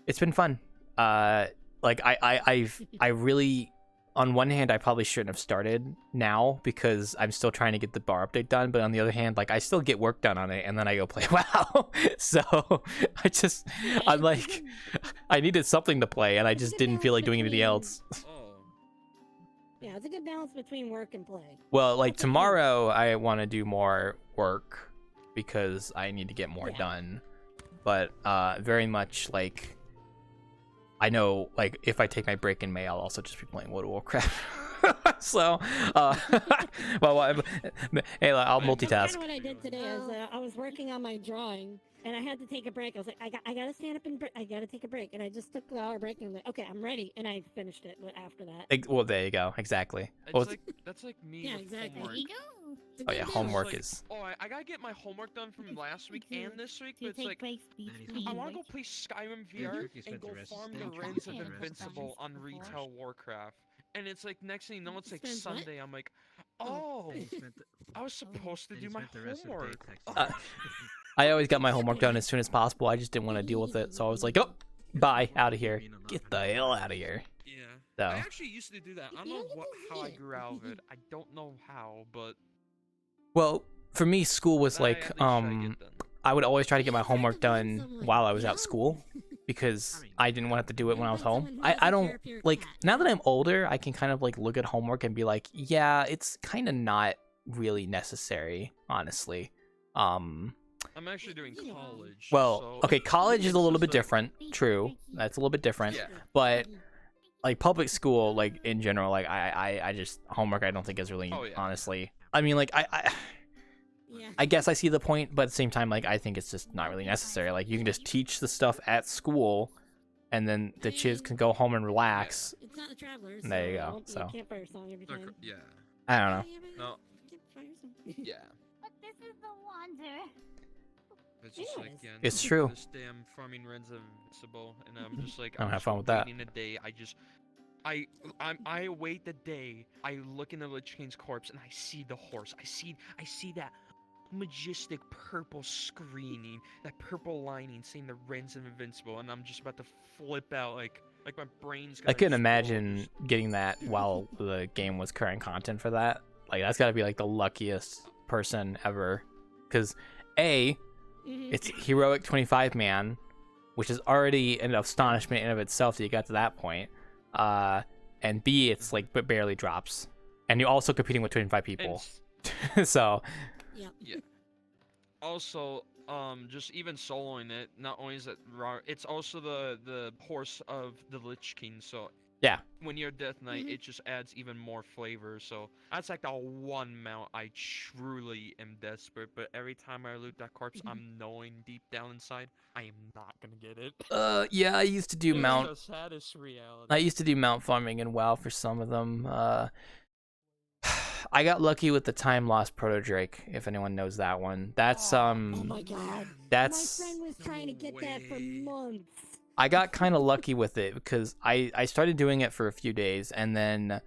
it's been fun. Like I really, on one hand, I probably shouldn't have started now because I'm still trying to get the bar update done. But on the other hand, like I still get work done on it, and then I go play WoW. So I'm like, I needed something to play, and I just didn't feel like doing anything else. Yeah, it's a good balance between work and play. Well, like tomorrow, I want to do more work because I need to get more done. But very much like, I know like if I take my break in May, I'll also just be playing World of Warcraft. So, well, hey, I'll multitask. That's kind of what I did today is I was working on my drawing and I had to take a break. I was like, I gotta stand up and I gotta take a break, and I just took the hour break and I'm like, okay, I'm ready, and I finished it after that. Well, there you go. Exactly. That's like me. Yeah, with exactly. homework. There you go. Oh yeah, homework is. Oh, I gotta get my homework done from last week and this week, but it's like I want to go play Skyrim VR and go farm the Reigns of Invincible on retail Warcraft. And it's like next thing you know, it's like Sunday. I'm like, oh, I was supposed to do my homework. I always got my homework done as soon as possible. I just didn't want to deal with it, so I was like, oh, bye, out of here. Get the hell out of here. Yeah. So. I actually used to do that. I don't know how I grew out of it. I don't know how, but. Well, for me, school was like, I would always try to get my homework done while I was at school because I didn't want to have to do it when I was home. I don't, like, now that I'm older, I can kind of, like, look at homework and be like, yeah, it's kind of not really necessary, honestly. I'm actually doing college. Well, so okay, college is it's a little just bit a- different. True, that's a little bit different. Yeah. But like public school, like in general, like I just homework. I don't think is really honestly. I mean, like I guess I see the point, but at the same time, like I think it's just not really necessary. Like you can just teach the stuff at school, and then the kids can go home and relax. It's not the Travelers. And there you go. So. So Campfire song every time. Yeah. I don't know. No. Yeah. But this is the wonder. It's just like, yeah, It's no, true. This damn farming Ren's invincible, and I'm just like, Don't I'm have just fun with that. waiting a day. I await the day. I look in the Lich King's corpse and I see the horse. I see that majestic purple screening, that purple lining saying the Ren's invincible, and I'm just about to flip out like my brain's. I couldn't imagine getting that while the game was current content for that. Like that's got to be like the luckiest person ever, because it's heroic 25 man, which is already an astonishment in of itself that you got to that point. And B, it's like but barely drops, and you're also competing with 25 people. So yeah. Also, just even soloing it, not only is it raw, it's also the horse of the Lich King. So yeah, when you're Death Knight, it just adds even more flavor. So that's like the one mount I truly am desperate. But every time I loot that corpse, I'm knowing deep down inside I am not gonna get it. Yeah, I used to do It's mount. the saddest reality. I used to do mount farming in WoW for some of them. I got lucky with the time lost proto Drake, if anyone knows that one. That's Oh my god. That's My friend was trying to get that for months. I got kind of lucky with it because I started doing it for a few days, and then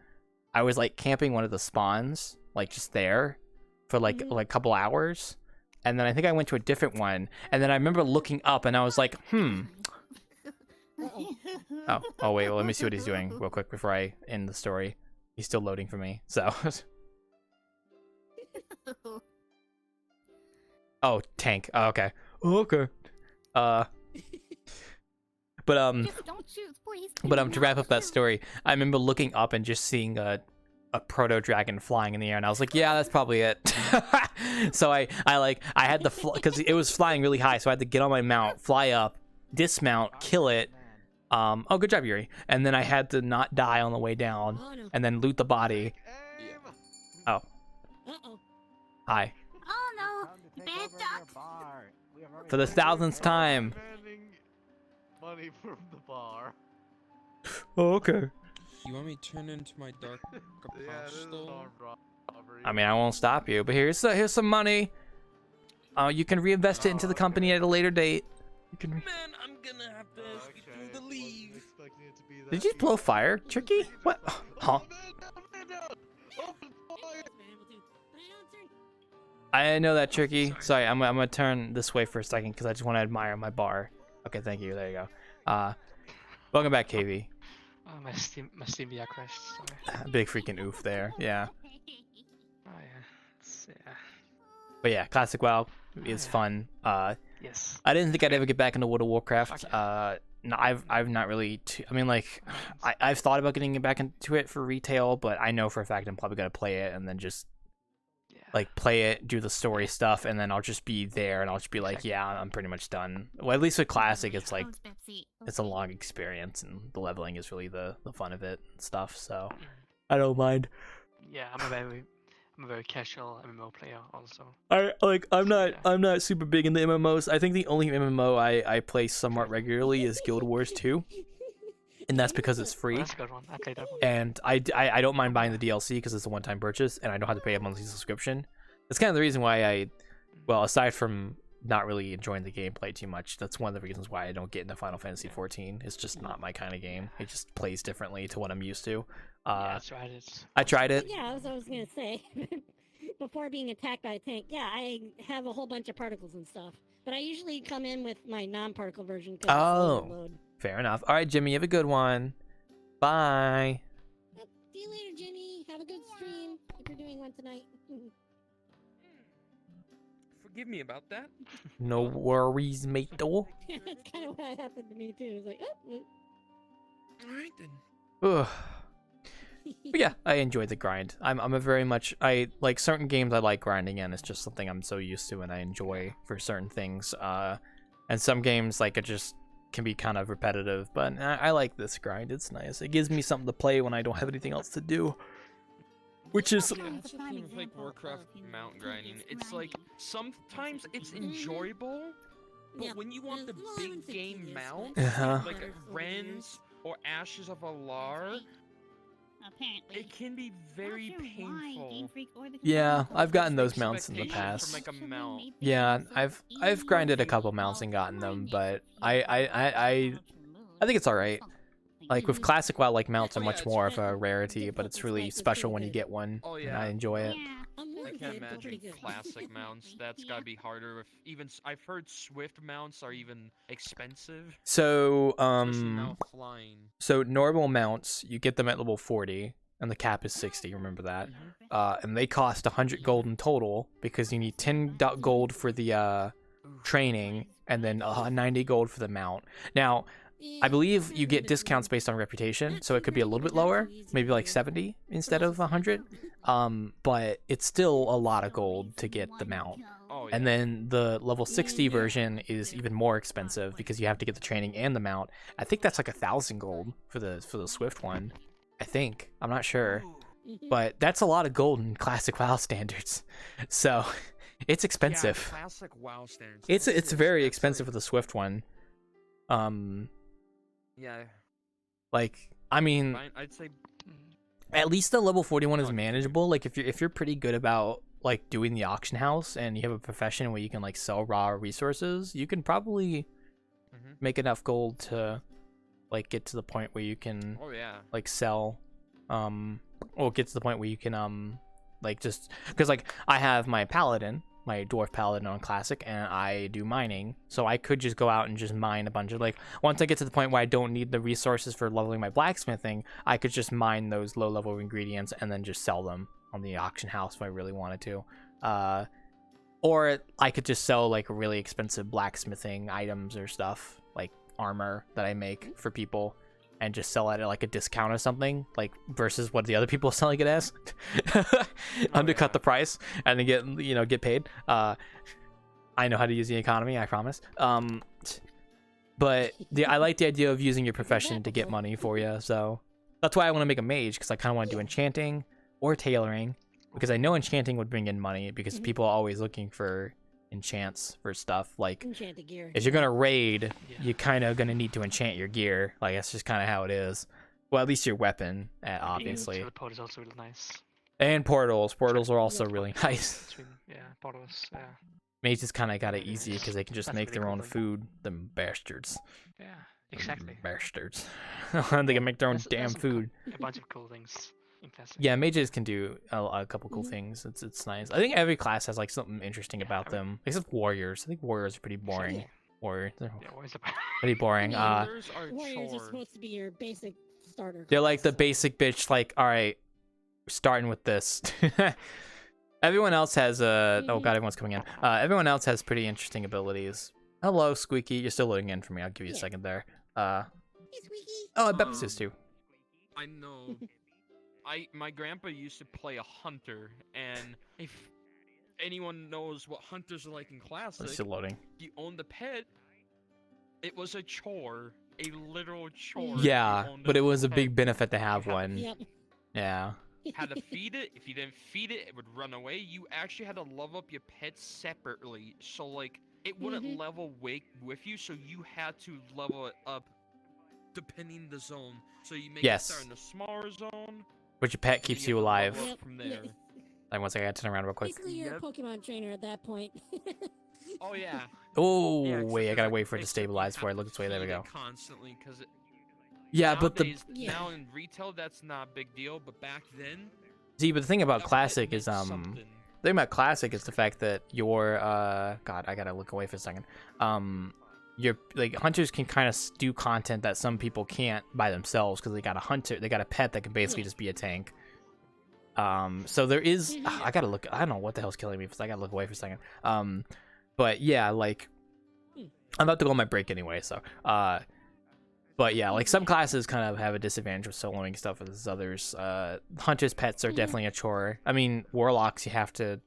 I was like camping one of the spawns, like just there for like a couple hours, and then I think I went to a different one, and then I remember looking up and I was like, oh wait, well, let me see what he's doing real quick before I end the story. He's still loading for me, so. Oh, tank. Oh, okay. Okay. But Just don't shoot, please. to wrap up that story, I remember looking up and just seeing a proto dragon flying in the air, and I was like, yeah, that's probably it. So I had the because it was flying really high, so I had to get on my mount, fly up, dismount, kill it. Oh, good job, Yuri. And then I had to not die on the way down, and then loot the body. Oh. Hi. Oh no, bad duck. For the 1000th time. Money from the bar. Oh, okay. You want me to turn into my dark apostle? I mean, I won't stop you, but here's some money. You can reinvest it into the company at a later date. You can. Man, I'm gonna have to ask you to leave. Did you blow fire, Tricky? What? Huh? I know that, Tricky. Sorry, I'm gonna turn this way for a second because I just want to admire my bar. Okay, thank you. There you go. Welcome back, KV. Oh, my Steam VR crashed. Sorry. Big freaking oof there. Yeah. Oh yeah. Yeah. But yeah, classic WoW is fun. Yes. I didn't think I'd ever get back into World of Warcraft. No, I've not really. I mean, like, I've thought about getting back into it for retail, but I know for a fact I'm probably gonna play it and then just like play it, do the story stuff, and then I'll just be there and I'll just be like, yeah, I'm pretty much done. Well, at least with Classic, it's like it's a long experience and the leveling is really the fun of it and stuff. So I don't mind. Yeah, I'm a very casual MMO player also. I'm not super big into MMOs. I think the only MMO I play somewhat regularly is Guild Wars 2. And that's because it's free. That's a good one. I played that one. And I don't mind buying the DLC because it's a one-time purchase and I don't have to pay a monthly subscription. That's kind of the reason why well, aside from not really enjoying the gameplay too much, that's one of the reasons why I don't get into Final Fantasy 14. It's just not my kind of game. It just plays differently to what I'm used to. I tried it. I tried it. Yeah, as I was gonna say. Before being attacked by a tank, yeah, I have a whole bunch of particles and stuff. But I usually come in with my non-particle version. Oh, fair enough. All right, Jimmy, you have a good one. Bye. See you later, Jimmy. Have a good stream if you're doing one tonight. Forgive me about that. No worries, mate. That's kind of what happened to me too. It's like, oh. All right then. Ugh. But yeah, I enjoy the grind. I'm a very much I like certain games I like grinding in. It's just something I'm so used to and I enjoy for certain things. And some games like it just can be kind of repetitive, but I like this grind. It's nice. It gives me something to play when I don't have anything else to do. Which is That's the thing with like Warcraft mount grinding. It's like sometimes it's enjoyable, but when you want the big game mount, like Wrens or Ashes of Alar, it can be very painful. yeah, I've gotten those mounts in the past. From, like, a mount. Yeah, I've grinded a couple mounts and gotten them, but I think it's all right. Like with classic WoW, like mounts are much more of a rarity, but it's really special when you get one, and I enjoy it. I can't imagine classic mounts. That's gotta be harder. If even I've heard Swift mounts are even expensive. So Especially now flying. so normal mounts, you get them at level 40, and the cap is 60. Remember that. And they cost 100 gold in total because you need 10 gold for the training, and then 90 gold for the mount. Now, I believe you get discounts based on reputation, so it could be a little bit lower, maybe like 70 instead of 100. But it's still a lot of gold to get the mount. And then the level 60 version is even more expensive because you have to get the training and the mount. I think that's like 1,000 gold for the Swift one. I think. I'm not sure. But that's a lot of gold in classic WoW standards. So it's expensive. Yeah, classic WoW standards. It's very expensive for the Swift one. Yeah. Like, I mean, I'd say at least the level 41 is manageable. Like if you're pretty good about like doing the auction house and you have a profession where you can like sell raw resources, you can probably make enough gold to like get to the point where you can like sell or get to the point where you can like just because like I have my paladin, my dwarf paladin on classic, and I do mining, so I could just go out and just mine a bunch of like once I get to the point where I don't need the resources for leveling my blacksmithing, I could just mine those low level ingredients and then just sell them on the auction house if I really wanted to, or I could just sell like really expensive blacksmithing items or stuff like armor that I make for people and just sell it at like a discount or something, like versus what the other people are selling it as. Undercut the price and then get paid. I know how to use the economy, I promise. But I like the idea of using your profession to get money for you, so that's why I want to make a mage, because I kind of want to do enchanting or tailoring, because I know enchanting would bring in money because people are always looking for enchants for stuff. Like Enchanted gear. if you're gonna raid, you're kind of gonna need to enchant your gear. Like that's just kind of how it is. Well, at least your weapon, obviously. Teleport is also really nice. And portals are also really nice. Yeah, portals. Yeah. Mages kind of got it easy because they can just make their own food. Them bastards. Yeah, exactly. Bastards. They can make their own damn food. A bunch of cool things. Yeah, mages can do a couple cool things. It's nice. I think every class has like something interesting about them, except warriors. I think warriors are pretty boring. Warriors are pretty boring. Warriors are supposed to be your basic starter. They're like the basic bitch. Like, all right, we're starting with this. Everyone else has oh god, everyone's coming in. Everyone else has pretty interesting abilities. Hello, Squeaky. You're still loading in for me. I'll give you a second there. Oh, Beps is too. I know. My grandpa used to play a hunter, and if anyone knows what hunters are like in classic, still loading. You own the pet. It was a chore, a literal chore. Yeah, but it was a big benefit to have one. Yep. Yeah. Had to feed it. If you didn't feed it, it would run away. You actually had to level up your pets separately, so like it wouldn't level with you. So you had to level it up depending the zone. So you make it start in the smaller zone. But your pet keeps you alive. From there. Like once I gotta turn around real quick. Basically, you're a Pokemon trainer at that point. Oh yeah. Oh Yeah, wait, I gotta wait for it to stabilize before I look its way. There we go. Constantly, because Yeah, but the now in retail that's not a big deal, but back then. See, but the thing about classic is the thing about classic is the fact that your God, I gotta look away for a second. Your like hunters can kind of do content that some people can't by themselves because they got a hunter, they got a pet that can basically just be a tank. So there is I gotta look. I don't know what the hell's killing me, because I gotta look away for a second. But yeah, like I'm about to go on my break anyway, so But yeah, like some classes kind of have a disadvantage with soloing stuff as others. Hunter's pets are definitely a chore. I mean, warlocks you have to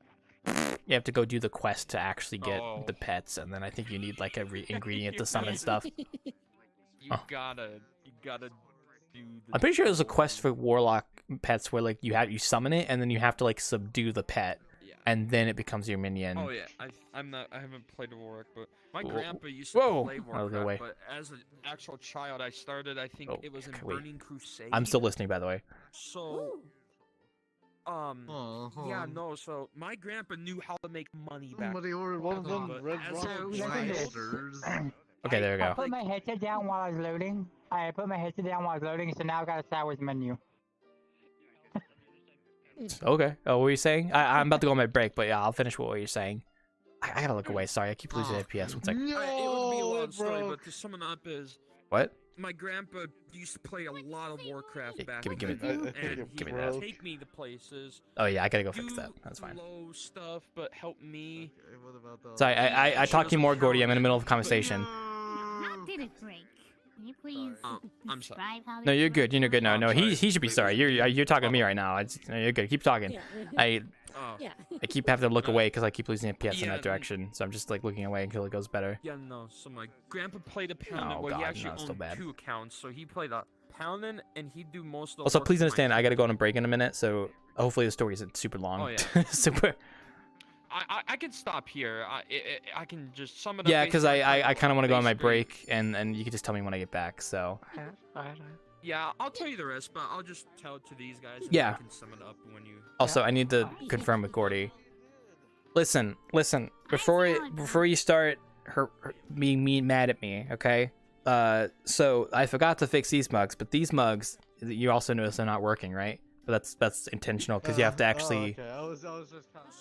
go do the quest to actually get the pets, and then I think you need like every ingredient to summon stuff. You gotta do. I'm pretty sure there's a quest for warlock pets where like you summon it and then you have to like subdue the pet, and then it becomes your minion. Oh yeah, I haven't played Warwick, but my Whoa. grandpa used to Whoa. play Out of the way. Warcraft. But as an actual child, I started. I think it was in wait. Burning Crusade. I'm still listening, by the way. So, yeah, no. So my grandpa knew how to make money back. Somebody ordered one of them but red as a rock child- shoulders. Okay, there we I go. put my headset down while I was loading. I put my headset down while I was loading, so now I got a sideways menu. Okay. Oh, what were you saying? I'm about to go on my break, but yeah, I'll finish what you're saying. I gotta look away. Sorry, I keep losing FPS. 1 second. it would be a long story, but to sum it up is What? my grandpa used to play a lot of Warcraft back give me- then, give and give me he that. would take me to places. Oh yeah, I gotta go fix that. That's fine. Low stuff, but help me. Sorry, I talk to you more, Gordy. I'm in the middle of a conversation. How did it break? Can you please I'm sorry. describe how No, this you're broke? good. You're good. No, he should be sorry. You're talking to me right now. No, you're good. Keep talking. I keep having to look away because I keep losing FPS in that direction. So I'm just like looking away until it goes better. Yeah, no. So my grandpa played a Poundin. Oh, Well, he God, actually no, it's still owned bad. 2 accounts, so he played a Poundin, and he'd do most of the Also, work please for my understand, I gotta go on a break in a minute. So hopefully the story isn't super long. Oh, yeah. Super. I can stop here. I can just sum it up. Yeah, because basically, I kind of want to go on my basically- break, and you can just tell me when I get back. So. Yeah, I'll tell you the rest, but I'll just tell it to these guys. And Yeah. You can sum it up when you. Also, I need to confirm with Gordy. Listen. Before you start being mad at me, okay? So I forgot to fix these mugs, but these mugs, you also notice they're not working, right? But that's intentional because you have to actually. Okay, I was just kind of...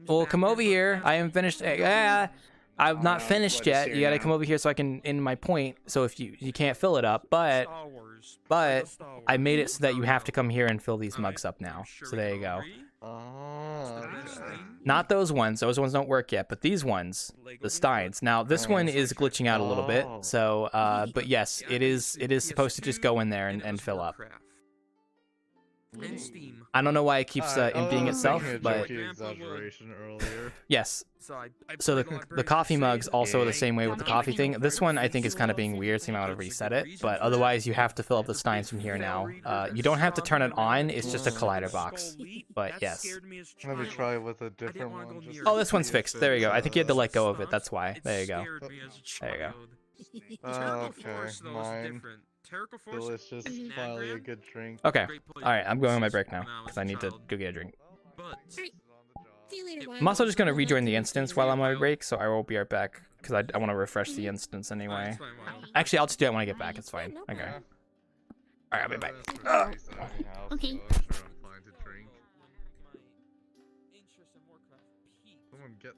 Well, come over here. I haven't finished. I'm not finished yet. You gotta come over here so I can end my point. So if you can't fill it up, but I made it so that you have to come here and fill these mugs up now. So there you go. Not those ones. Those ones don't work yet, but these ones, the Steins. Now this one is glitching out a little bit. So, but yes, it is supposed to just go in there and fill up. I don't know why it keeps emptying itself, but exaggeration earlier. yes. So the coffee mug's also the same way with the coffee thing. This one I think is kind of being weird, so you might want to reset it. But otherwise, you have to fill up the steins from here now. You don't have to turn it on. It's just a collider box. But yes. Maybe try with a different one. Oh, this one's fixed. There you go. I think you had to let go of it. That's why. There you go. There you go. Okay, mine. Delicious, finally a good drink. Okay. All right. I'm going on my break now because I need to go get a drink. I'm also just gonna rejoin the instance while I'm on my break, so I will be right back because I want to refresh the instance anyway. Actually, I'll just do it when I get back. It's fine. Okay. All right, I'll be back. Okay. Someone get.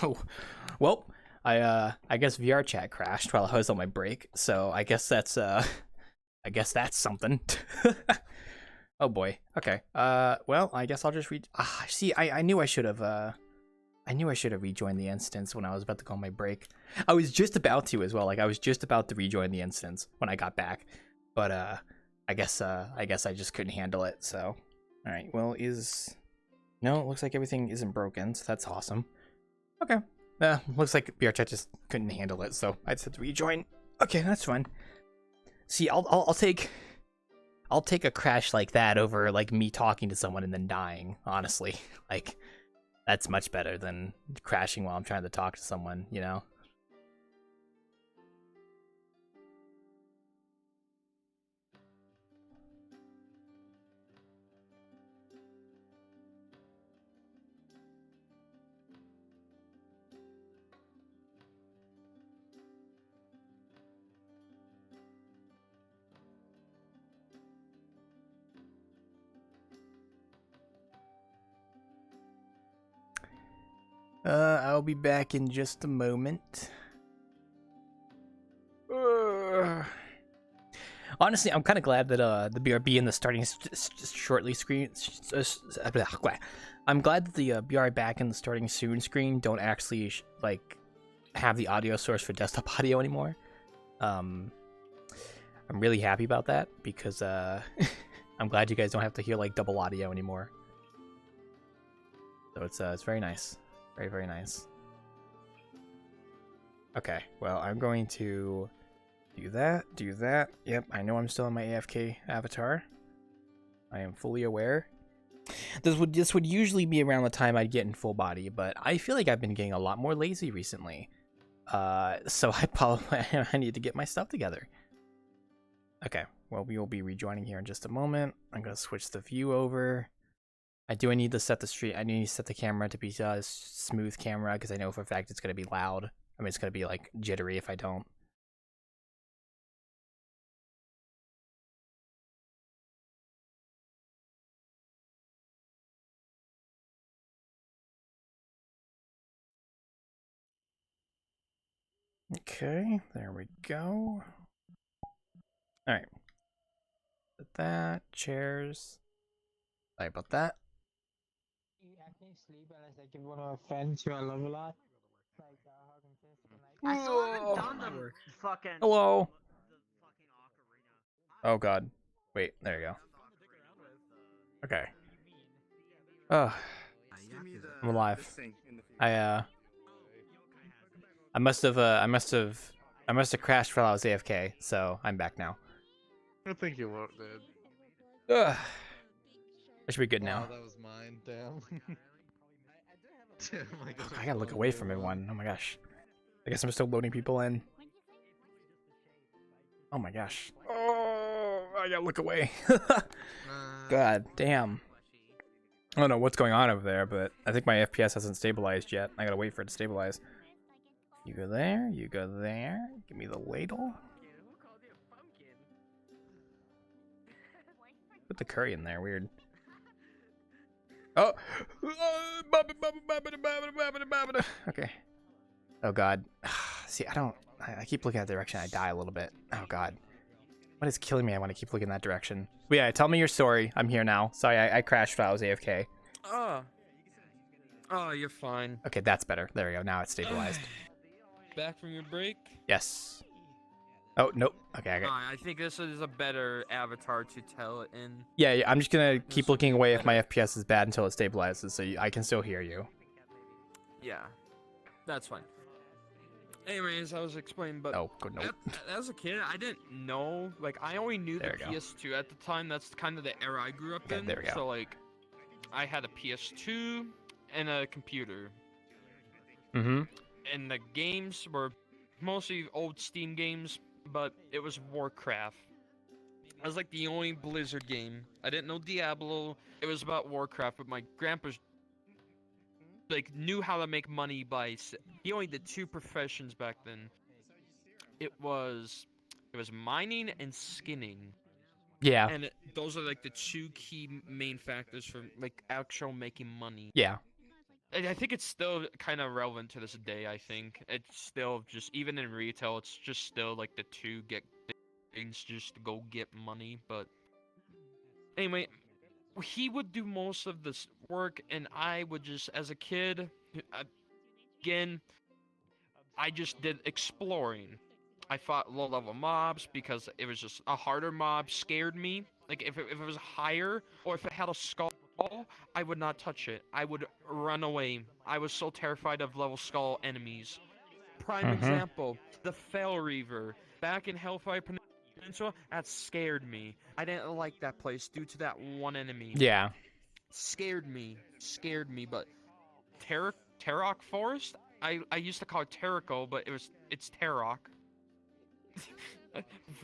Oh, well, I guess VRChat crashed while I was on my break, so I guess that's something. Oh boy. Okay. Well, I guess I'll just read. See, I knew I should have. I knew I should have rejoined the instance when I was about to go on my break. I was just about to as well. Like I was just about to rejoin the instance when I got back, but I guess I just couldn't handle it. So, all right. Well, no? It looks like everything isn't broken, so that's awesome. Okay. Looks like VRChat just couldn't handle it, so I just had to rejoin. Okay, that's fine. See, I'll take a crash like that over like me talking to someone and then dying. Honestly, like that's much better than crashing while I'm trying to talk to someone. You know. I'll be back in just a moment. Honestly, I'm kind of glad that the BRB and the starting shortly screen. I'm glad that the BR back and the starting soon screen don't actually like have the audio source for desktop audio anymore. I'm really happy about that because I'm glad you guys don't have to hear like double audio anymore. So it's very nice. Very, very nice. Okay, well, I'm going to do that. Yep, I know I'm still in my AFK avatar. I am fully aware. This would usually be around the time I'd get in full body, but I feel like I've been getting a lot more lazy recently. So I need to get my stuff together. Okay, well, we will be rejoining here in just a moment. I'm going to switch the view over. I need to set the camera to be a smooth camera because I know for a fact it's going to be loud. I mean, it's going to be like jittery if I don't. Okay, there we go. All right. Put that, chairs. Sorry about that. I can't sleep unless I give one of my friends who I love a lot. Like, hug and kiss I still haven't done the fucking. Hello. Oh god. Wait, there you go. Okay. I'm alive. I must have crashed while I was AFK, so I'm back now. I think you won't, dude. Ugh. I should be good now. Wow, that was mine. Damn. Oh my gosh, I gotta look away from everyone. Oh my gosh. I guess I'm still loading people in. Oh my gosh. Oh, I gotta look away. God damn. I don't know what's going on over there, but I think my FPS hasn't stabilized yet. I gotta wait for it to stabilize. You go there, you go there. Give me the ladle. Put the curry in there, weird. Oh! Okay. Oh god. See, I keep looking at that direction, I die a little bit. Oh god. What is killing me? I want to keep looking that direction. But yeah, tell me your story. I'm here now. Sorry, I crashed while I was AFK. Oh, you're fine. Okay, that's better. There we go. Now it's stabilized. Back from your break? Yes. Oh, nope. Okay, I got... I think this is a better avatar to tell it in. Yeah, I'm just gonna keep looking away if my FPS is bad until it stabilizes, so I can still hear you. Yeah, that's fine. Anyways, I was explaining, but as a kid, I didn't know. Like, I only knew the PS2 at the time. That's kind of the era I grew up in. There we go. So, like, I had a PS2 and a computer. Mm-hmm. And the games were mostly old Steam games, but it was Warcraft. It was like the only Blizzard game. I didn't know Diablo. It was about Warcraft, but my grandpa like knew how to make money by. He only did 2 professions back then. It was mining and skinning. Yeah. And those are like the 2 key main factors for like actual making money. Yeah. And I think it's still kind of relevant to this day. I think it's still just, even in retail, it's just still like the 2 get things just to go get money. But anyway, he would do most of this work, and I would just, as a kid, again, I just did exploring. I fought low-level mobs because it was just a harder mob scared me. Like if it was higher or if it had a skull, I would not touch it. I would run away. I was so terrified of level skull enemies. Prime example, the Fell Reaver. Back in Hellfire Peninsula, that scared me. I didn't like that place due to that one enemy. Yeah. Scared me, but Tarok Forest? I used to call it Terrico, but it's Tarok.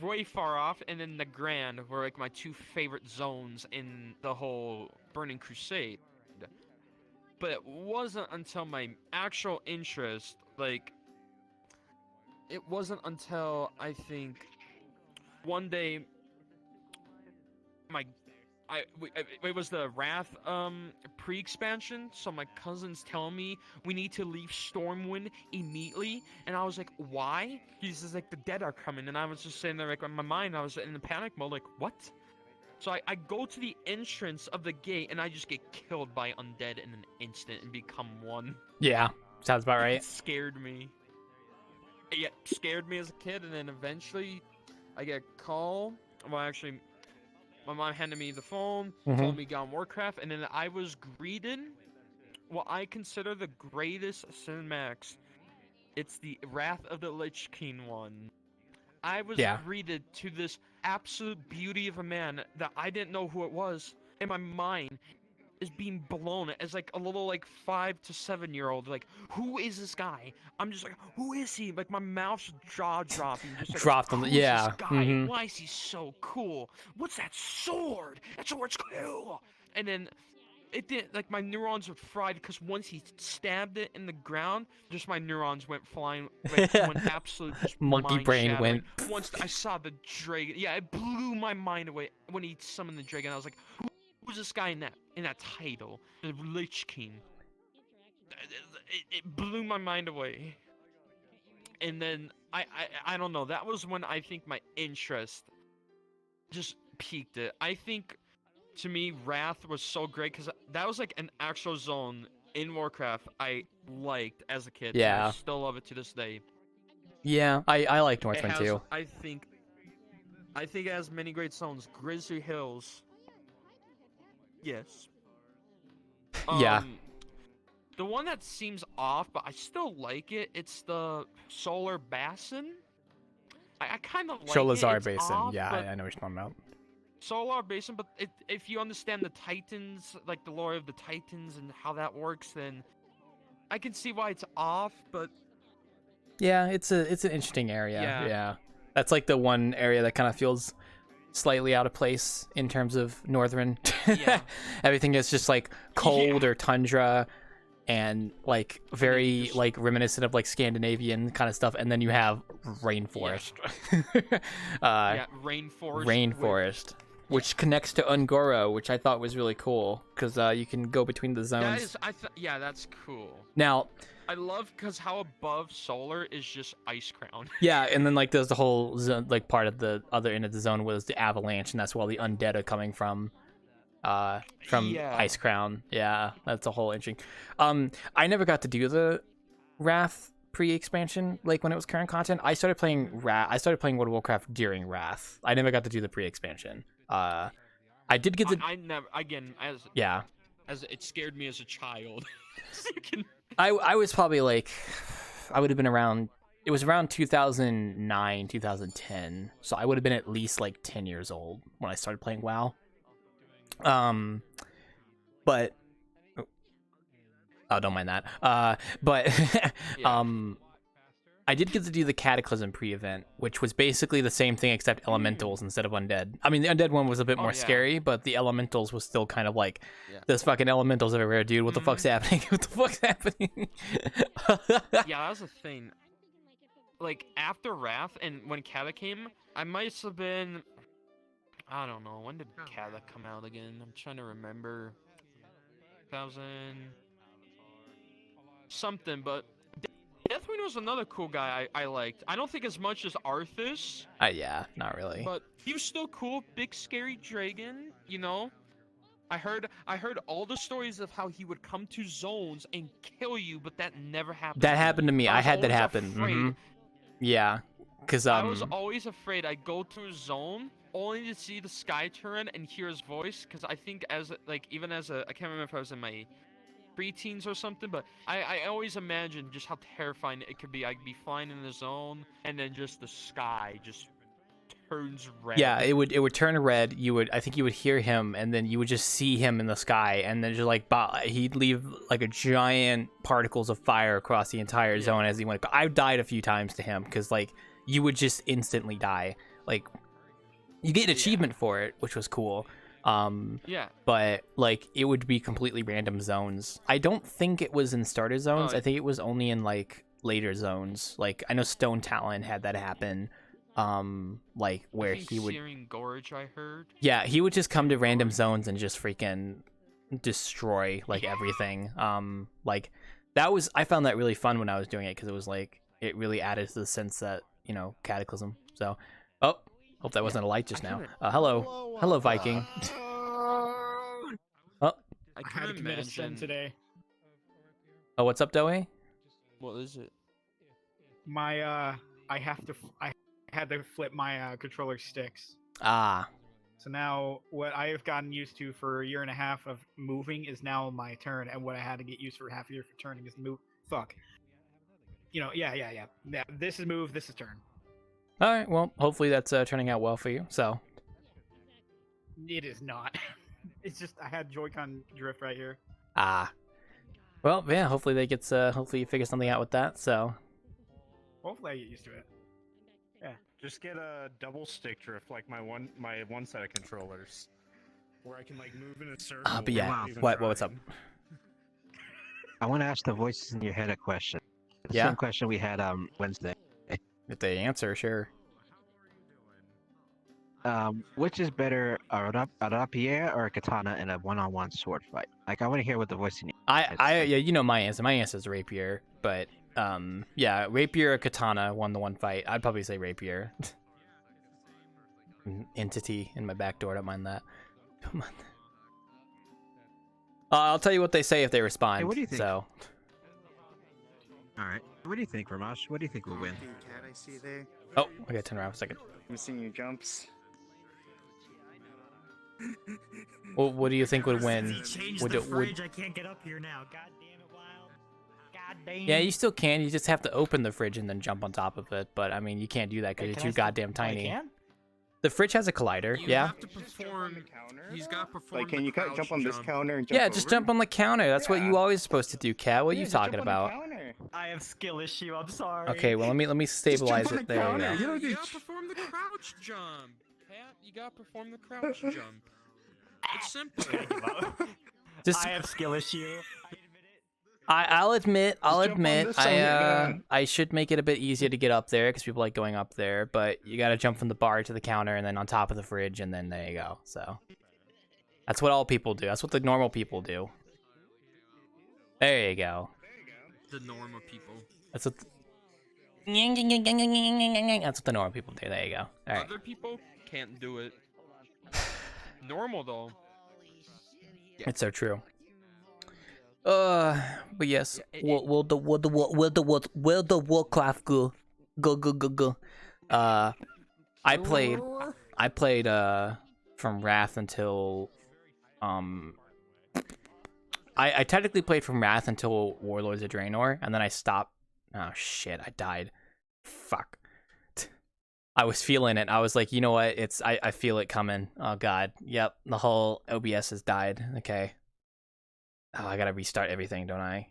Way far off, and then the Grand were like my 2 favorite zones in the whole Burning Crusade. But it wasn't until my actual interest, like, it wasn't until I think one day it was the Wrath pre-expansion, so my cousin's telling me we need to leave Stormwind immediately, and I was like, why? He's just like, the dead are coming, and I was just sitting there like, in my mind I was in the panic mode like, what? So I go to the entrance of the gate and I just get killed by undead in an instant and become one. Yeah, sounds about right. It scared me. Yeah, scared me as a kid, and then eventually I get a call. Well, actually, my mom handed me the phone, told me to get on Warcraft, and then I was greeted what I consider the greatest cinematics. It's the Wrath of the Lich King one. I was greeted to this absolute beauty of a man that I didn't know who it was. In my mind is being blown as like a little like 5 to 7 year old. Like, who is this guy? I'm just like, who is he? Like my mouth's jaw dropping. Just like, dropped on the This guy? Why is he so cool? What's that sword? That sword's cool. And then it didn't, like, my neurons were fried because once he stabbed it in the ground, just my neurons went flying, like, to an absolute just monkey brain mind-shattering. went. Once I saw the dragon, yeah, it blew my mind away when he summoned the dragon. I was like, who's this guy in that title, the Lich King? It blew my mind away. And then I don't know. That was when I think my interest just peaked. It. I think. To me, Wrath was so great because that was like an actual zone in Warcraft I liked as a kid. Yeah. And I still love it to this day. Yeah, I like Northwind too. I think it has many great zones. Grizzly Hills. Yes. Yeah. The one that seems off, but I still like it. It's the Solar Basin. I kind of like Sholazar it. It's Basin. off, Yeah, but I know what you're talking about. Solar Basin, but if you understand the Titans, like the lore of the Titans and how that works, then I can see why it's off. But yeah, it's an interesting area. Yeah. That's like the one area that kind of feels slightly out of place in terms of northern. Yeah. Everything is just like cold or tundra and like very like reminiscent of like Scandinavian kind of stuff, and then you have rainforest. Rainforest, which connects to Ungoro, which I thought was really cool because you can go between the zones. Yeah, that's cool. Now, I love because how above Solar is just Ice Crown. yeah, and then like there's the whole zone, like part of the other end of the zone was the avalanche, and that's where all the undead are coming from Ice Crown. Yeah, that's a whole interesting. I never got to do the Wrath pre-expansion like when it was current content. I started playing World of Warcraft during Wrath. I never got to do the pre-expansion. I did get the. I never as it scared me as a child. So you can... I was probably like, I would have been around. It was around 2009, 2010. So I would have been at least like 10 years old when I started playing WoW. But don't mind that. I did get to do the Cataclysm pre-event, which was basically the same thing except elementals instead of undead. I mean, the undead one was a bit more scary, but the elementals was still kind of like, there's fucking elementals everywhere, dude. What the fuck's happening? What the fuck's happening? Yeah, that was the thing. Like, after Wrath and when Kata came, I might have been... I don't know. When did Kata come out again? I'm trying to remember. 2000... something, but... Deathwing was another cool guy I liked. I don't think as much as Arthas. Yeah, not really. But he was still cool. Big scary dragon, you know? I heard all the stories of how he would come to zones and kill you, but that never happened. That happened to me. I had that happen. Mm-hmm. Yeah, because I was always afraid I'd go to a zone only to see the sky turn and hear his voice. Because I think even as a, I can't remember if I was in my pre-teens or something, but I always imagined just how terrifying it could be. I'd be flying in the zone and then just the sky just turns red. Yeah, it would turn red. I think you would hear him, and then you would just see him in the sky, and then just like he'd leave like a giant particles of fire across the entire zone as he went. I died a few times to him because like you would just instantly die. Like you get an achievement for it, which was cool. But like it would be completely random zones. I don't think it was in starter zones. I think it was only in like later zones. Like I know Stone Talon had that happen. Like where he would Searing Gorge, I heard. Yeah, he would just come to random zones and just freaking destroy like everything. Like that was, I found that really fun when I was doing it because it was like it really added to the sense that, you know, Cataclysm. So hope that wasn't a light just now. Hello Viking. I had to commit a sin today. Oh, what's up, Doe? What is it? I had to flip my controller sticks. Ah. So now what I have gotten used to for a year and a half of moving is now my turn, and what I had to get used for half a year for turning is move. Fuck. You know, yeah. This is move, this is turn. All right, well, hopefully that's turning out well for you. So. It is not. It's just I had Joy-Con drift right here. Ah. Well, yeah. Hopefully they gets. Hopefully you figure something out with that. So. Hopefully I get used to it. Yeah. Just get a double stick drift like my one set of controllers, where I can like move in a circle. But yeah. What's up? I want to ask the voices in your head a question. The same question we had Wednesday. If they answer, sure. Which is better, a rapier or a katana in a one-on-one sword fight? Like, I want to hear what the voice in your head you know my answer. My answer is rapier, but yeah, rapier or katana 1-to-1 fight. I'd probably say rapier. Entity in my back door. Don't mind that. I'll tell you what they say if they respond. Hey, what do you think? So. All right. What do you think, Ramash? What do you think will win? Cat I see there. Oh, I gotta turn around for a second. I'm seeing your jumps. Well, what do you think would win? Change the fridge. I can't get up here now. God damn it, Wild. damn. Yeah, you still can. You just have to open the fridge and then jump on top of it. But I mean, you can't do that because you're too goddamn tiny. I can? The fridge has a collider. You Yeah. have to perform. He's got to perform. Like, can you crouch jump on this jump. counter and jump Yeah, over? just jump on the counter. That's what you always supposed to do, Cat. What are you just jump talking on the about? counter. I have skill issue. I'm sorry. Okay, well let me stabilize it. There you go. You gotta perform the crouch jump. Cat, you gotta perform the crouch jump. It's simple. Just I have skill issue. I'll admit, this side, man. I should make it a bit easier to get up there because people like going up there. But you got to jump from the bar to the counter and then on top of the fridge, and then there you go. So that's what all people do. That's what the normal people do. There you go. The normal people. That's what. That's what the normal people do. There you go. All right. Other people can't do it. Normal though. It's so true. But yes, will the Warcraft go? I played from Wrath until I technically played from Wrath until Warlords of Draenor, and then I stopped. Oh shit, I died. Fuck. I was feeling it. I was like, you know what? I feel it coming. Oh god. Yep, the whole OBS has died. Okay. Oh, I gotta restart everything, don't I?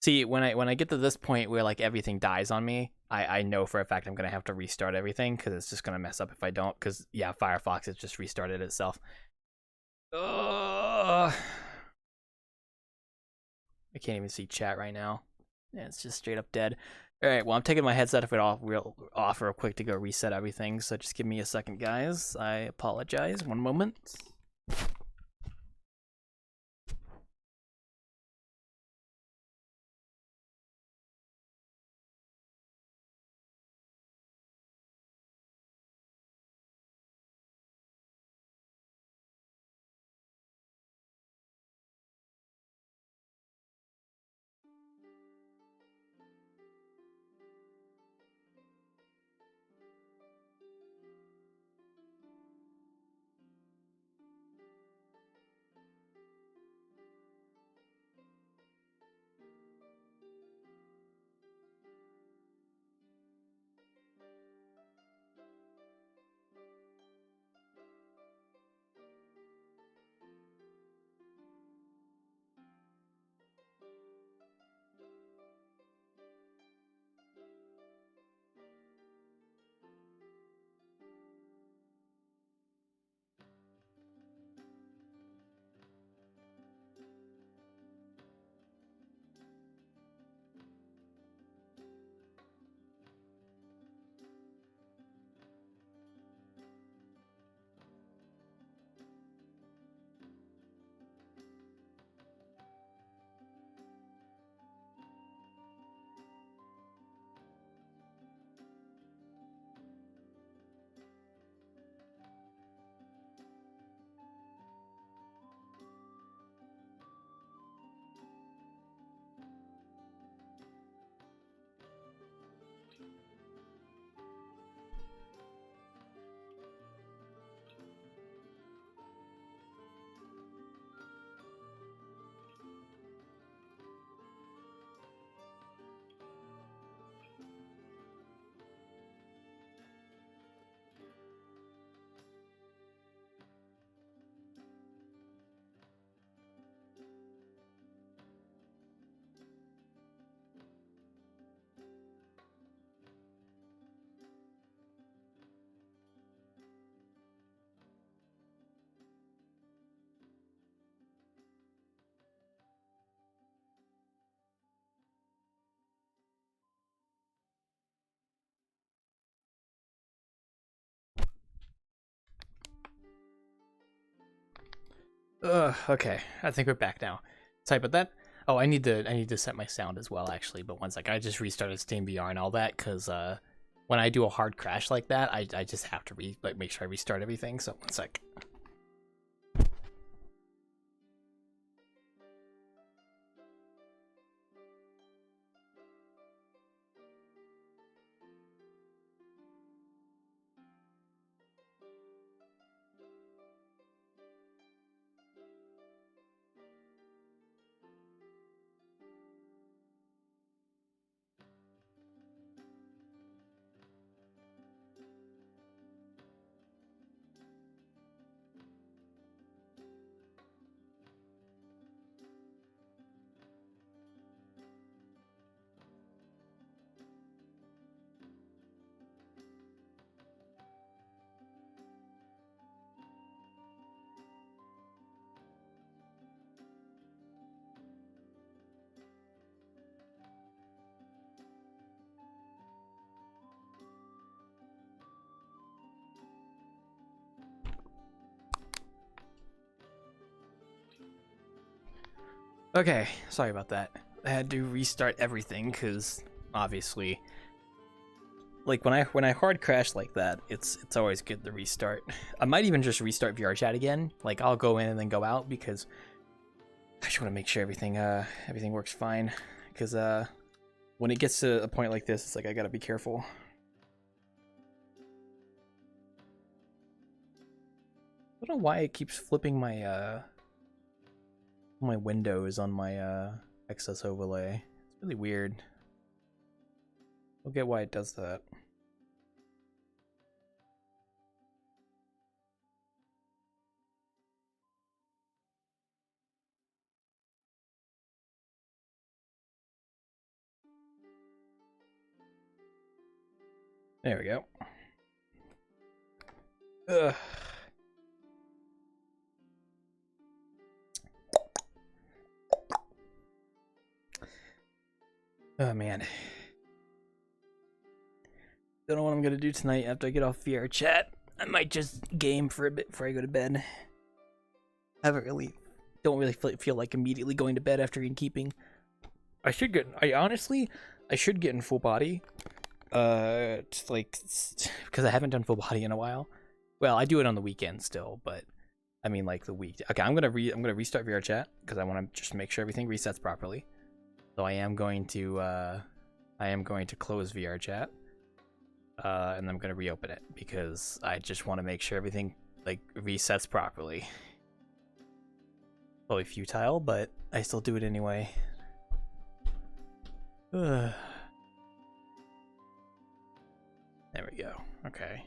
See, when I get to this point where like everything dies on me, I know for a fact I'm gonna have to restart everything because it's just gonna mess up if I don't. Because yeah, Firefox has just restarted itself. Ugh. I can't even see chat right now. Yeah, it's just straight up dead. All right, well I'm taking my headset off real quick to go reset everything. So just give me a second, guys. I apologize. One moment. Okay. I think we're back now. Sorry about that. Oh, I need to set my sound as well, actually. But one sec, I just restarted Steam VR and all that because when I do a hard crash like that, I just have to make sure I restart everything. So one sec. Okay, sorry about that. I had to restart everything because obviously, like when I hard crash like that, it's always good to restart. I might even just restart VRChat again. Like I'll go in and then go out because I just want to make sure everything works fine. Because when it gets to a point like this, it's like I gotta be careful. I don't know why it keeps flipping my my windows on my excess overlay. It's really weird. I'll get why it does that. There we go. Ugh. Oh man. Don't know what I'm gonna do tonight after I get off VRChat. I might just game for a bit before I go to bed. Don't really feel like immediately going to bed after Innkeeping. I should get in full body. Because I haven't done full body in a while. Well, I do it on the weekend still, but I mean like the week. Okay, I'm gonna restart VRChat because I want to just make sure everything resets properly. So I am going to close VRChat, and I'm gonna reopen it because I just want to make sure everything like resets properly. Probably futile, but I still do it anyway. There we go. Okay.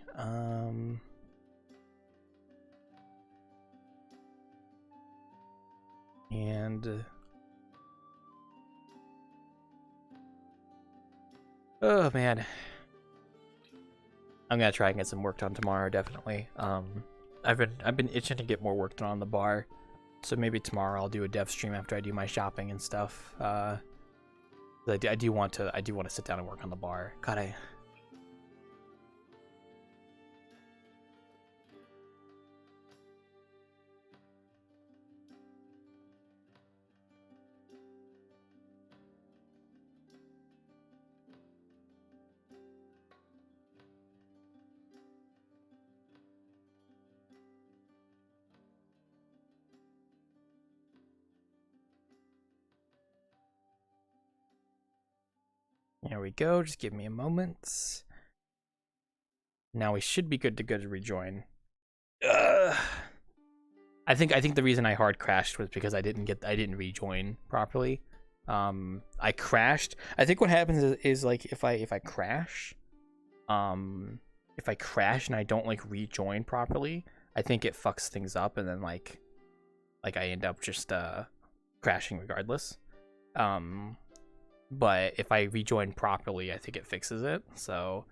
And oh man, I'm gonna try and get some work done tomorrow. Definitely. I've been itching to get more work done on the bar, so maybe tomorrow I'll do a dev stream after I do my shopping and stuff. I do want to sit down and work on the bar. God, There we go. Just give me a moment. Now we should be good to go to rejoin. I think the reason I hard crashed was because I didn't rejoin properly. I crashed. I think what happens is like if I crash, if I crash and I don't like rejoin properly, I think it fucks things up, and then like I end up just crashing regardless. But if I rejoin properly, I think it fixes it. So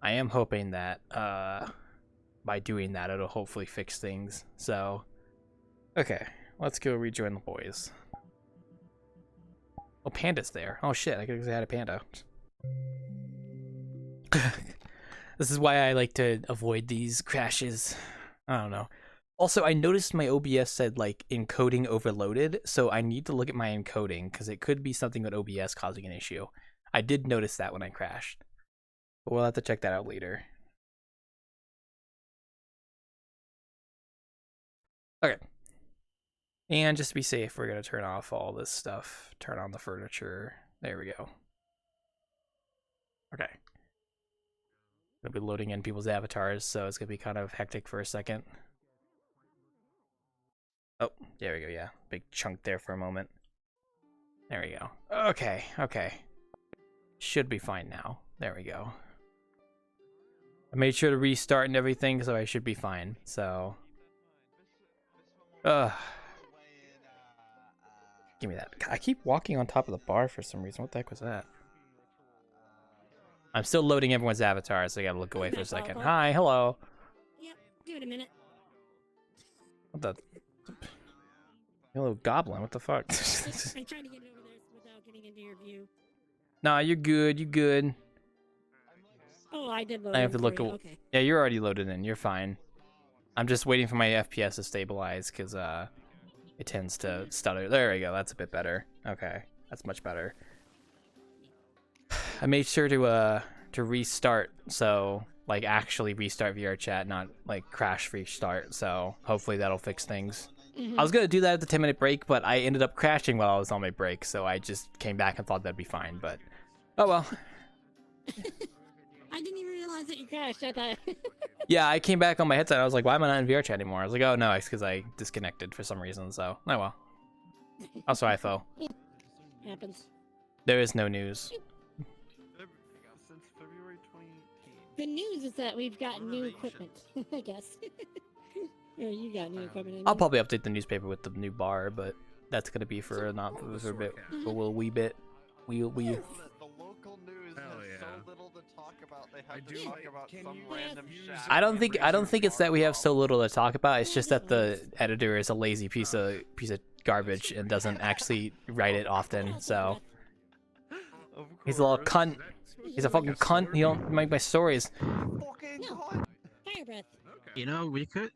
I am hoping that by doing that, it'll hopefully fix things. So, okay, let's go rejoin the boys. Oh, Panda's there. Oh shit, I could have had a Panda. This is why I like to avoid these crashes. I don't know. Also, I noticed my OBS said like encoding overloaded, so I need to look at my encoding because it could be something with OBS causing an issue. I did notice that when I crashed, but we'll have to check that out later. Okay. And just to be safe, we're going to turn off all this stuff. Turn on the furniture. There we go. Okay. Gonna be loading in people's avatars, so it's going to be kind of hectic for a second. Oh, there we go, yeah. Big chunk there for a moment. There we go. Okay, okay. Should be fine now. There we go. I made sure to restart and everything, so I should be fine, so... Give me that. I keep walking on top of the bar for some reason. What the heck was that? I'm still loading everyone's avatar, so I gotta look away for a second. Hi, hello. Yep, give it a minute. What the? Hello, goblin. What the fuck? I tried to get over there without getting into your view. Nah, you're good. You good. Oh, I did load. I have to look. Okay. Yeah, you're already loaded in. You're fine. I'm just waiting for my FPS to stabilize, cause it tends to stutter. There we go. That's a bit better. Okay, that's much better. I made sure to restart, so like actually restart VRChat, not like crash restart. So hopefully that'll fix things. I was gonna do that at the 10-minute break, but I ended up crashing while I was on my break, so I just came back and thought that'd be fine. But oh well. I didn't even realize that you crashed. I thought. Yeah, I came back on my headset. I was like, why am I not in VRChat anymore? I was like, oh no, it's because I disconnected for some reason. So oh well. Also, IFO. Happens. There is no news. Since February 2018. The news is that we've got new equipment. I guess. Or you got new equipment. I mean. I'll probably update the newspaper with the new bar, but that's gonna be for a bit, a little wee bit. We. The local news has so little to talk about. They have to talk about some random shit. I don't think it's that we have so little to talk about. It's just that the editor is a lazy piece of garbage and doesn't actually write it often. So he's a little cunt. He's a fucking cunt. He don't make my stories. Fire breath. You know, he could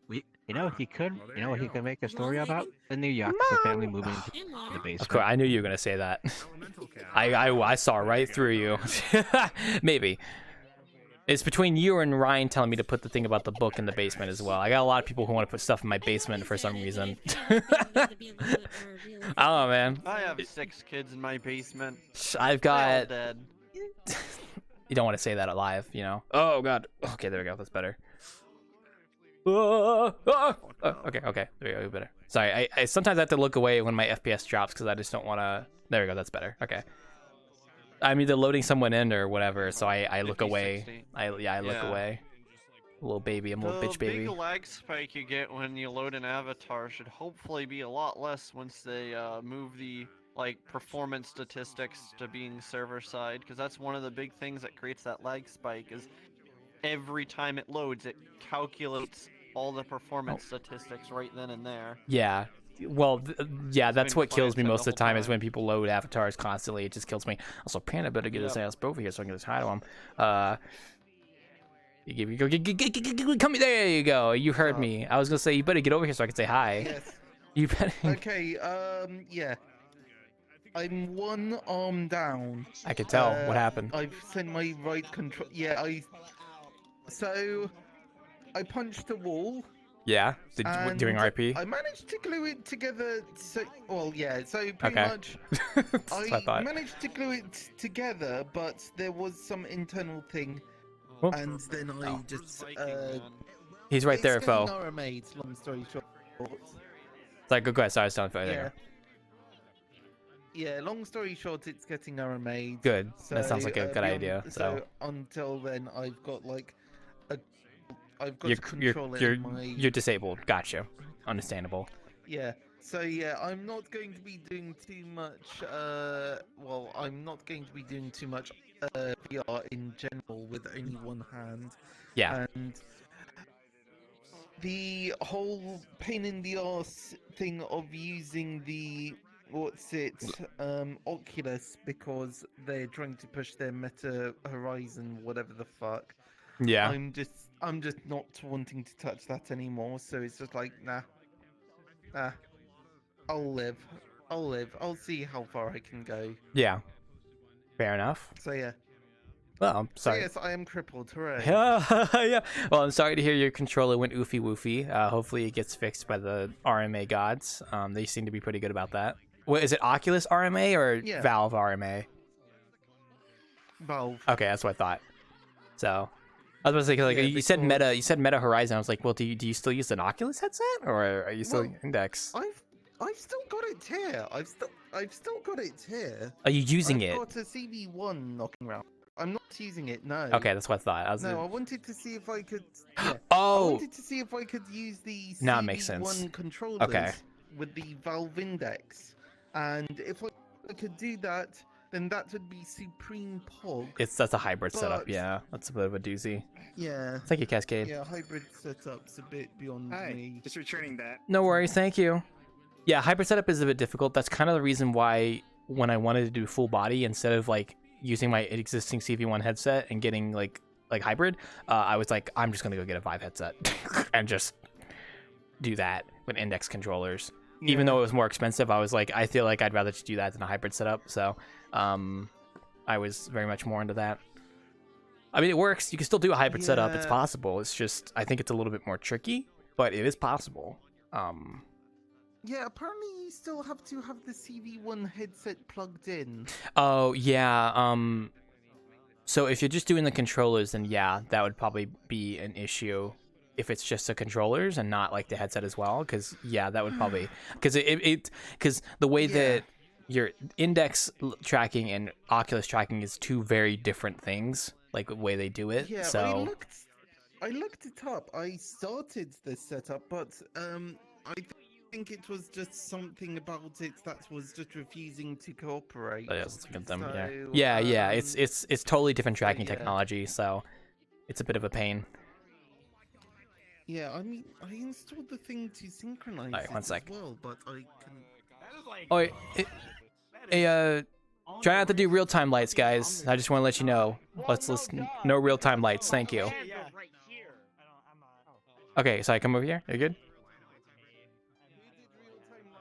make a story about? The new Yakuza family moving into the basement. Of course, I knew you were gonna say that. I saw right through you. Maybe. It's between you and Ryan telling me to put the thing about the book in the basement as well. I got a lot of people who want to put stuff in my basement for some reason. I don't know, man. I have 6 kids in my basement. I've got... They're all dead. You don't want to say that live, you know? Oh, God. Okay, there we go. That's better. Okay, there we go. Better. Sorry, I sometimes have to look away when my FPS drops because I just don't want to... There we go. That's better. Okay. I'm either loading someone in or whatever, so I look away. I look away. Little baby, I'm a little bitch baby. The big lag spike you get when you load an avatar should hopefully be a lot less once they move the performance statistics to being server side, because that's one of the big things that creates that lag spike. Is every time it loads, it calculates all the performance statistics right then and there. Yeah. Well, yeah, that's what kills me most of the time is when people load avatars constantly. It just kills me. Also, Panda better get his ass over here so I can just hide to him. Come here. There you go. You heard me. I was gonna say you better get over here so I can say hi. Yes. You better. Okay. Yeah. I'm one arm down. I could tell. What happened? I've sent my right control. Yeah. So I punched a wall. Yeah, doing RP. I managed to glue it together. So pretty much. I managed to glue it together, but there was some internal thing, and then I just. He's right there, Fo. Long story short. It's like, go ahead. Sorry, it's not there. Yeah, long story short, it's getting RMA'd. Good. That sounds like a good idea. So until then, I've got you're disabled. Gotcha. Understandable. Yeah. So I'm not going to be doing too much. I'm not going to be doing too much VR in general with only one hand. Yeah. And the whole pain in the ass thing of using the Oculus, because they're trying to push their Meta Horizon, whatever the fuck. Yeah. I'm just not wanting to touch that anymore, so it's just like, nah. I'll live. I'll see how far I can go. Yeah. Fair enough. So yeah. Well, I'm sorry. So yes, I am crippled. Hooray. Yeah. Well, I'm sorry to hear your controller went oofy woofy. Hopefully it gets fixed by the RMA gods. They seem to be pretty good about that. What is it, Oculus RMA or Valve RMA? Valve. Okay, that's what I thought. So, I was about to say, you said Meta Horizon. I was like, well, do you still use an Oculus headset, or are you still Index? I've still got it here. I've still got it here. Are you using it? I've got a CV1 knocking around. I'm not using it. No. Okay, that's what I thought. I wanted to see if I could. Yeah, oh. I wanted to see if I could use the CV1 makes sense. Controllers with the Valve Index, and if I could do that, then that would be supreme pog. That's a hybrid setup. Yeah, that's a bit of a doozy. Yeah. Thank you, Cascade. Yeah, hybrid setup's a bit beyond me. Just returning that. No worries, thank you. Yeah, hybrid setup is a bit difficult. That's kind of the reason why when I wanted to do full body, instead of using my existing CV1 headset and getting like hybrid, I was like, I'm just gonna go get a Vive headset and just do that with Index controllers. even though it was more expensive, I was like, I feel like I'd rather just do that than a hybrid setup. So, I was very much more into that. I mean, it works. You can still do a hybrid setup. It's possible. It's just, I think it's a little bit more tricky, but it is possible. Yeah, apparently you still have to have the CV1 headset plugged in. Oh, yeah. So if you're just doing the controllers, then yeah, that would probably be an issue. If it's just the controllers and not like the headset as well, because yeah, that would probably because because the way that your index tracking and Oculus tracking is two very different things, like the way they do it. Yeah, so I looked it up. I started this setup, but I think it was just something about it that was just refusing to cooperate. Oh, yeah, let's look at them. Yeah. It's totally different tracking technology, so it's a bit of a pain. Yeah, I mean, I installed the thing to synchronize Alright, one sec. as well, but I can... Oh, hey, try not to do real-time lights, guys. I just want to let you know. Let's listen. No real-time lights. Thank you. Okay, so I come over here. Are you good?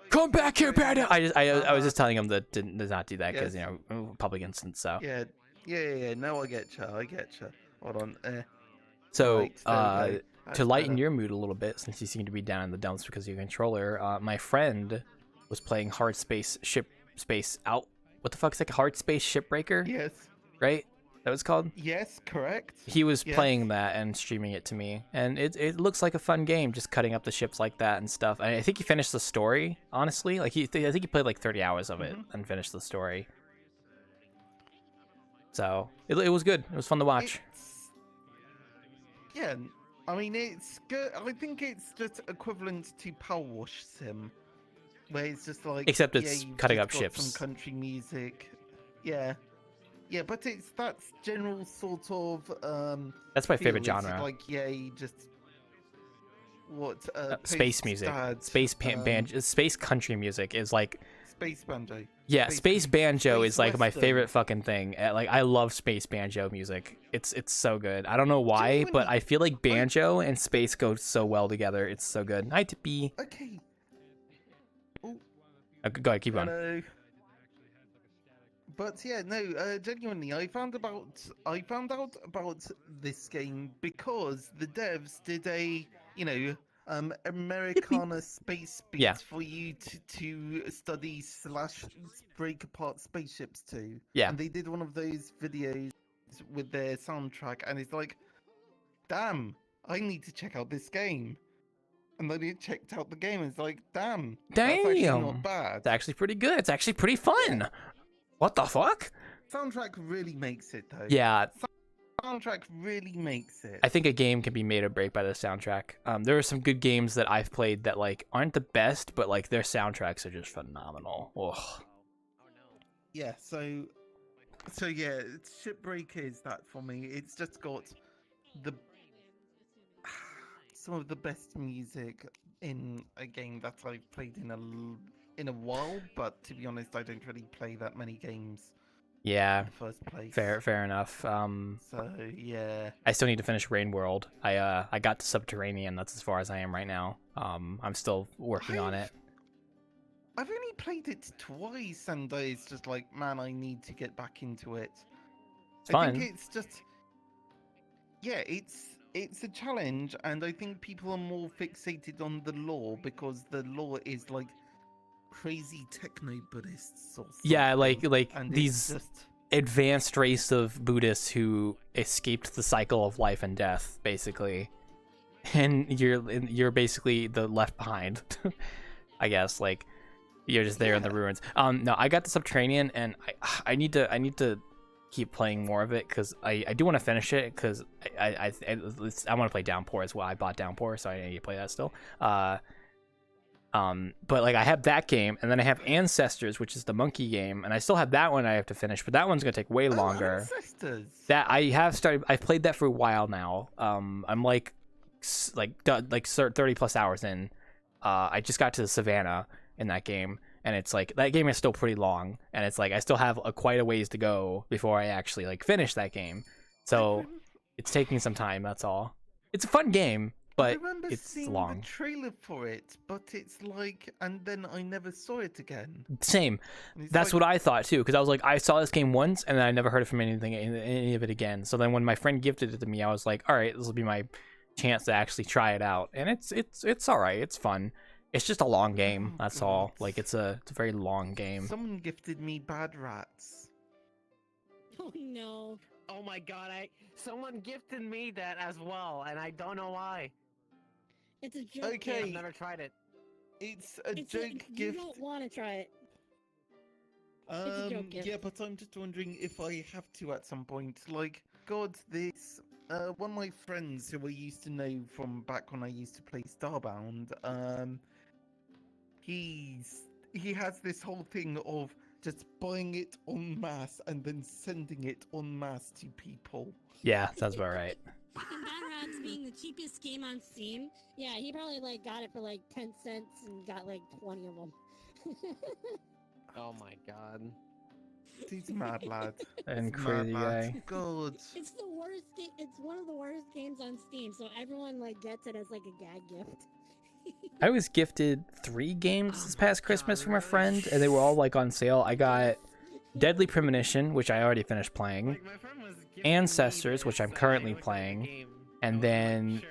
Come back here, Panda! I was just telling him to not do that because you know, public instance. So Yeah. No, I get you. Hold on. So Right, to lighten your mood a little bit, since you seem to be down in the dumps because of your controller, my friend was playing Hard Space Out. What the fuck is that? Hard Space Shipbreaker? Yes. Right? That was called? Yes, correct. He was playing that and streaming it to me, and it looks like a fun game, just cutting up the ships like that and stuff. And I think he finished the story, honestly. Like I think he played like 30 hours of it and finished the story. So it was good. It was fun to watch. Yeah, I mean, it's good. I think it's just equivalent to Power Wash Sim, where it's just like... Except it's you've cutting just up got ships. some country music. Yeah, but that's general sort of... That's my feel. favorite It's genre. like, you just... Space music. Space country music is like... Space banjo. Yeah, space banjo Space is like my western. favorite fucking thing. Like I love space banjo music. It's so good. I don't know why, but I feel like banjo and space go so well together. It's so good. Hi, Tippy. Okay. Go ahead, keep going. Hello. But yeah, no, genuinely, I found out about this game because the devs did a, Americana space beat for you to study / break apart spaceships to. Yeah. And they did one of those videos with their soundtrack, and it's like, damn, I need to check out this game. And then it checked out the game, and it's like, damn, that's actually not bad. It's actually pretty good. It's actually pretty fun. What the fuck? Soundtrack really makes it, though. Yeah. Soundtrack really makes it. I think a game can be made or break by the soundtrack. There are some good games that I've played that like aren't the best, but like their soundtracks are just phenomenal. Ugh. Yeah, so yeah, Shipbreaker is that for me. It's just got some of the best music in a game that I've played in a while, but to be honest, I don't really play that many games. Yeah. In the first place. Fair enough. So yeah. I still need to finish Rain World. I got to Subterranean. That's as far as I am right now. I'm still working on it. I've only played it twice, and it's just like, man, I need to get back into it. It's fun. I think it's just, it's a challenge, and I think people are more fixated on the lore because the lore is like crazy techno Buddhists or something. Yeah, like and these it's just... advanced race of Buddhists who escaped the cycle of life and death, basically, and you're basically the left behind. I guess like you're just there in the ruins. No, I got the Subterranean, and I need to keep playing more of it because I do want to finish it because I want to play Downpour as well. I bought Downpour, so I need to play that still. But like I have that game, and then I have Ancestors, which is the monkey game, and I still have that one I have to finish, but that one's gonna take way longer. Ancestors. That I've played that for a while now. I'm like 30 plus hours in. I just got to the Savannah in that game, and it's like that game is still pretty long, and it's like I still have quite a ways to go before I actually like finish that game. So it's taking some time. That's all. It's a fun game. but I remember it's seeing long. the trailer for it, but it's like, and then I never saw it again. Same. That's what I thought too, because I was like, I saw this game once, and then I never heard it from any of it again. So then when my friend gifted it to me, I was like, all right, this will be my chance to actually try it out, and it's all right. It's fun. It's just a long game. That's all. Like it's a very long game. Someone gifted me Bad Rats. Oh no. Oh my god, someone gifted me that as well, and I don't know why. It's a joke. Okay. I've never tried it. It's a joke gift. You don't want to try it. It's a joke gift. Yeah, but I'm just wondering if I have to at some point. Like, God, this one of my friends who I used to know from back when I used to play Starbound, he has this whole thing of just buying it en masse and then sending it en masse to people. Yeah, sounds about right. And Bad Rats being the cheapest game on Steam, yeah, he probably like got it for like 10 cents and got like 20 of them. Oh my god. He's mad lad. And crazy guy. God. It's the worst game. It's one of the worst games on Steam, so everyone like gets it as like a gag gift. I was gifted 3 games this past Christmas from a friend, and they were all like on sale. I got Deadly Premonition, which I already finished playing, Ancestors, which I'm currently playing, and then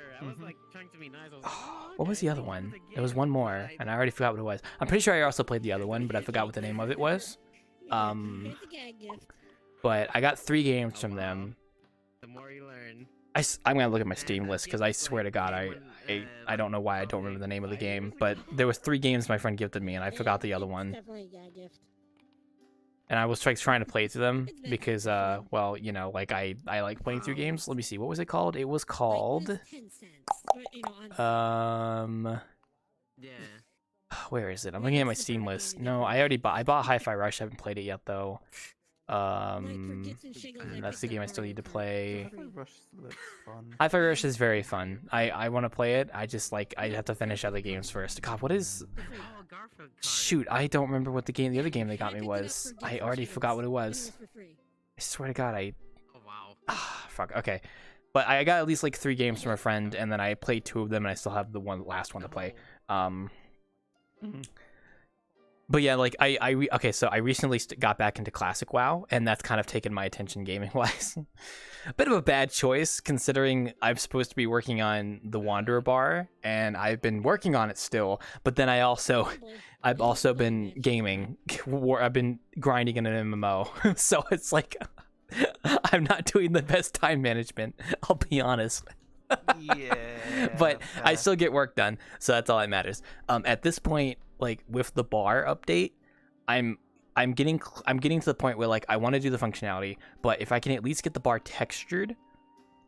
what was the other one? There was one more, and I already forgot what it was. I'm pretty sure I also played the other one, but I forgot what the name of it was. But I got 3 games from them. The more you learn. I'm gonna look at my Steam list because I swear to God I don't know why I don't remember the name of the game, but there was 3 games my friend gifted me and I forgot the other one. Definitely a gag gift. And I was trying to play through them because well, you know, like I like playing through games. Let me see, what was it called? It was called Yeah. where is it? I'm looking at my Steam list. No, I bought Hi-Fi Rush. I haven't played it yet though. That's the game I still need to play. Hi-Fi Rush is very fun. I want to play it. I just like I have to finish other games first. God, what is? Shoot, I don't remember what the other game they got me was. I already forgot what it was. I swear to God, Oh wow. fuck. Okay, but I got at least like 3 games from a friend, and then I played 2 of them, and I still have the last one to play. But yeah, like okay, so I recently got back into Classic WoW, and that's kind of taken my attention gaming-wise. A bit of a bad choice, considering I'm supposed to be working on the Wanderer bar, and I've been working on it still. But then I've also been gaming. I've been grinding in an MMO, so it's like I'm not doing the best time management. I'll be honest. Yeah. But I still get work done, so that's all that matters. At this point, like with the bar update, I'm getting to the point where like I want to do the functionality, but if I can at least get the bar textured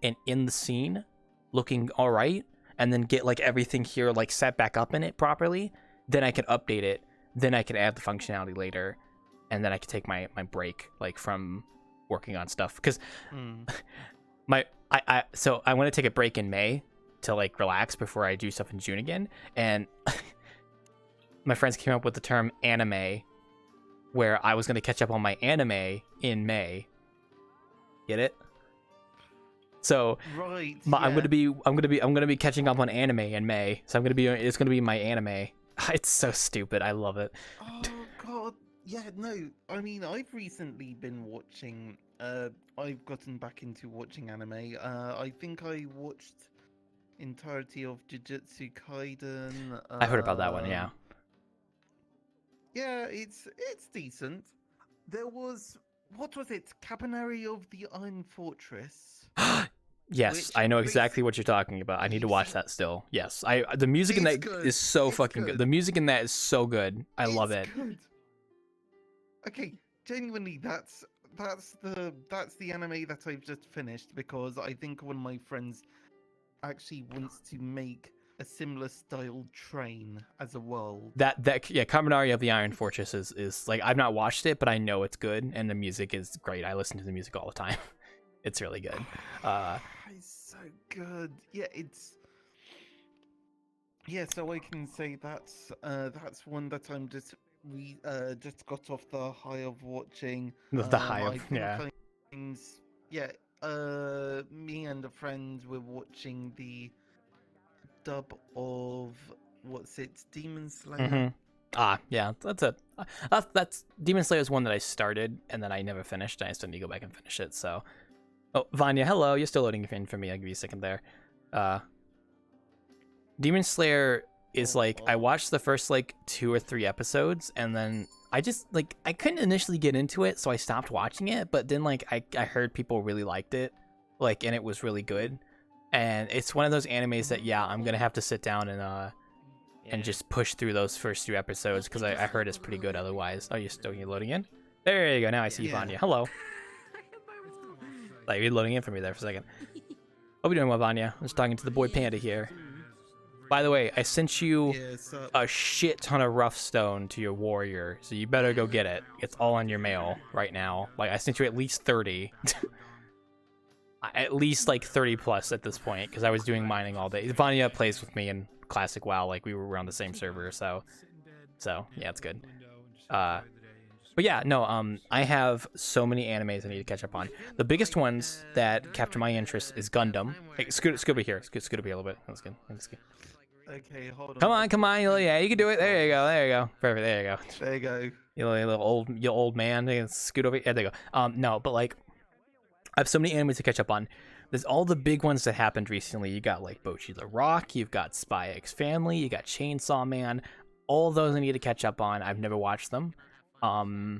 and in the scene looking all right, and then get like everything here like set back up in it properly, then I can update it. Then I can add the functionality later, and then I can take my break like from working on stuff because so I want to take a break in May to like relax before I do stuff in June again, and my friends came up with the term anime, where I was going to catch up on my anime in May. Get it? So right, I'm gonna be catching up on anime in May. So it's gonna be my anime. It's so stupid. I love it. Oh God, yeah, no. I mean, I've recently been watching. I've gotten back into watching anime. I think I watched entirety of Jujutsu Kaisen. I heard about that one. Yeah. Yeah, it's decent. There was what was it? Cabaneri of the Iron Fortress. Yes, I know exactly what you're talking about. I need to watch that still. Yes, the music in that is so fucking good. The music in that is so good. I love it. Good. Okay, genuinely, that's the anime that I've just finished because I think one of my friends actually wants to make a similar style train as a world. Kabaneri of the Iron Fortress is like I've not watched it, but I know it's good and the music is great. I listen to the music all the time. It's really good. It's so good. So I can say that's one that I'm just got off the high of watching. The high of me and a friend were watching the dub of what's it, Demon Slayer. Mm-hmm. Ah, yeah, that's it. That's Demon Slayer is one that I started and then I never finished. I still need to go back and finish it. So, oh, Vanya, hello. You're still loading in for me. I'll give you a second there. Demon Slayer is like I watched the first like 2 or 3 episodes and then I just like I couldn't initially get into it, so I stopped watching it. But then like I heard people really liked it, like, and it was really good. And it's one of those animes that I'm gonna have to sit down and just push through those first 2 episodes because I heard it's pretty good otherwise. Oh, you're still loading in? There you go. Now I see Vanya. Hello. Like, you're loading in for me there for a second. Hope you're doing well, Vanya. I'm just talking to the boy Panda here. By the way, I sent you a shit ton of rough stone to your warrior, so you better go get it. It's all on your mail right now. Like, I sent you at least 30. At least, like, 30 plus at this point, because I was doing mining all day. Vanya plays with me in Classic WoW, like, we were on the same server, so yeah, it's good. But yeah, no, I have so many animes I need to catch up on. The biggest ones that capture my interest is Gundam. Hey, scoot over here. Scoot over here a little bit. That's good. That's good. Okay, hold on. Come on. Yeah, you can do it. There you go. Perfect. There you go. There you go. You little old man. Scoot over. Yeah, there you go. No, but like, I have so many animes to catch up on. There's all the big ones that happened recently. You got like Bocchi the Rock. You've got Spy X Family. You got Chainsaw Man. All those I need to catch up on. I've never watched them. Oh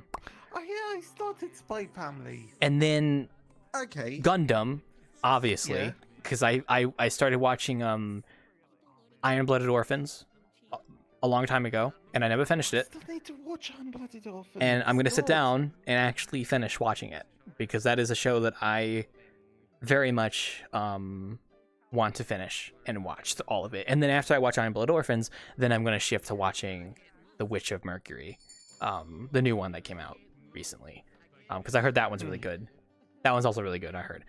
yeah, I started Spy Family. And then okay, Gundam, obviously, because I started watching Iron-Blooded Orphans a long time ago, and I never finished it. I still need to watch Iron-Blooded Orphans. And I'm gonna sit down and actually finish watching it because that is a show that I very much want to finish and watch all of it. And then after I watch Iron-Blooded Orphans, then I'm gonna shift to watching The Witch of Mercury. The new one that came out recently, because I heard that one's really good. That one's also really good, I heard.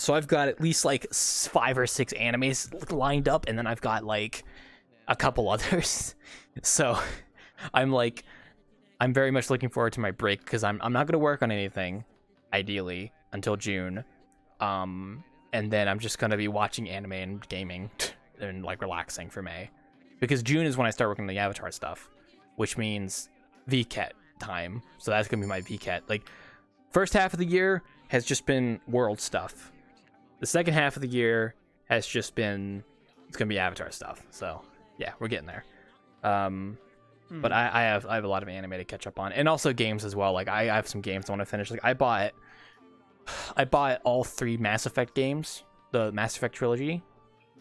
So I've got at least like 5 or 6 animes lined up, and then I've got like a couple others. So I'm very much looking forward to my break because I'm not gonna work on anything, ideally, until June. And then I'm just gonna be watching anime and gaming and like relaxing for May, because June is when I start working on the Avatar stuff, which means VRChat time. So that's gonna be my VRChat. Like, first half of the year has just been world stuff. The second half of the year has just been, it's gonna be Avatar stuff. So yeah, we're getting there. But I have a lot of anime to catch up on, and also games as well. Like I have some games I want to finish. Like I bought all 3 Mass Effect games, the Mass Effect trilogy.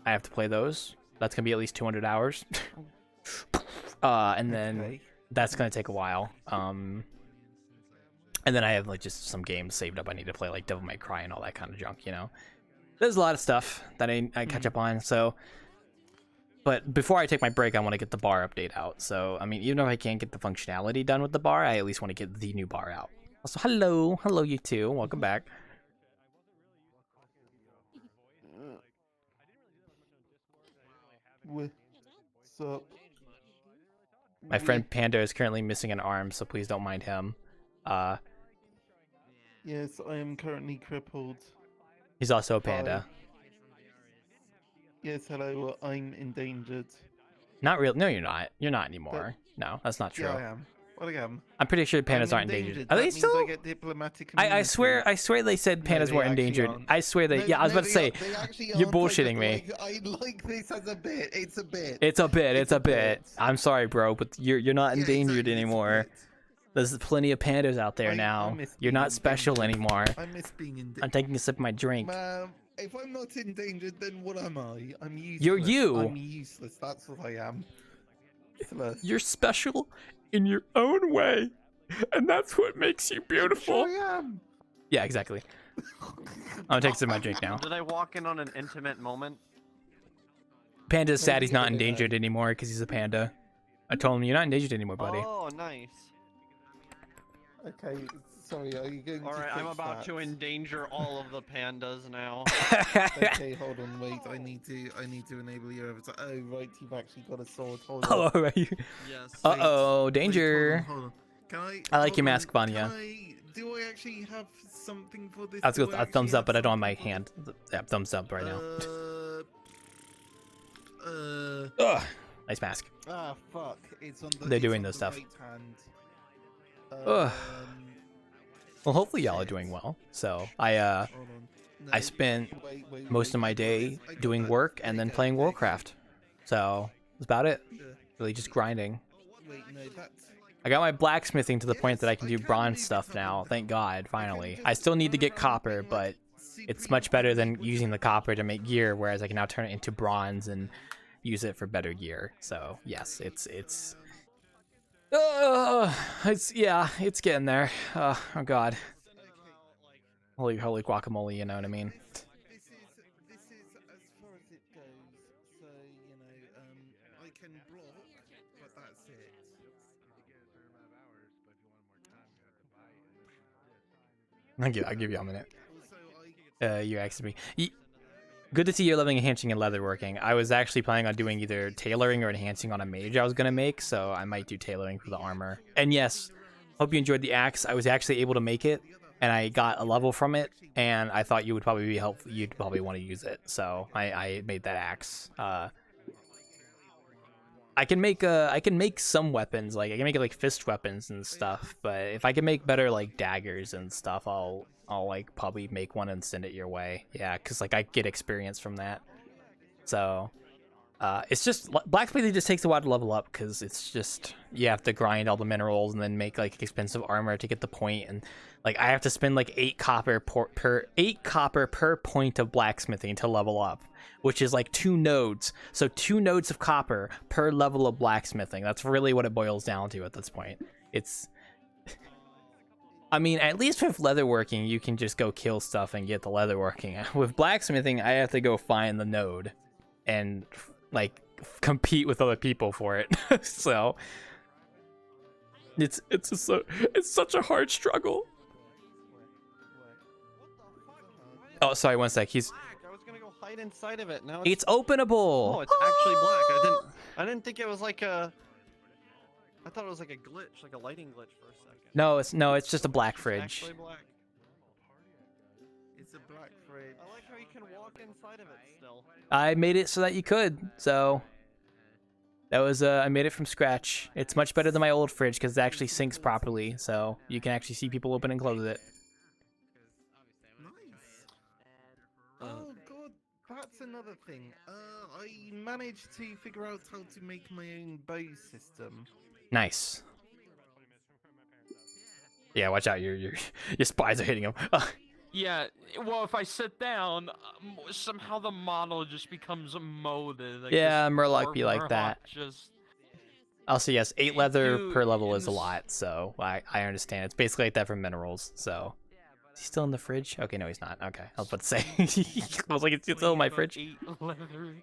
I have to play those. That's gonna be at least 200 hours. And then that's gonna take a while. And then I have like just some games saved up I need to play, like Devil May Cry and all that kind of junk, you know. There's a lot of stuff that I catch up on. So, but before I take my break, I want to get the bar update out. So, I mean, even if I can't get the functionality done with the bar, I at least want to get the new bar out. Also, hello you two, welcome back. What's up? My friend Panda is currently missing an arm, so please don't mind him. Yes, I am currently crippled. He's also a panda. Yes, hello, I'm endangered. Not real. No, you're not. You're not anymore. No, that's not true. Yeah, I am. Well, I am. I'm pretty sure pandas aren't endangered. Are they still? I get diplomatic I swear they said pandas weren't endangered. I swear they. Yeah, I was about to say. You're bullshitting me. I like this as a bit. It's a bit. It's a bit. I'm sorry, bro, but you're not endangered anymore. There's plenty of pandas out there now. You're not special anymore. I miss being endangered. I'm taking a sip of my drink. If I'm not endangered, then what am I? I'm useless. You're you. I'm useless. That's what I am. You're special in your own way, and that's what makes you beautiful. Sure I am. Yeah, exactly. I'm gonna take a sip of my drink now. Did I walk in on an intimate moment? Panda's sad he's not endangered anymore because he's a panda. I told him, you're not endangered anymore, buddy. Oh, nice. Okay, sorry, are you going to Alright, I'm fix about that? to endanger all of the pandas now. Okay, hold on, wait, I need to enable your avatar. Oh, right, you've actually got a sword. Hold on. Oh, right. Yes. Uh-oh, danger. Hold on. Can I like your mask, Vanya. Do I actually have something for this? I was going to thumbs up, but I don't have my hand. Yeah, thumbs up right now. Ugh. Nice mask. Ah, fuck. It's on the. They're it's doing on this the stuff. right hand. Ugh. Well, hopefully y'all are doing well. So I spent most of my day doing work and then playing Warcraft. So that's about it. Really just grinding. Wait, no, that's. I got my blacksmithing to the point that I can do bronze stuff now. Thank God, finally. I still need to get copper, but it's much better than using the copper to make gear, whereas I can now turn it into bronze and use it for better gear. So yes, it's getting there. Oh God. Holy guacamole, you know what I mean? This is as far as it goes. So I can block, but that's it. I'll give you a minute. You asked me. Good to see you're loving enhancing and leatherworking. I was actually planning on doing either tailoring or enhancing on a mage I was gonna make, so I might do tailoring for the armor. And yes, hope you enjoyed the axe. I was actually able to make it, and I got a level from it, and I thought you would probably be helpful. You'd probably want to use it, so I made that axe. I can make some weapons, like I can make like fist weapons and stuff, but if I can make better like daggers and stuff, I'll like probably make one and send it your way. Yeah, because like I get experience from that. So it's just blacksmithing just takes a while to level up because it's just you have to grind all the minerals and then make like expensive armor to get the point, and like I have to spend like 8 copper per point of blacksmithing to level up, which is like 2 nodes. So 2 nodes of copper per level of blacksmithing. That's really what it boils down to at this point. It's I mean, at least with leatherworking, you can just go kill stuff and get the leatherworking. With blacksmithing, I have to go find the node and like compete with other people for it. So it's such a hard struggle. Oh, sorry, one sec. I was gonna go hide inside of it. Now It's openable. Oh, it's actually black. I didn't think it was like a. I thought it was like a glitch, like a lighting glitch for a second. No, it's just a black fridge. Actually black. It's a black fridge. I like how you can walk inside of it still. I made it so that you could. So that was I made it from scratch. It's much better than my old fridge because it actually syncs properly, so you can actually see people open and close it. Oh god, that's another thing. I managed to figure out how to make my own bow system. Nice. Yeah, watch out! Your spies are hitting him. Yeah, well, if I sit down, somehow the model just becomes molded. Like Yeah, this Murloc poor be like Murloc that. Just... Also, yes, 8 leather Dude, per level is a lot, so I understand. It's basically like that for minerals. So, is he still in the fridge? Okay, no, he's not. Okay, I was about to say. I was like, it's still in my fridge. 8 leather.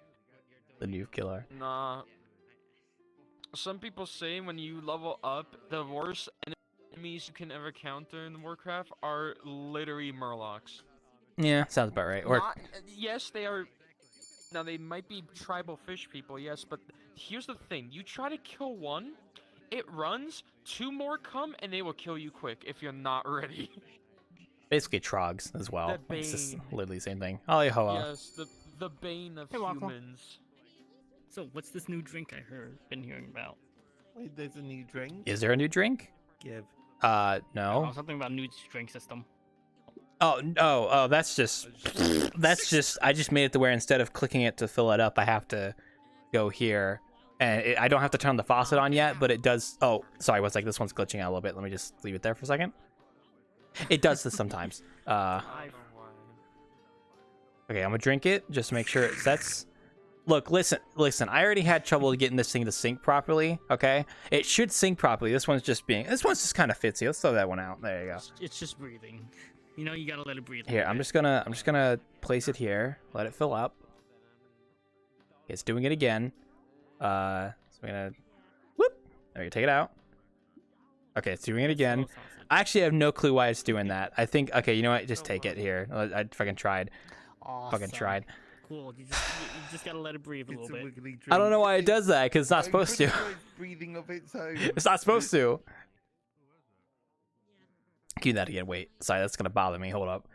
The new killer. Nah. Some people say when you level up, the worst enemies you can ever counter in Warcraft are literally Murlocs. Yeah, sounds about right. Or Yes, they are. Now they might be tribal fish people, yes, but here's the thing: you try to kill one, it runs, 2 more come, and they will kill you quick if you're not ready. basically trogs as well. The It's just Bane. literally the same thing. Ollie hoa. Yes, the bane of Hey, Waffle. humans. So, what's this new drink I been hearing about? Wait, there's a new drink? Is there a new drink? Give. No. Something about new drink system. Oh, that's just I just made it to where instead of clicking it to fill it up, I have to go here, and I don't have to turn the faucet on yet, but it does. Oh, sorry, one sec. This one's glitching out a little bit. Let me just leave it there for a second. It does this sometimes. Okay, I'm gonna drink it just to make sure it sets. Look, listen. I already had trouble getting this thing to sync properly. Okay, it should sync properly. This one's just kind of fitsy. Let's throw that one out. There you go. It's just breathing. You know, you gotta let it breathe. Here, I'm just gonna place it here. Let it fill up. It's doing it again. So I'm gonna whoop. There you take it out. Okay, it's doing it again. I actually have no clue why it's doing that. I think okay, you know what? Just take it here. I fucking tried. Awesome. Fucking tried. Cool. You just gotta let it breathe a little bit. I don't know why it does that because it's not supposed to. Breathing of its own. It's not supposed to. Do that again. Wait. Sorry, that's gonna bother me. Hold up.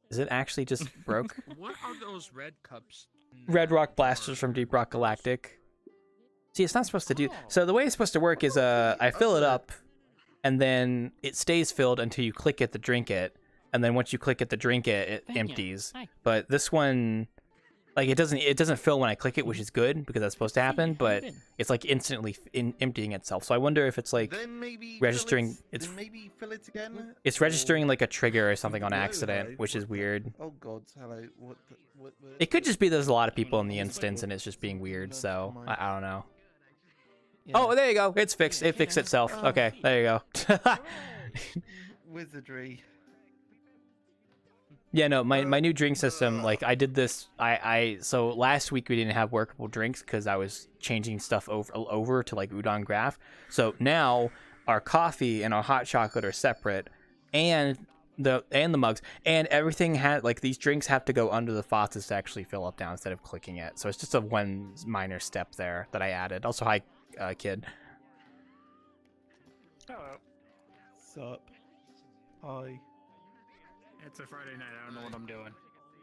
Is it actually just broke? What are those red cups Red Rock Blasters from Deep Rock Galactic. See, it's not supposed to do... So the way it's supposed to work is I fill it up, and then it stays filled until you click it to drink it, and then once you click it to drink it, it empties. But this one... Like, it doesn't fill when I click it, which is good, because that's supposed to happen, but it's, like, instantly emptying itself. So I wonder if it's, like, registering... maybe fill it again? It's registering, like, a trigger or something on accident, which is weird. Oh god, hello. What? It could just be there's a lot of people in the instance, and it's just being weird, so I don't know. Oh, there you go. It's fixed. It fixed itself. Okay, there you go. Wizardry. Yeah, no, my new drink system, like, I did this, so last week we didn't have workable drinks because I was changing stuff over to, like, udon graph. So now our coffee and our hot chocolate are separate, and the mugs, and everything had, like, these drinks have to go under the faucets to actually fill up down instead of clicking it. So it's just a one minor step there that I added. Also, hi, kid. Hello. Sup? Hi. It's a Friday night. I don't know what I'm doing.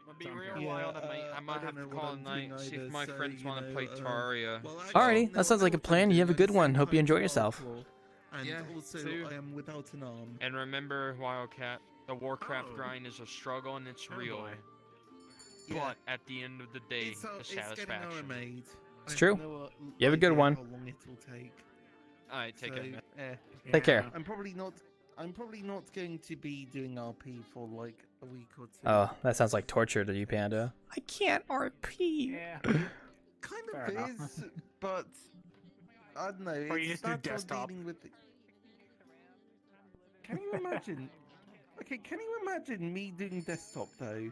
It'll be real wild. I might have to call tonight, see if my friends want to play Terraria. Alrighty, that sounds like a plan. You have a good one. Hope you enjoy yourself. And Yeah, also, too. I am without an arm. And remember, Wildcat, the Warcraft grind is a struggle and it's real. Yeah. But at the end of the day, the satisfaction. It's true. You have a good one. How long it'll take. Alright, take care. Take care. I'm probably not going to be doing RP for like a week or two. Oh, that sounds like torture to you, Panda. I can't RP. Yeah. Kind of is, but I don't know. Or you just do starts desktop. dealing with it. Can you imagine? Okay, can you imagine me doing desktop though?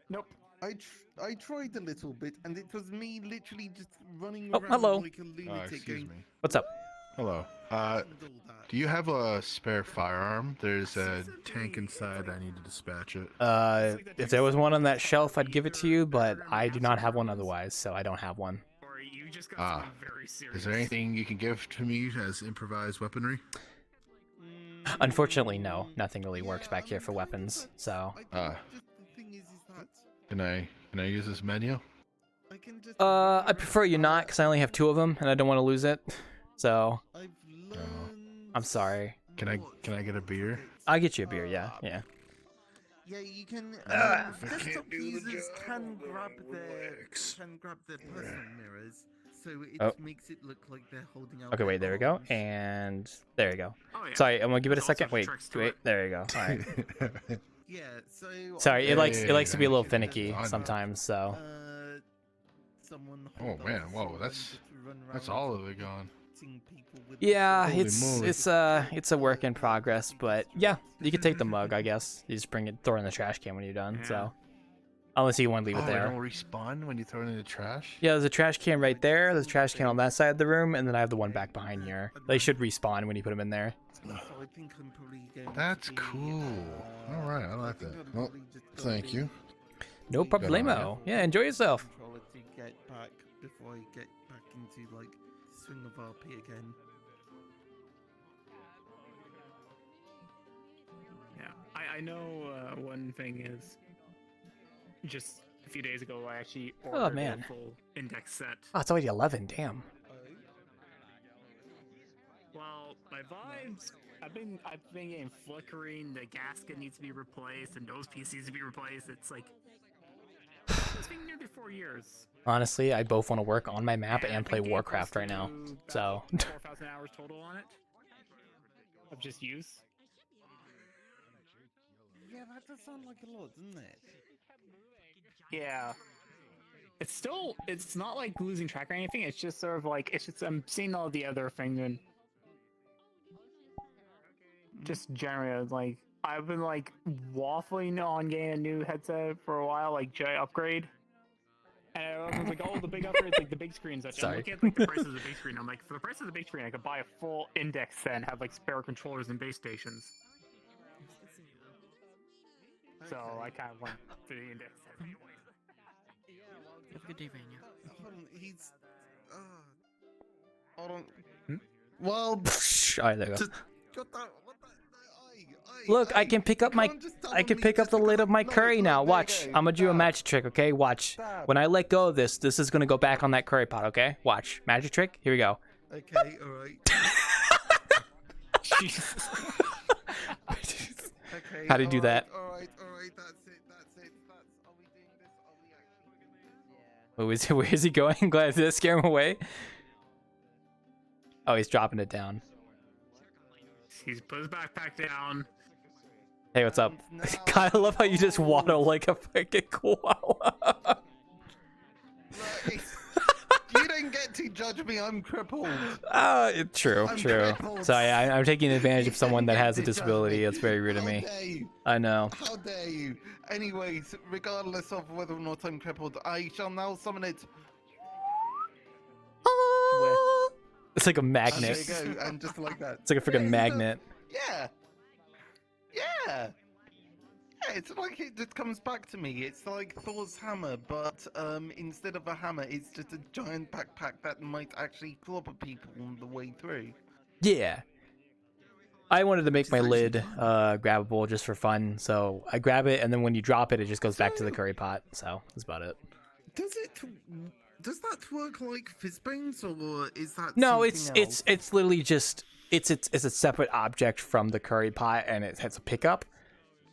Nope. I tried a little bit, and it was me literally just running Oh, around hello. like a lunatic. Excuse me. What's up? Hello. Do you have a spare firearm? There's a tank inside. I need to dispatch it. If there was one on that shelf, I'd give it to you, but I do not have one otherwise, so I don't have one. Or you just got Ah. something very serious. Is there anything you can give to me as improvised weaponry? Unfortunately, no. Nothing really works back here for weapons, so... Can I use this menu? I prefer you not, because I only have 2 of them, and I don't want to lose it. So... I'm sorry. Can I get a beer? I'll get you a beer, yeah. Yeah, you can. Desktop users can grab their personal mirrors, so it makes it look like they're holding out. Okay, wait, there we go, and there you go. Sorry, I'm gonna give it a second. Wait, there you go. All right. Yeah, so. Sorry, it likes to be a little finicky sometimes, so. Oh man, whoa, that's all of it gone. Yeah, Holy it's a work in progress, but yeah, you can take the mug, I guess. You just throw it in the trash can when you're done. So, unless you want to leave it there. It don't respawn when you throw it in the trash? Yeah, there's a trash can right there. There's a trash can on that side of the room, and then I have the one back behind here. They should respawn when you put them in there. That's cool. All right, I like that. Well, thank you. No problemo. Yeah, enjoy yourself. To get back before I get back into like swing of RP again. Yeah, I know one thing is just a few days ago I actually ordered man. a full index set. Oh, it's already 11. Damn. Well, my vibes, I've been getting flickering. The gasket needs to be replaced, and nose piece needs to be replaced. It's like it's been nearly 4 years. Honestly, I both want to work on my map and play Warcraft right now. So. 4,000 hours total on it of just use. Yeah, that does sound like a lot, doesn't it? Yeah. It's not like losing track or anything. It's just sort of like I'm seeing all the other things and just generally like I've been like waffling on getting a new headset for a while, like giant upgrade. And everyone's like, oh, the big upgrades, like the big screens. I'm looking at like the price of the big screen. I'm like, for the price of the big screen, I could buy a full index set and have like spare controllers and base stations. So I kind of went for the index set. Have a good day, Vanya. Hold on, he's. Hold on. Well, Alright, there you go. just got that. What the? Look, I can pick up the lid of my curry now. Watch. I'm gonna do a magic trick, okay? Watch. When I let go of this, this is gonna go back on that curry pot, okay? Watch. Magic trick. Here we go. Okay, alright. Jesus. Okay. How do you do that? Alright, that's it. Are we doing this? Are we actually doing this? Where is he going? Glad did that scare him away? Oh, he's dropping it down. He's put his backpack down. Hey, what's up? God, I love how you just waddle like a freaking koala. You don't get to judge me. I'm crippled. True. So yeah, I'm taking advantage of someone that has a disability. That's very rude of me. How dare you? I know. How dare you? Anyways, regardless of whether or not I'm crippled, I shall now summon it. It's like a magnet. And there you go, and just like that. It's like a freaking magnet. Yeah. It's like it just comes back to me. It's like Thor's hammer, but instead of a hammer, it's just a giant backpack that might actually clobber people on the way through. Yeah. I wanted to make my lid grabbable just for fun, so I grab it, and then when you drop it, it just goes back to the curry pot. So that's about it. Does that work like Fizzbones, or is that No, something else? it's literally just it's a separate object from the curry pot, and it has a pickup.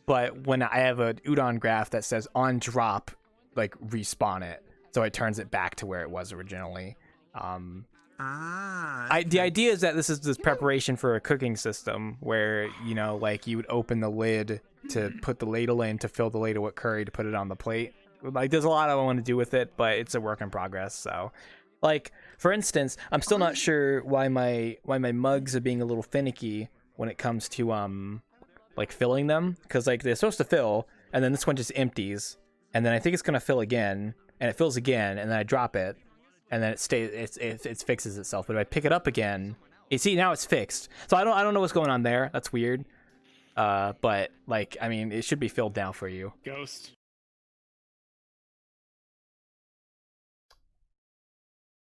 But when I have a udon graph that says on drop, like respawn it, so it turns it back to where it was originally. The idea is that this is this preparation for a cooking system where, you know, like you would open the lid to put the ladle in to fill the ladle with curry to put it on the plate. Like, there's a lot I want to do with it, but it's a work in progress. So, like, for instance, I'm still not sure why my mugs are being a little finicky when it comes to like filling them, because like they're supposed to fill, and then this one just empties, and then I think it's gonna fill again, and it fills again, and then I drop it, and then it stays. It fixes itself. But if I pick it up again, you see now it's fixed. So I don't know what's going on there. That's weird. But like, I mean, it should be filled now for you. Ghost.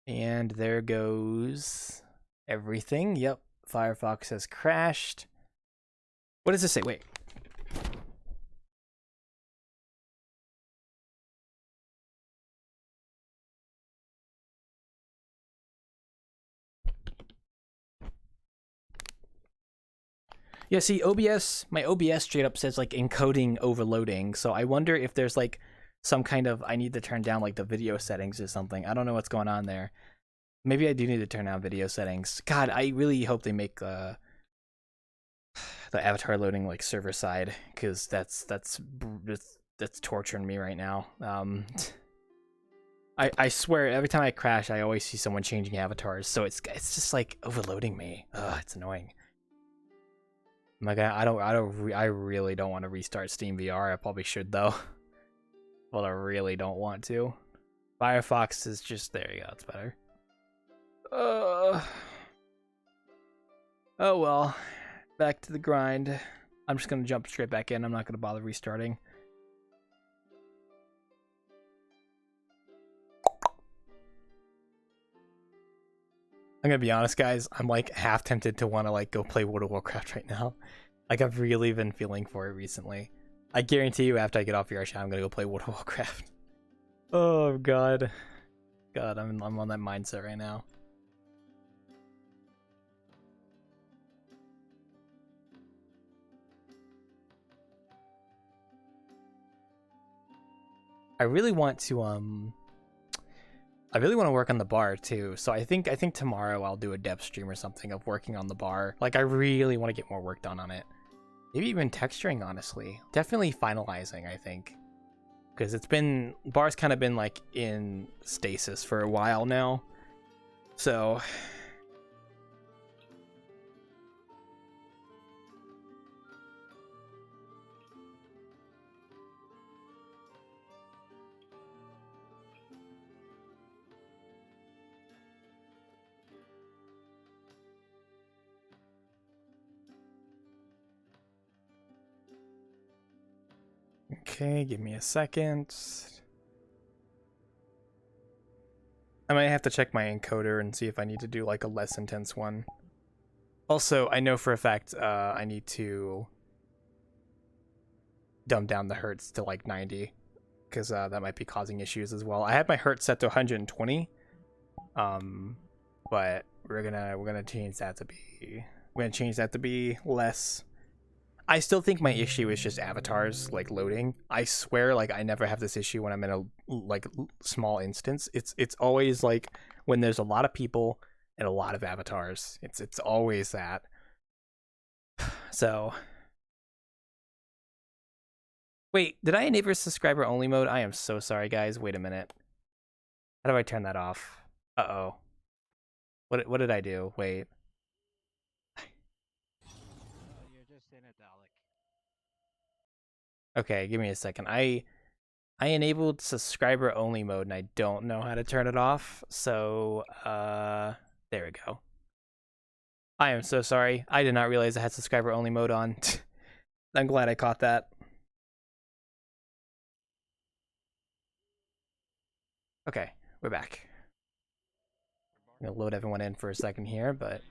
And there goes everything. Yep, Firefox has crashed. What does this say? Wait. Yeah, see, my OBS straight up says like encoding overloading. So I wonder if there's like some kind of, I need to turn down like the video settings or something. I don't know what's going on there. Maybe I do need to turn down video settings. God, I really hope they make the avatar loading like server side, because that's torturing me right now. I swear every time I crash, I always see someone changing avatars, so it's just like overloading me. Ugh, it's annoying. Like I really don't want to restart Steam VR. I probably should though, but I really don't want to. Firefox is just there. You go. It's better. Oh well. Back to the grind. I'm just gonna jump straight back in. I'm not gonna bother restarting. I'm gonna be honest, guys. I'm like half tempted to want to like go play World of Warcraft right now. Like, I've really been feeling for it recently. I guarantee you, after I get off VRChat, I'm gonna go play World of Warcraft. Oh god, I'm on that mindset right now. I really want to work on the bar too. So I think tomorrow I'll do a depth stream or something of working on the bar. Like, I really want to get more work done on it. Maybe even texturing, honestly. Definitely finalizing, I think. Because bar's kind of been like in stasis for a while now. So okay, give me a second. I might have to check my encoder and see if I need to do like a less intense one. Also, I know for a fact I need to dumb down the hertz to like 90, because that might be causing issues as well. I had my hertz set to 120, but we're gonna change that to be less. I still think my issue is just avatars like loading. I swear, like I never have this issue when I'm in a like small instance. It's always like when there's a lot of people and a lot of avatars. It's always that. So, wait, did I enable subscriber only mode? I am so sorry, guys. Wait a minute. How do I turn that off? Uh-oh. What did I do? Wait. You're just in it, Alec. Okay, give me a second. I enabled subscriber only mode and I don't know how to turn it off. So, there we go. I am so sorry. I did not realize I had subscriber only mode on. I'm glad I caught that. Okay, we're back. I'm gonna load everyone in for a second here, but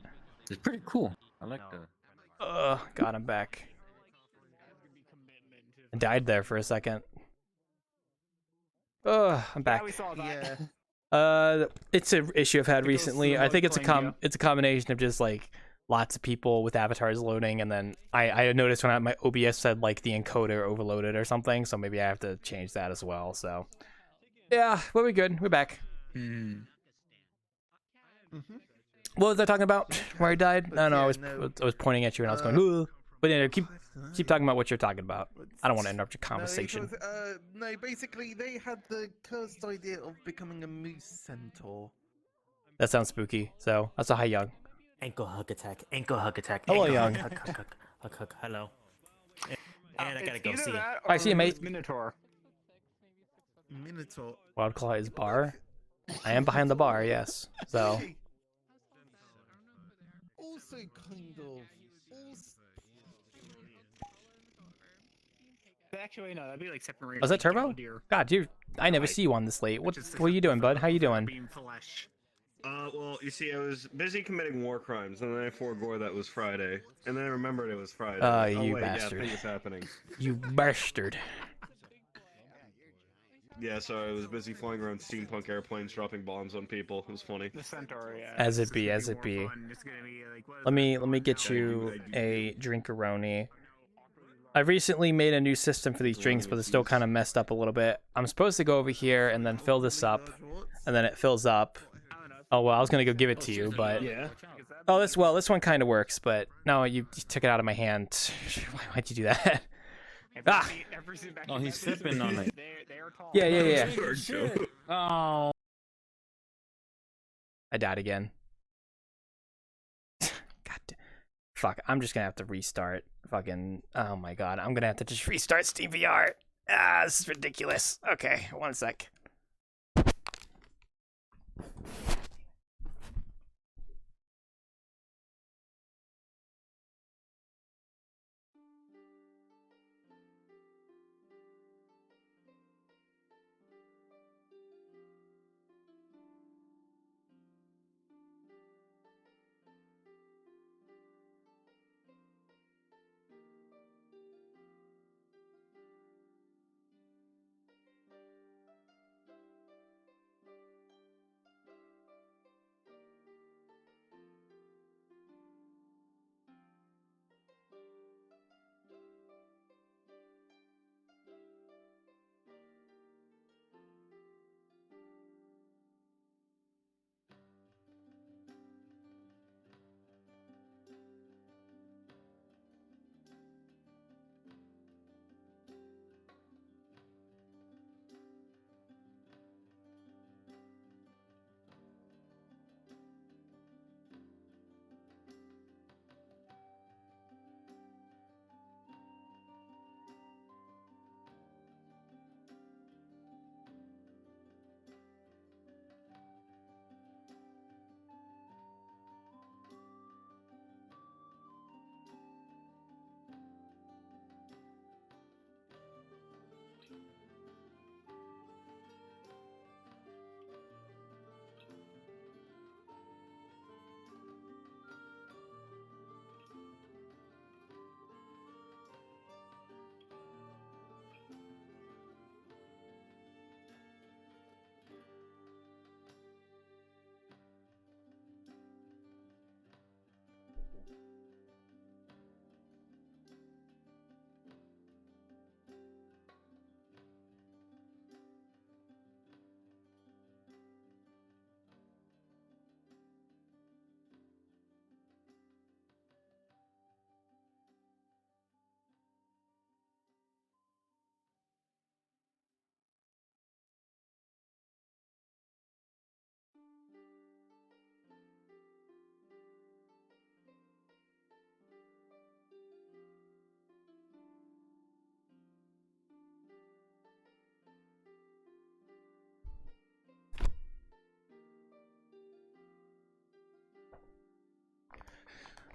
it's pretty cool. I like that. God, I'm back. I died there for a second. I'm back. Yeah, we saw that. It's an issue I've had recently. I think it's a combination of just like lots of people with avatars loading, and then I noticed when my OBS said like the encoder overloaded or something, so maybe I have to change that as well. So yeah, but we're good. We're back. What was I talking about? Where I died? I don't know. I was pointing at you and I was going, ooh. But anyway, keep talking about what you're talking about. I don't want to interrupt your conversation. No, basically they had the cursed idea of becoming a moose centaur. That sounds spooky. So that's a hi, Young. Ankle hug attack. Ankle hug attack. Hello, ankle Young. Hug. Hello. And I gotta go see. I see you, mate. Minotaur. Wildclaw is bar. I am behind the bar, yes. So. Also, kind of. Actually, no, that'd be like separating. Was that Turbo? God, dude, I never see you on this late. What are you doing, bud? How you doing? Well, you see, I was busy committing war crimes, and then I foregore that was Friday, and then I remembered it was Friday. You wait, bastard. Yeah, things happening. You bastard. Yeah, so I was busy flying around steampunk airplanes, dropping bombs on people. It was funny. The Centaur, yeah. As it be. Let me get you a drinkaroni. I recently made a new system for these drinks, but it's still kind of messed up a little bit. I'm supposed to go over here and then fill this up, and then it fills up. Oh well, I was gonna go give it to you, but oh, this one kind of works, but no, you took it out of my hand. Why'd you do that? Ah! Oh, he's sipping on it. Yeah. Oh. I died again. Fuck, I'm just gonna have to restart. Fucking, oh my god, I'm gonna have to just restart Steam VR. This is ridiculous. Okay, 1 sec.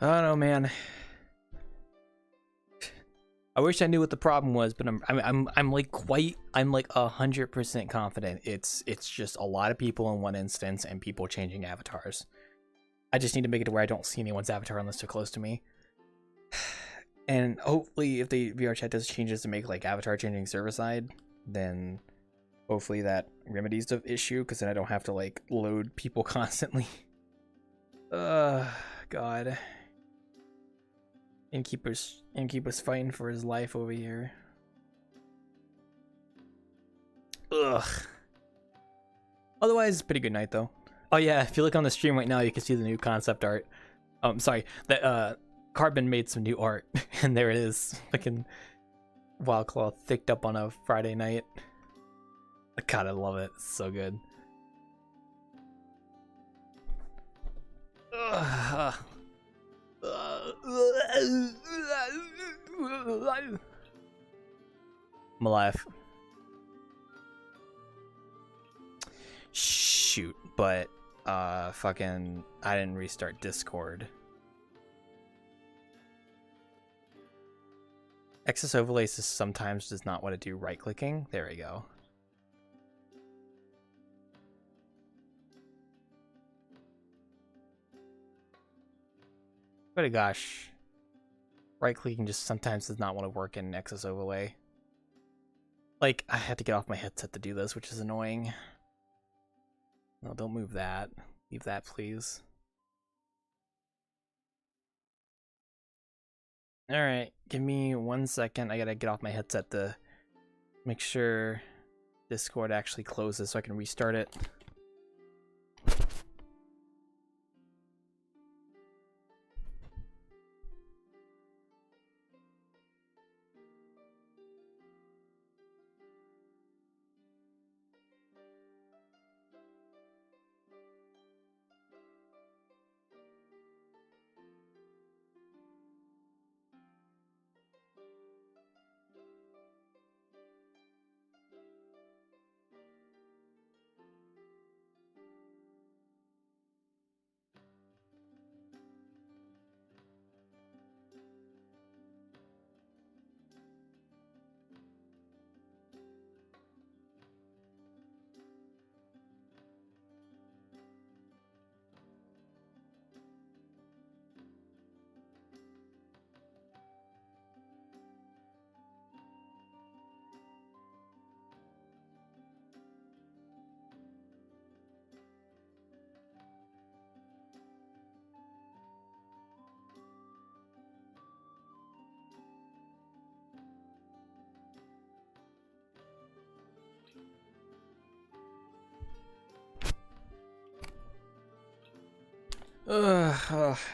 I don't know, man. I wish I knew what the problem was, but I'm like 100% confident it's just a lot of people in one instance and people changing avatars. I just need to make it to where I don't see anyone's avatar unless they're close to me. And hopefully if the VRChat does changes to make like avatar changing server side, then hopefully that remedies the issue, because then I don't have to like load people constantly. God. Innkeeper's fighting for his life over here. Ugh. Otherwise, pretty good night though. Oh yeah, if you look on the stream right now, you can see the new concept art. Sorry, that Carbon made some new art, and there it is, fucking Wildclaw thicked up on a Friday night. God, I love it. It's so good. Ugh. I'm alive. Shoot, but fucking I didn't restart Discord. Excess overlays sometimes does not want to do right clicking. There we go. But gosh, right clicking just sometimes does not want to work in Excess overlay. Like, I had to get off my headset to do this, which is annoying. No, don't move that. Leave that, please. Alright, give me 1 second. I gotta get off my headset to make sure Discord actually closes so I can restart it.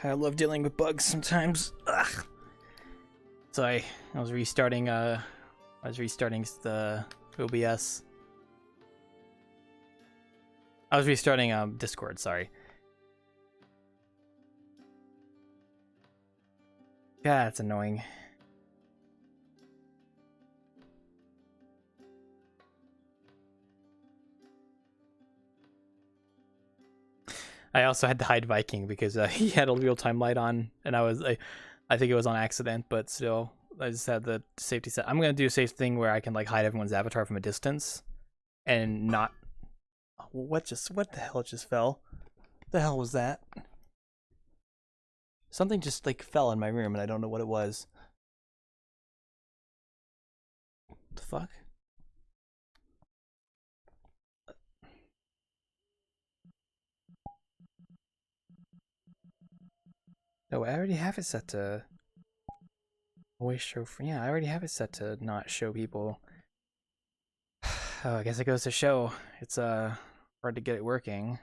I love dealing with bugs sometimes. Ugh. Sorry, I was restarting the OBS. I was restarting Discord, sorry. God, that's annoying. I also had to hide Viking because he had a real-time light on, and I think it was on accident, but still, I just had the safety set. I'm gonna do a safe thing where I can like hide everyone's avatar from a distance, and not. What the hell just fell? The hell was that? Something just like fell in my room, and I don't know what it was. What the fuck? No, I already have it set to always show. Yeah, I already have it set to not show people. Oh, I guess it goes to show it's hard to get it working.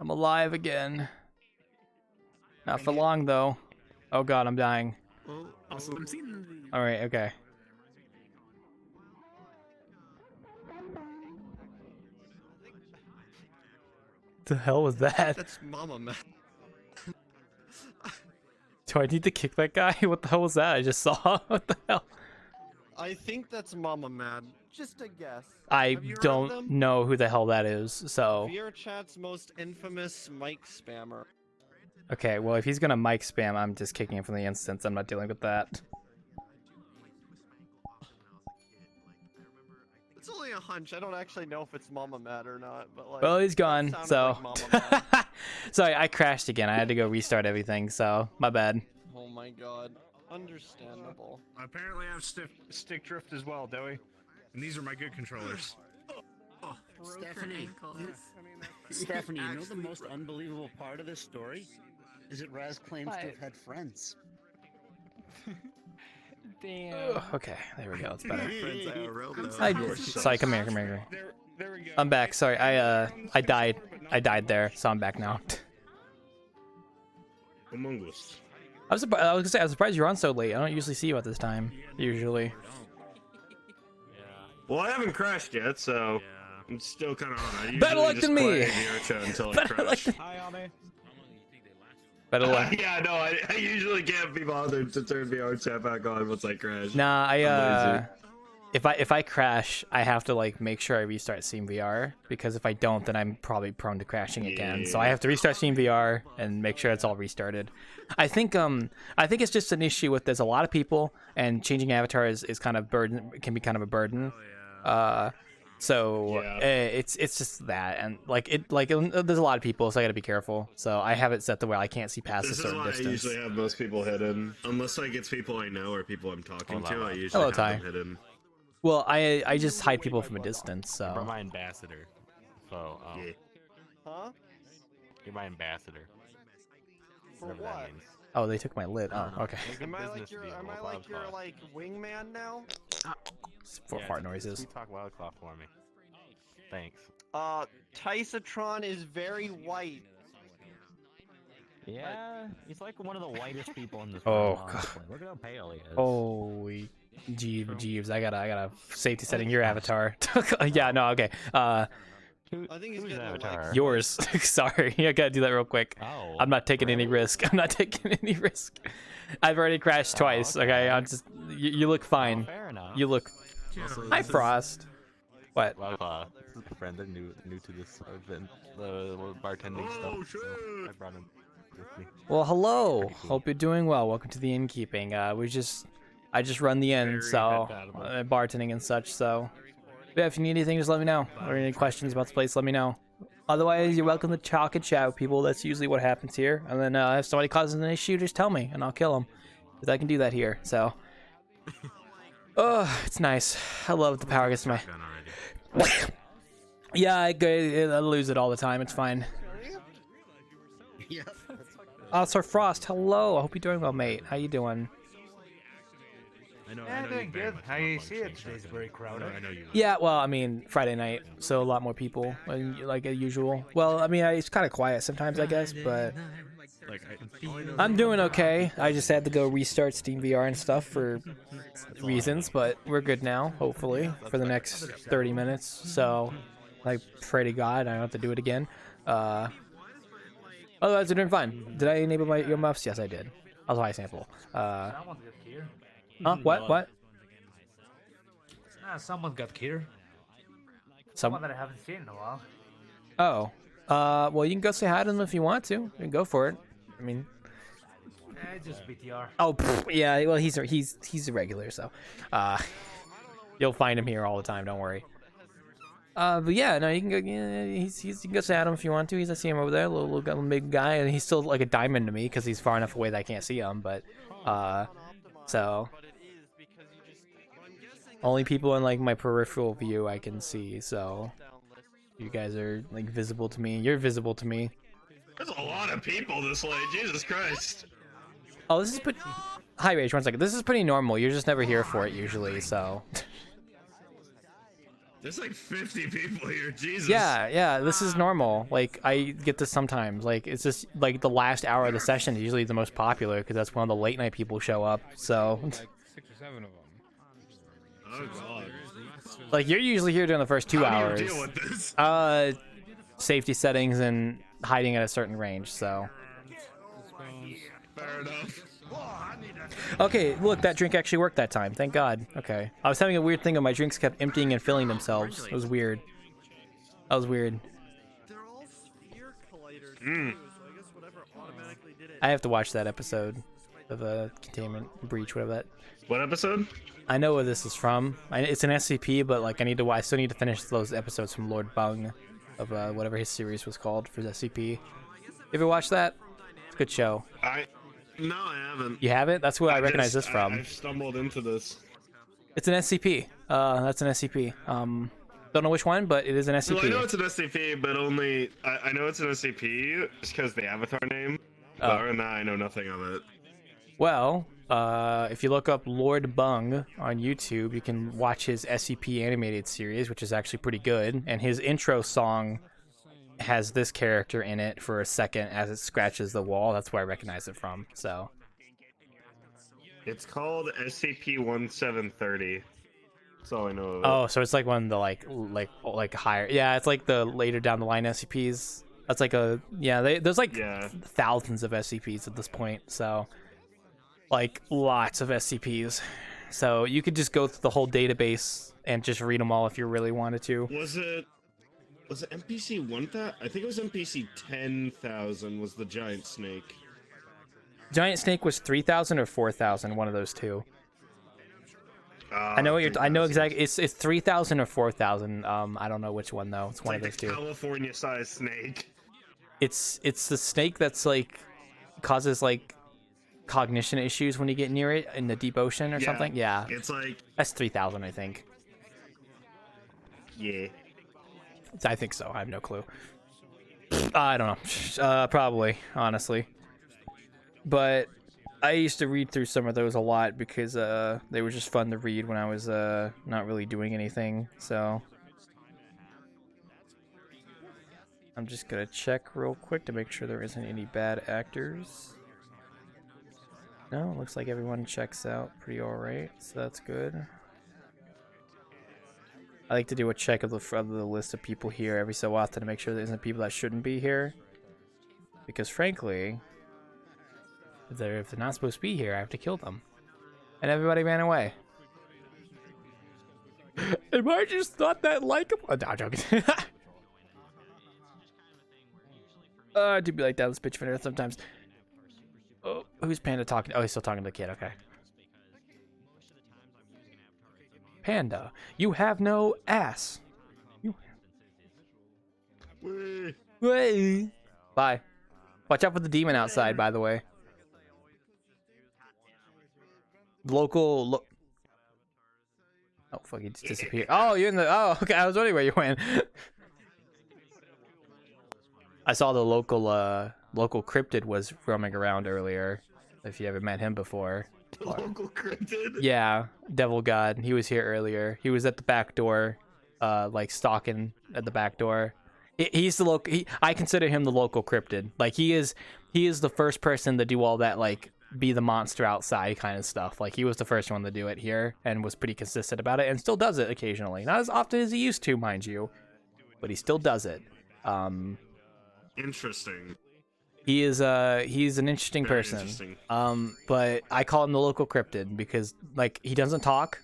I'm alive again. Not for long though. Oh god, I'm dying. Well, also, I'm seeing the... Alright, okay. The hell was that? That's Mama, man. Do I need to kick that guy? What the hell was that? I just saw. What the hell? I think that's Mama Mad. Just a guess. I Have you heard of don't them? know who the hell that is. So VRChat's most infamous mic spammer. okay, well if he's gonna mic spam, I'm just kicking him from the instance. I'm not dealing with that. It's only a hunch. I don't actually know if it's Mama Mad or not, but like. Well, he's gone. that sounded So like Mama sorry, I crashed again. I had to go restart everything. So my bad. Oh my god. Understandable. Apparently, I have stick drift as well, Doey. And these are my good controllers. Stephanie, Stephanie, you know the most unbelievable part of this story is that Raz claims to have had friends. Damn. Okay, there we go. It's better. Friends IRL, though. Sorry, come here. There we go. I'm back. Sorry, I died. I died there, so I'm back now. Among Us. I was gonna say I was surprised you're on so late. I don't usually see you at this time. Usually. Well, I haven't crashed yet, so I'm still kind of on. I Better usually luck just than me. play VRChat until I crash. Hi, Ame. Better luck. Yeah, no, I usually can't be bothered to turn VRChat back on once I crash. Nah, I'm lazy. if I crash, I have to like make sure I restart Steam VR because if I don't, then I'm probably prone to crashing again. So I have to restart Steam VR and make sure it's all restarted. I think it's just an issue with there's a lot of people and changing avatar is kind of can be kind of a burden. It's just that and there's a lot of people, so I got to be careful. So I have it set to where I can't see past a certain distance. I usually have most people hidden, unless like it's people I know or people I'm talking to. I usually Hello, have Ty. them hidden. Well, I just hide people from a distance, so. You're my ambassador. So, Huh? You're my ambassador. For Whatever what? that means. Oh, they took my lid. Oh, okay. Am I like your wingman now? For fart noises. You talk Wild Claw for me. Thanks. Tysatron is very white. Yeah, he's like one of the whitest people in this Oh, world, God. honestly. Look at how pale he is. Holy Jeeves, I gotta safety setting your avatar. Yeah, no, okay. I think he's getting avatar? Yours. Sorry, I gotta do that real quick. Oh, I'm not taking any risk. I'm not taking any risk. I've already crashed twice. Okay, I'm just. You look fine. fair enough. You look. Hi, Frost. What? Wild Claw. This is a friend. They're new to this event, the bartending stuff. So I brought him with me. Well, hello. Hope you're doing well. Welcome to the Innkeeping. I just run the inn, so bartending and such. So, yeah, if you need anything, just let me know. Or any questions about the place, let me know. Otherwise, you're welcome to talk and chat with people. That's usually what happens here. And then if somebody causes an issue, just tell me, and I'll kill them. Because I can do that here. So, oh, it's nice. I love the power gets to my. Yeah, I lose it all the time. It's fine. Sir Frost, hello. I hope you're doing well, mate. How you doing? Yeah, doing good. I see it. Today's very crowded. I know you. Yeah, well, I mean, Friday night, so a lot more people, like usual. Well, I mean, it's kind of quiet sometimes, I guess, but I'm doing okay. I just had to go restart Steam VR and stuff for reasons, but we're good now, hopefully, for the next 30 minutes. So, I pray to God I don't have to do it again. Otherwise, we're doing fine. Did I enable my earmuffs? Yes, I did. That was a high sample. Huh? What? Someone got here. Someone that I haven't seen in a while. Oh. Well, you can go say hi to them if you want to. You can go for it. I mean. Just BTR. Oh, yeah. Well, he's a regular, so. You'll find him here all the time. Don't worry. But yeah, no, you can go. Yeah, you can go say hi to him if you want to. I see him over there, little big guy, and he's still like a diamond to me because he's far enough away that I can't see him. But, so. Only people in like my peripheral view I can see, so you guys are like visible to me. You're visible to me. There's a lot of people this late. Jesus Christ. Oh, this is Hi, Rage. 1 second. This is pretty normal. You're just never here for it usually, so. There's like 50 people here. Jesus. Yeah. This is normal. Like I get this sometimes. Like it's just like the last hour of the session is usually the most popular because that's when the late night people show up. So. Like 6 or 7 of them. Oh God. Like you're usually here during the first 2 hours. How do you deal with this? Safety settings and hiding at a certain range. So. Fair enough. Okay, look, that drink actually worked that time. Thank God. Okay. I was having a weird thing of my drinks kept emptying and filling themselves. It was weird. That was weird. I have to watch that episode of Containment Breach, whatever that. What episode? I know where this is from. It's an SCP, but like I still need to finish those episodes from Lord Bung of whatever his series was called for SCP. You ever watch that? It's a good show. No, I haven't. You haven't? That's where I recognize this from. I've stumbled into this. It's an SCP. That's an SCP. Don't know which one, but it is an SCP. Well, I know it's an SCP, but only I know it's an SCP just because the avatar name. Oh. Other than that, I know nothing of it. Well, if you look up Lord Bung on YouTube, you can watch his SCP animated series, which is actually pretty good. And his intro song has this character in it for a second as it scratches the wall. That's where I recognize it from. So it's called SCP-1730. That's all I know of it. Oh, so it's like one of the like higher. Yeah, it's like the later down the line SCPs. That's like there's like thousands of SCPs at this point. So like lots of SCPs. So you could just go through the whole database and just read them all if you really wanted to. Was it NPC 1000? I think it was NPC 10,000 was the giant snake. Giant snake was 3,000 or 4,000, one of those two. I know what I know exactly. It's 3,000 or 4,000. I don't know which one though. It's one of those two. California-sized snake. It's the snake that's like causes like cognition issues when you get near it in the deep ocean or something. Yeah. It's like that's 3,000, I think. Yeah. I think so. I have no clue. I don't know. Probably, honestly. But I used to read through some of those a lot because they were just fun to read when I was not really doing anything. So I'm just gonna check real quick to make sure there isn't any bad actors. No, looks like everyone checks out pretty alright, so that's good. I like to do a check of the list of people here every so often to make sure there isn't people that shouldn't be here. Because frankly, if they're not supposed to be here, I have to kill them. And everybody ran away. Am I just not that likable? Oh, no, I'm joking. I do be like that with bitch fitter sometimes. Oh, who's Panda talking? Oh, he's still talking to the kid. Okay. Panda, you have no ass. Way. Bye. Watch out for the demon outside, by the way. Oh, fuck, he just disappeared. Oh, you're in the... Oh, okay, I was wondering where you went. I saw the local cryptid was roaming around earlier, if you ever met him before. Local cryptid? Yeah, Devil God. He was here earlier. He was at the back door, like stalking at the back door. He's the local. I consider him the local cryptid. Like he is the first person to do all that, like be the monster outside kind of stuff. Like he was the first one to do it here and was pretty consistent about it, and still does it occasionally. Not as often as he used to, mind you, but he still does it. Interesting. He's an interesting Very person. interesting. But I call him the local cryptid because like he doesn't talk.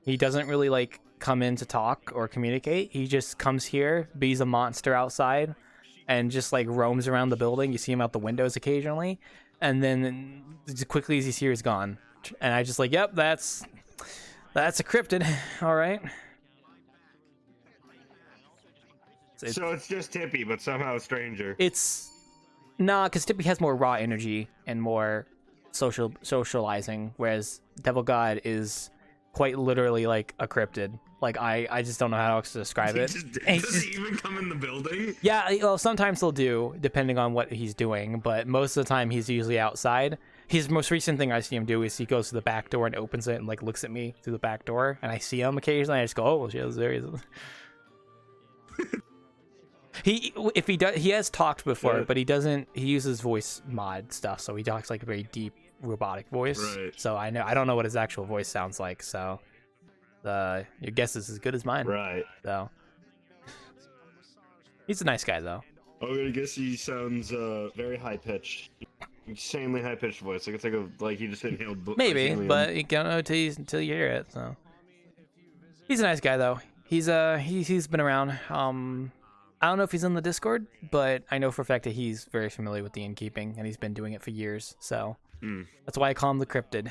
He doesn't really like come in to talk or communicate. He just comes here, be's a monster outside, and just like roams around the building. You see him out the windows occasionally, and then as quickly as he's here, he's gone. And I just like, yep, that's a cryptid. All right. So it's just Tippy, but somehow a stranger. Nah, because Tippy has more raw energy and more socializing, whereas Devil God is quite literally like a cryptid. Like I just don't know how else to describe it. Does he even come in the building? Yeah, well, sometimes he'll do, depending on what he's doing, but most of the time he's usually outside. His most recent thing I see him do is he goes to the back door and opens it and like looks at me through the back door, and I see him occasionally. I just go, oh, shit, there he is. He has talked before, but he uses voice mod stuff, so he talks like a very deep robotic voice. Right. So I don't know what his actual voice sounds like, so your guess is as good as mine. Right. So he's a nice guy though. I'm gonna guess he sounds very high pitched. insanely high pitched voice. Like it's like he just inhaled. Maybe, helium. but you don't know until you hear it. So he's a nice guy though. He's been around. I don't know if he's in the Discord, but I know for a fact that he's very familiar with the Innkeeping, and he's been doing it for years. So that's why I call him the Cryptid.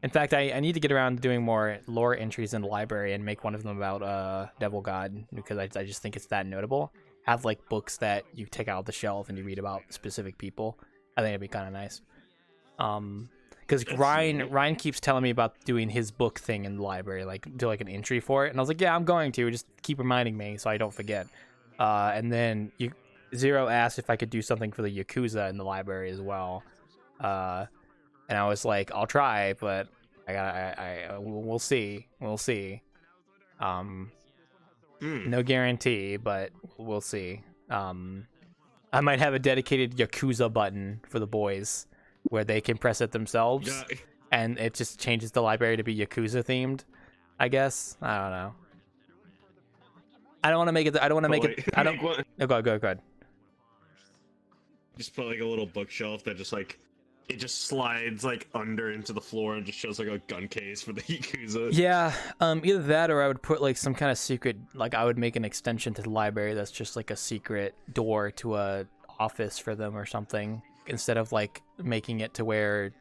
In fact, I need to get around to doing more lore entries in the library and make one of them about Devil God, because I just think it's that notable. Have like books that you take out of the shelf and you read about specific people. I think it'd be kind of nice. Because Ryan keeps telling me about doing his book thing in the library, like do like an entry for it, and I was like, yeah, I'm going to. Just keep reminding me so I don't forget. And then Zero asked if I could do something for the Yakuza in the library as well. And I was like, I'll try, but we'll see. We'll see. No guarantee, but we'll see. I might have a dedicated Yakuza button for the boys where they can press it themselves, and it just changes the library to be Yakuza themed, I guess. I don't know. I don't want to make it. I don't want to make it. I don't. No, go ahead. Just put like a little bookshelf that just like it just slides like under into the floor and just shows like a gun case for the Yakuza. Yeah, either that or I would put like some kind of secret, like I would make an extension to the library that's just like a secret door to a office for them or something, instead of like making it to where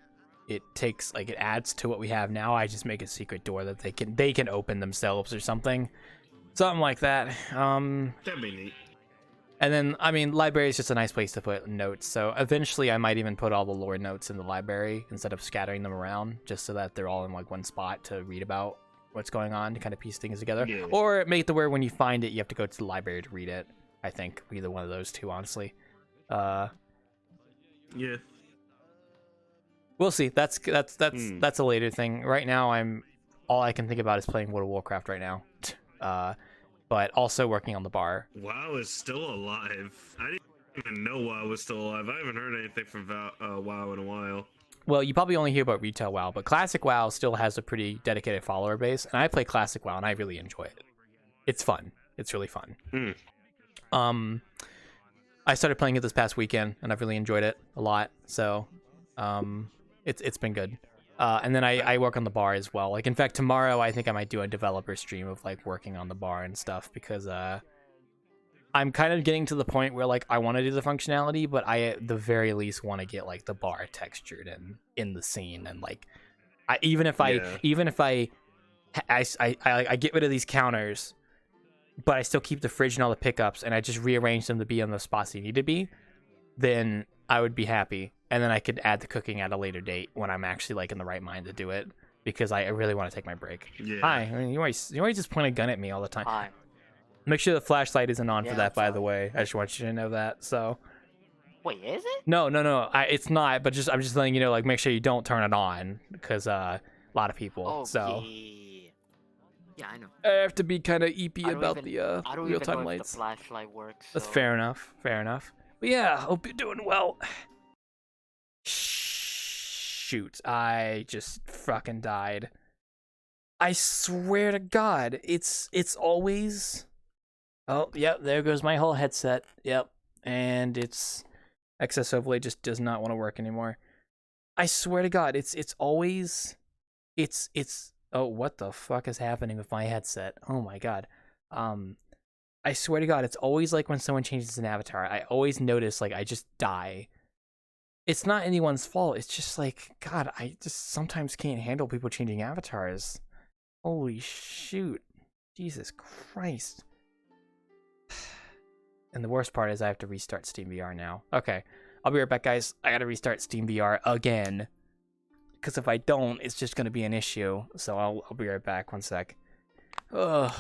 it takes like it adds to what we have now. I just make a secret door that they can open themselves or something like that. That'd be neat. And then, I mean, library is just a nice place to put notes. So eventually I might even put all the lore notes in the library instead of scattering them around, just so that they're all in like one spot to read about what's going on, to kind of piece things together. Yeah. Or make it to where when you find it, you have to go to the library to read it. I think either one of those two, honestly. Yeah. We'll see. That's a later thing. Right now, all I can think about is playing World of Warcraft right now. But also working on the bar. WoW is still alive. I didn't even know WoW was still alive. I haven't heard anything from WoW in a while. Well, you probably only hear about retail WoW, but Classic WoW still has a pretty dedicated follower base, and I play Classic WoW, and I really enjoy it. It's fun. It's really fun. I started playing it this past weekend, and I've really enjoyed it a lot. So, it's been good. And then I work on the bar as well. Like, in fact, tomorrow I think I might do a developer stream of like working on the bar and stuff, because I'm kind of getting to the point where like I want to do the functionality, but I at the very least want to get like the bar textured and in the scene, and like even if I get rid of these counters, but I still keep the fridge and all the pickups, and I just rearrange them to be on the spots they need to be, then I would be happy. And then I could add the cooking at a later date when I'm actually like in the right mind to do it, because I really want to take my break. Yeah. Hi, I mean, you always just point a gun at me all the time. Hi. Make sure the flashlight isn't on for that, by the way. I just want you to know that. So. Wait, is it? No, it's not. But I'm just letting you know. Like, make sure you don't turn it on, because a lot of people. Oh, so. Yeah, I know. I have to be kind of EP about the I don't real-time even know lights. if the flashlight works. That's so- fair enough. Fair enough. But yeah, hope you're doing well. Shoot, I just fucking died. I swear to God, it's always. Oh, yep, there goes my whole headset. Yep, and it's excess overlay just does not want to work anymore. I swear to God, it's always. Oh, what the fuck is happening with my headset? Oh my God. I swear to God, it's always like when someone changes an avatar, I always notice like I just die. It's not anyone's fault. It's just like, God, I just sometimes can't handle people changing avatars. Holy shoot. Jesus Christ. And the worst part is I have to restart Steam VR now. Okay, I'll be right back, guys. I gotta restart Steam VR again, because if I don't, it's just gonna be an issue. So I'll be right back. One sec. Ugh.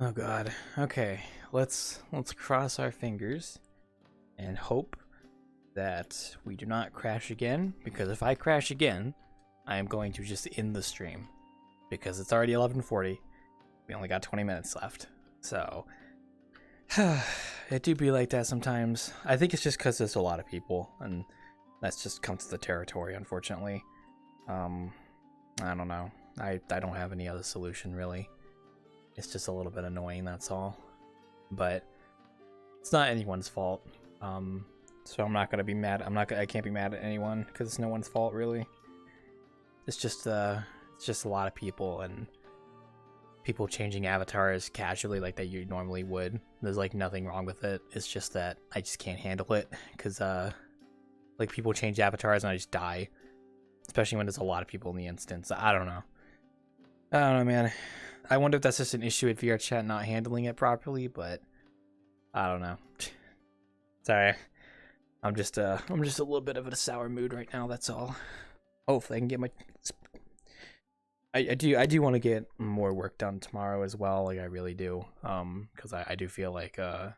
Oh god. Okay, let's cross our fingers and hope that we do not crash again, because if I crash again, I am going to just end the stream because it's already 11:40. We only got 20 minutes left. So it do be like that sometimes. I think it's just because there's a lot of people, and that's just comes to the territory, unfortunately. I don't know. I don't have any other solution really. It's just a little bit annoying, that's all. But it's not anyone's fault. So I'm not gonna be mad. I can't be mad at anyone because it's no one's fault really. It's just a lot of people and people changing avatars casually like that you normally would. There's like nothing wrong with it. It's just that I just can't handle it because like people change avatars and I just die, especially when there's a lot of people in the instance. I don't know, man. I wonder if that's just an issue with VRChat not handling it properly, but I don't know. Sorry. I'm just a little bit of a sour mood right now, that's all. Hopefully I can get my I do want to get more work done tomorrow as well, like I really do. Cuz I do feel like I've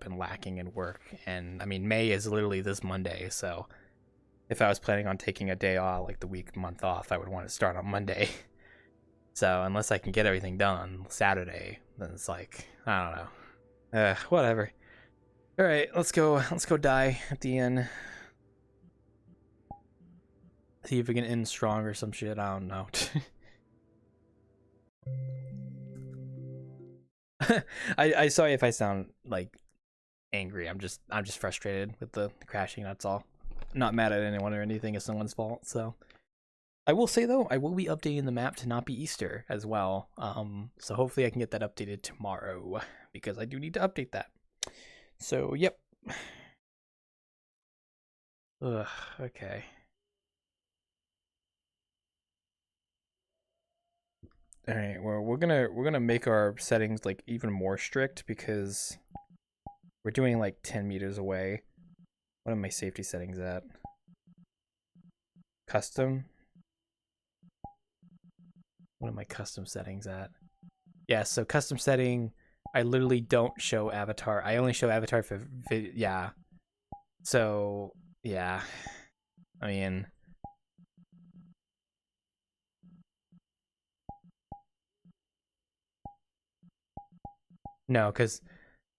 been lacking in work, and I mean May is literally this Monday, so if I was planning on taking a day off, like the month off, I would want to start on Monday. So unless I can get everything done Saturday, then it's like, I don't know. Whatever. Alright, let's go die at the end. See if we can end strong or some shit, I don't know. I sorry if I sound like angry. I'm just frustrated with the crashing, that's all. Not mad at anyone or anything, it's someone's fault, so. I will say though, I will be updating the map to not be Easter as well. So hopefully I can get that updated tomorrow because I do need to update that. So yep. Ugh, okay. All right, well we're gonna make our settings like even more strict because we're doing like 10 meters away. What are my safety settings at? Custom. What are my custom settings at? Yeah, so custom setting, I literally don't show avatar. I only show avatar for yeah. So, yeah. I mean, no, because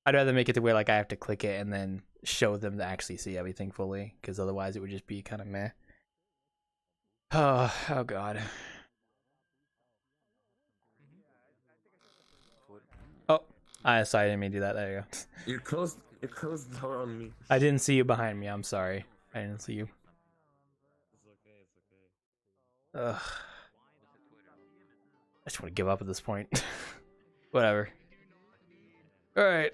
I'd rather make it to where like I have to click it and then show them to actually see everything fully, because otherwise it would just be kind of meh. Oh god. Oh, sorry, I didn't mean to do that. There you go. You closed the door on me. I didn't see you behind me. I'm sorry. I didn't see you. Ugh. I just want to give up at this point. Whatever. Alright.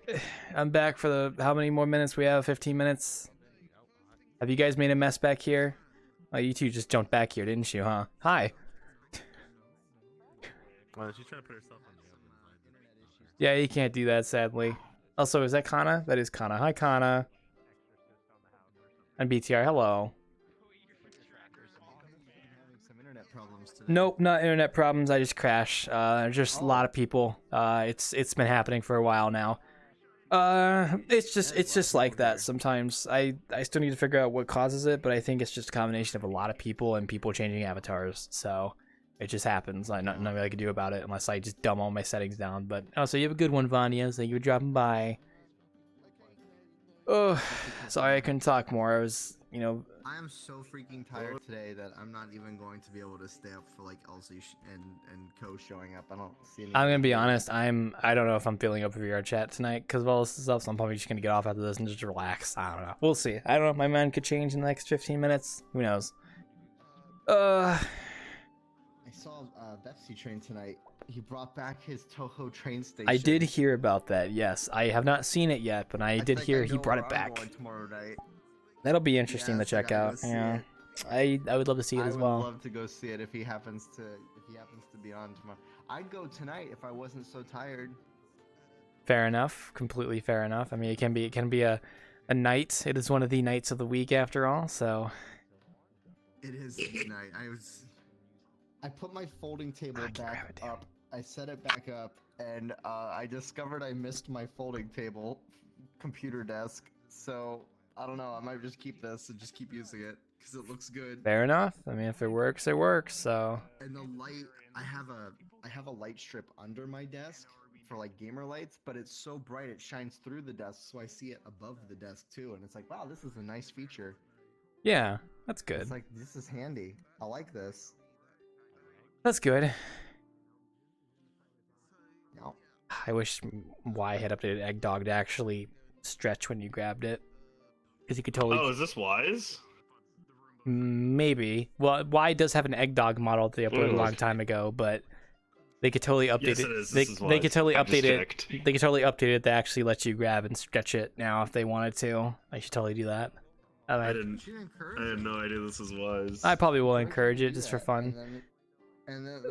I'm back for the... How many more minutes we have? 15 minutes? Have you guys made a mess back here? Oh, you two just jumped back here, didn't you, huh? Hi. Well, she's trying to put herself on the oven. Yeah, you can't do that, sadly. Also, is that Kana? That is Kana. Hi, Kana. And BTR, hello. Nope, not internet problems. I just crash. Just a lot of people. It's been happening for a while now. It's just like that sometimes. I still need to figure out what causes it, but I think it's just a combination of a lot of people and people changing avatars. So it just happens. Nothing I can do about it unless I just dumb all my settings down. But also, you have a good one, Vanya. Thank you for dropping by. Oh, sorry I couldn't talk more. I was, I am so freaking tired today that I'm not even going to be able to stay up for like Elsie and Co showing up. I don't see any. I'm gonna be honest. I don't know if I'm feeling up for VRChat tonight because of all this stuff. So I'm probably just gonna get off after this and just relax. I don't know. We'll see. I don't know if my mind could change in the next 15 minutes. Who knows? I saw Betsy train tonight. He brought back his Toho train station. I did hear about that. Yes, I have not seen it yet, but I did hear he brought it back. Tomorrow night. That'll be interesting to check out. Yeah, I would love to see it as well. I would love to go see it if he happens to be on tomorrow. I'd go tonight if I wasn't so tired. Fair enough. Completely fair enough. I mean, it can be a night. It is one of the nights of the week after all. So. It is night. I put my folding table back up I set it back up, and I discovered I missed my folding table computer desk. So I don't know. I might just keep this and just keep using it because it looks good. Fair enough. I mean, if it works, it works. So. And the light, I have a light strip under my desk for like gamer lights, but it's so bright it shines through the desk, so I see it above the desk too. And it's like, wow, this is a nice feature. Yeah, that's good. It's like, this is handy. I like this. That's good. No. I wish Y had updated Egg Dog to actually stretch when you grabbed it, because you could totally. Oh, is this Wise? Maybe. Well, Y does have an Egg Dog model that they uploaded a long time ago, but they could totally update Yes, it. it is. They This is could totally I just update it. checked. They could totally update it to actually let you grab and stretch it now if they wanted to. I should totally do that. I had no idea this was Wise. I probably will encourage it just for fun. And then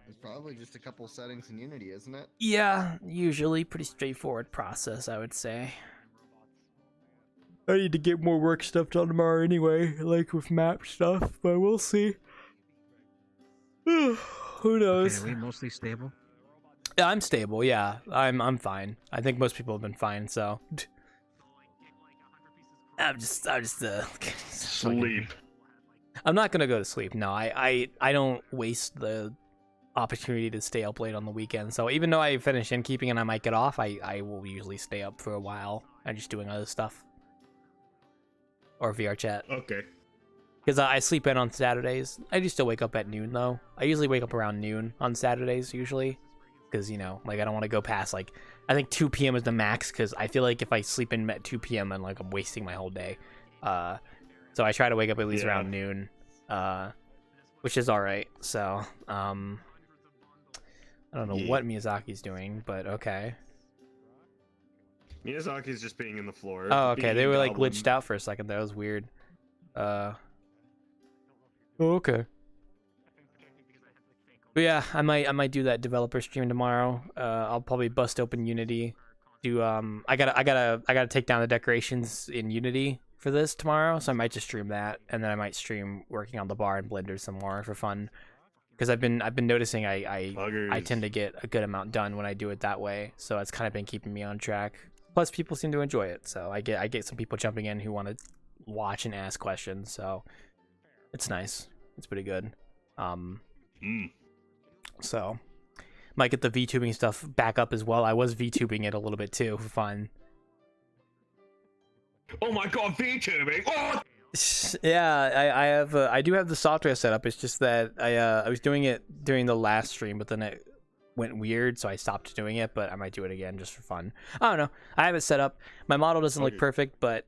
it's probably just a couple settings in Unity, isn't it? Yeah, usually pretty straightforward process, I would say. I need to get more work stuff done tomorrow anyway, like with map stuff, but we'll see. Who knows? Are we mostly stable? Yeah, I'm stable. Yeah, I'm fine. I think most people have been fine. So I'm just sleep. I'm not gonna go to sleep. No, I don't waste the opportunity to stay up late on the weekend. So even though I finish Innkeeping and I might get off, I will usually stay up for a while and just doing other stuff or VRChat. Okay. Because I sleep in on Saturdays. I do still wake up at noon, though. I usually wake up around noon on Saturdays, usually. Because, you know, like, I don't want to go past, like, I think 2 p.m. is the max, because I feel like if I sleep in at 2 p.m., then, like, I'm wasting my whole day. So I try to wake up at least around noon, which is alright. So, I don't know what Miyazaki's doing, but okay. Miyazaki's just being in the floor. Oh, okay. They were, like, goblin. glitched out for a second. That was weird. Oh, okay. But yeah, I might do that developer stream tomorrow. I'll probably bust open Unity. I gotta take down the decorations in Unity for this tomorrow, so I might just stream that, and then I might stream working on the bar and Blender some more for fun. Because I've been noticing I tend to get a good amount done when I do it that way, so it's kind of been keeping me on track. Plus, people seem to enjoy it, so I get some people jumping in who want to watch and ask questions, so it's nice. It's pretty good. So might get the VTubing stuff back up as well. I was VTubing it a little bit too for fun. Oh my god, VTubing! Oh! Yeah, I do have the software set up. It's just that I was doing it during the last stream, but then it went weird, so I stopped doing it. But I might do it again just for fun. I don't know. I have it set up. My model doesn't look perfect, but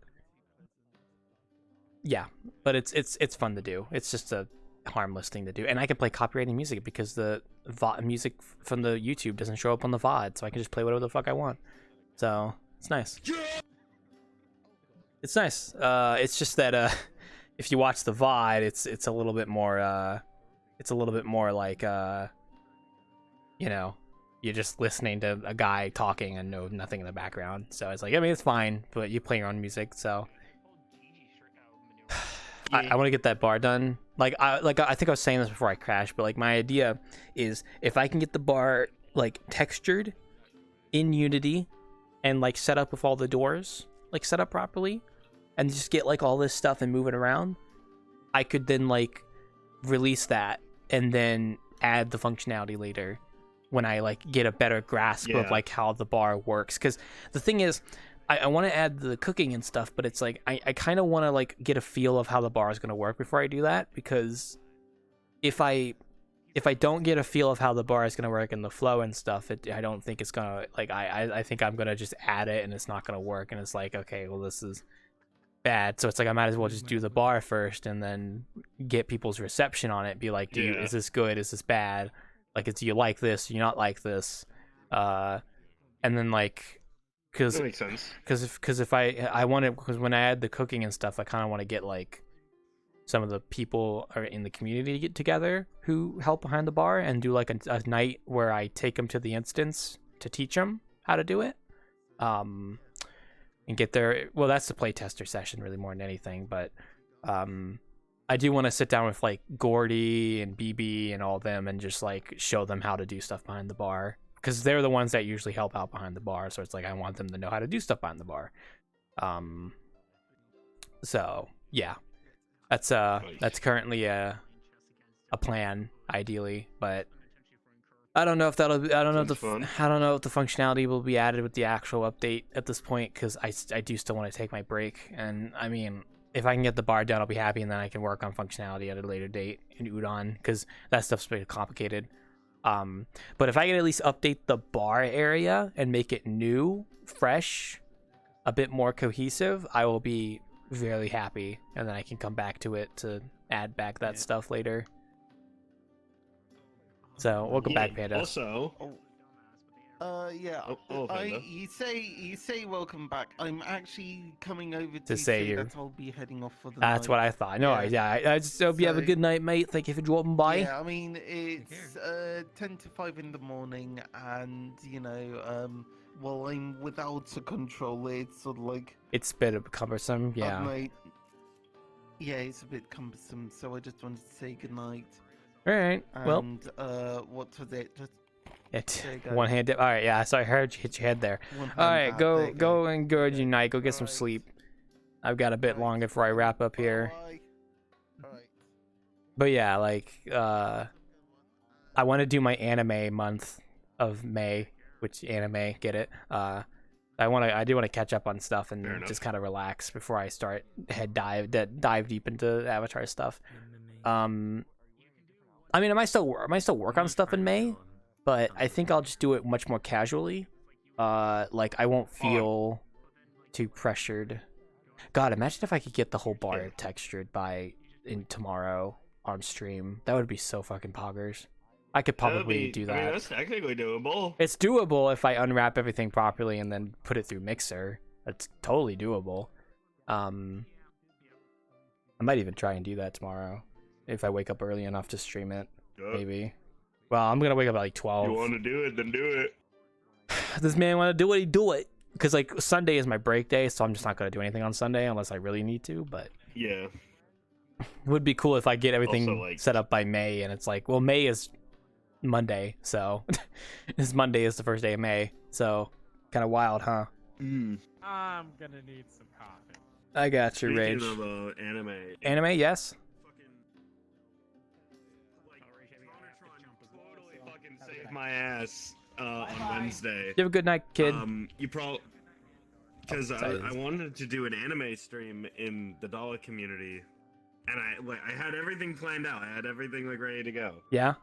yeah, but it's fun to do. It's just a harmless thing to do, and I can play copyrighted music because the music from the YouTube doesn't show up on the VOD, so I can just play whatever the fuck I want. So it's nice. It's nice. It's just that if you watch the VOD, it's a little bit more like you know, you're just listening to a guy talking and know nothing in the background. So it's like, I mean, it's fine, but you play your own music, so I want to get that bar done. Like I think I was saying this before I crashed, but like my idea is if I can get the bar like textured in Unity and like set up with all the doors like set up properly and just get like all this stuff and move it around, I could then like release that and then add the functionality later when I like get a better grasp of like how the bar works. Because the thing is, I want to add the cooking and stuff, but it's like I kind of want to like get a feel of how the bar is going to work before I do that, because if I don't get a feel of how the bar is going to work and the flow and stuff, I don't think it's gonna like I think I'm gonna just add it and it's not gonna work, and it's like, okay, well, this is bad. So it's like I might as well just do the bar first and then get people's reception on it. Be like, dude, is this good? Is this bad? Like, do you like this? Do you not like this? And then like. Because that makes sense. Because if I want to, because when I add the cooking and stuff, I kind of want to get like some of the people are in the community to get together who help behind the bar and do like a night where I take them to the instance to teach them how to do it, and get their, well, that's the playtester session really more than anything, but I do want to sit down with like Gordy and BB and all them and just like show them how to do stuff behind the bar, because they're the ones that usually help out behind the bar. So it's like I want them to know how to do stuff behind the bar. So yeah, that's currently a plan ideally, but I don't know if that'll I don't know if the functionality will be added with the actual update at this point, because I do still want to take my break, and I mean, if I can get the bar done, I'll be happy, and then I can work on functionality at a later date in Udon, because that stuff's pretty complicated. But if I can at least update the bar area and make it new, fresh, a bit more cohesive, I will be really happy, and then I can come back to it to add back that stuff later. So welcome back, Panda. Also, yeah. You say welcome back. I'm actually coming over To say say you're- that I'll be heading off for the That's night. what I thought. No, I just hope you have a good night, mate. Thank you for dropping by. Yeah, I mean it's 10 to 5 in the morning, and you know, well, I'm without a controller. It's sort of like It's a bit cumbersome, at yeah. night. Yeah, it's a bit cumbersome. So I just wanted to say good night. All right. Well, And what was it? Just there you go. one hand dip. All right, yeah. So I heard you hit your head there. One hand All right, dab, there you go and go your night. Go get some sleep. I've got a bit longer before I wrap up here. But yeah, like I want to do my anime month of May, which anime, get it? I do want to catch up on stuff and just kind of relax before I start dive deep into Avatar stuff. I mean, I might still work on stuff in May, but I think I'll just do it much more casually. Like I won't feel too pressured. God, imagine if I could get the whole bar textured in tomorrow on stream. That would be so fucking poggers. I could probably do that. I mean, that's technically doable. It's doable if I unwrap everything properly and then put it through Mixer. That's totally doable. I might even try and do that tomorrow if I wake up early enough to stream it. Yep. Maybe. Well, I'm gonna wake up at like 12. You want to do it, then do it. This man want to do it, he do it. Because like Sunday is my break day, so I'm just not gonna do anything on Sunday unless I really need to. But Yeah. it would be cool if I get everything Also, like- set up by May, and it's like, well, May is Monday, so this Monday is the first day of May, so kind of wild, huh? Mm. I'm gonna need some coffee. I got you, Speaking Rage. of anime. Anime, yes. Fucking saved my ass on Wednesday. You have a good night, kid. You probably because I wanted to do an anime stream in the Dollar community, and I had everything planned out. I had everything like ready to go. Yeah.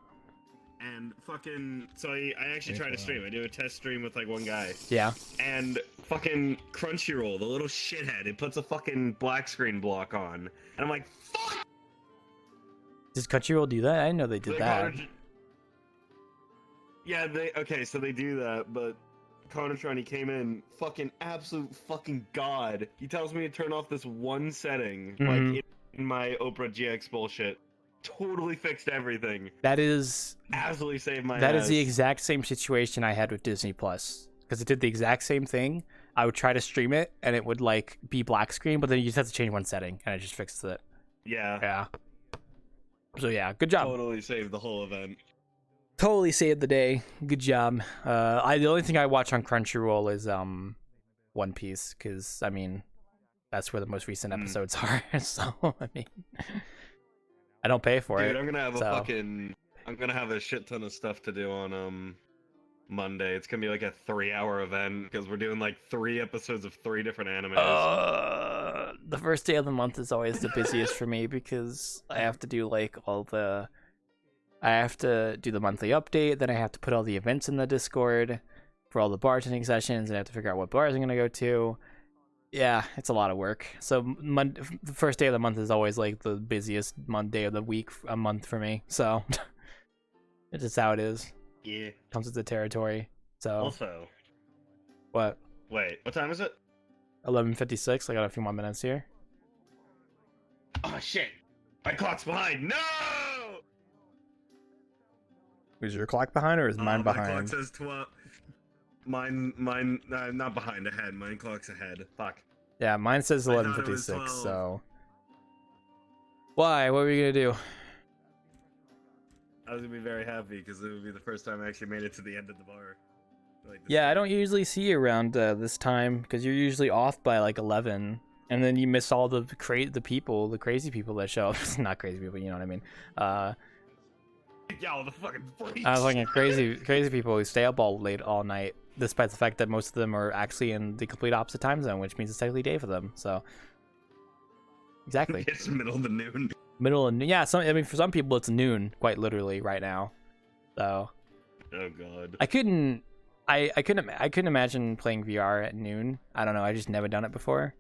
And fucking, so I actually tried to stream. I do a test stream with like one guy. Yeah. And fucking Crunchyroll, the little shithead, it puts a fucking black screen block on, and I'm like, fuck. Does Crunchyroll do that? I didn't know they did that. Yeah, so they do that, but Conatron, he came in, fucking absolute fucking god. He tells me to turn off this one setting, like in my Oprah GX bullshit. Totally fixed everything. That is absolutely saved my That ass. is the exact same situation I had with Disney Plus, because it did the exact same thing. I would try to stream it, and it would like be black screen, but then you just have to change one setting, and it just fixed it. Yeah. Yeah. So yeah, good job. Totally saved the whole event. Totally saved the day. Good job. The only thing I watch on Crunchyroll is One Piece, because I mean, that's where the most recent episodes are. So I mean, I don't pay for it. Dude, I'm gonna have so. I'm gonna have a shit ton of stuff to do on Monday. It's gonna be like a 3-hour event because we're doing like 3 episodes of 3 different animes. The first day of the month is always the busiest for me because I have to do like I have to do the monthly update, then I have to put all the events in the Discord for all the bartending sessions, and I have to figure out what bars I'm gonna go to. Yeah, it's a lot of work. So the first day of the month is always like the busiest Monday of the week, a month for me. So it's just how it is. Yeah. Comes with the territory. So Also. What? Wait, what time is it? 11:56. I got a few more minutes here. Oh shit! My clock's behind. No! Is your clock behind or is mine My behind? clock says 12. Mine, not behind, ahead. Mine clock's ahead. Fuck. Yeah, mine says I thought it was 11:56. 12. So Why? What were you gonna do? I was gonna be very happy because it would be the first time I actually made it to the end of the bar. Like, Yeah, I don't usually see you around this time because you're usually off by like 11, and then you miss all the crazy people that show up. Not crazy people, you know what I mean? Y'all the fucking freaks. I was like crazy people who stay up all late all night, despite the fact that most of them are actually in the complete opposite time zone, which means it's technically day for them. So exactly. It's middle of the noon. Middle of noon. Yeah, I mean for some people it's noon, quite literally right now. So. Oh god. I couldn't imagine playing VR at noon. I don't know. I just never done it before.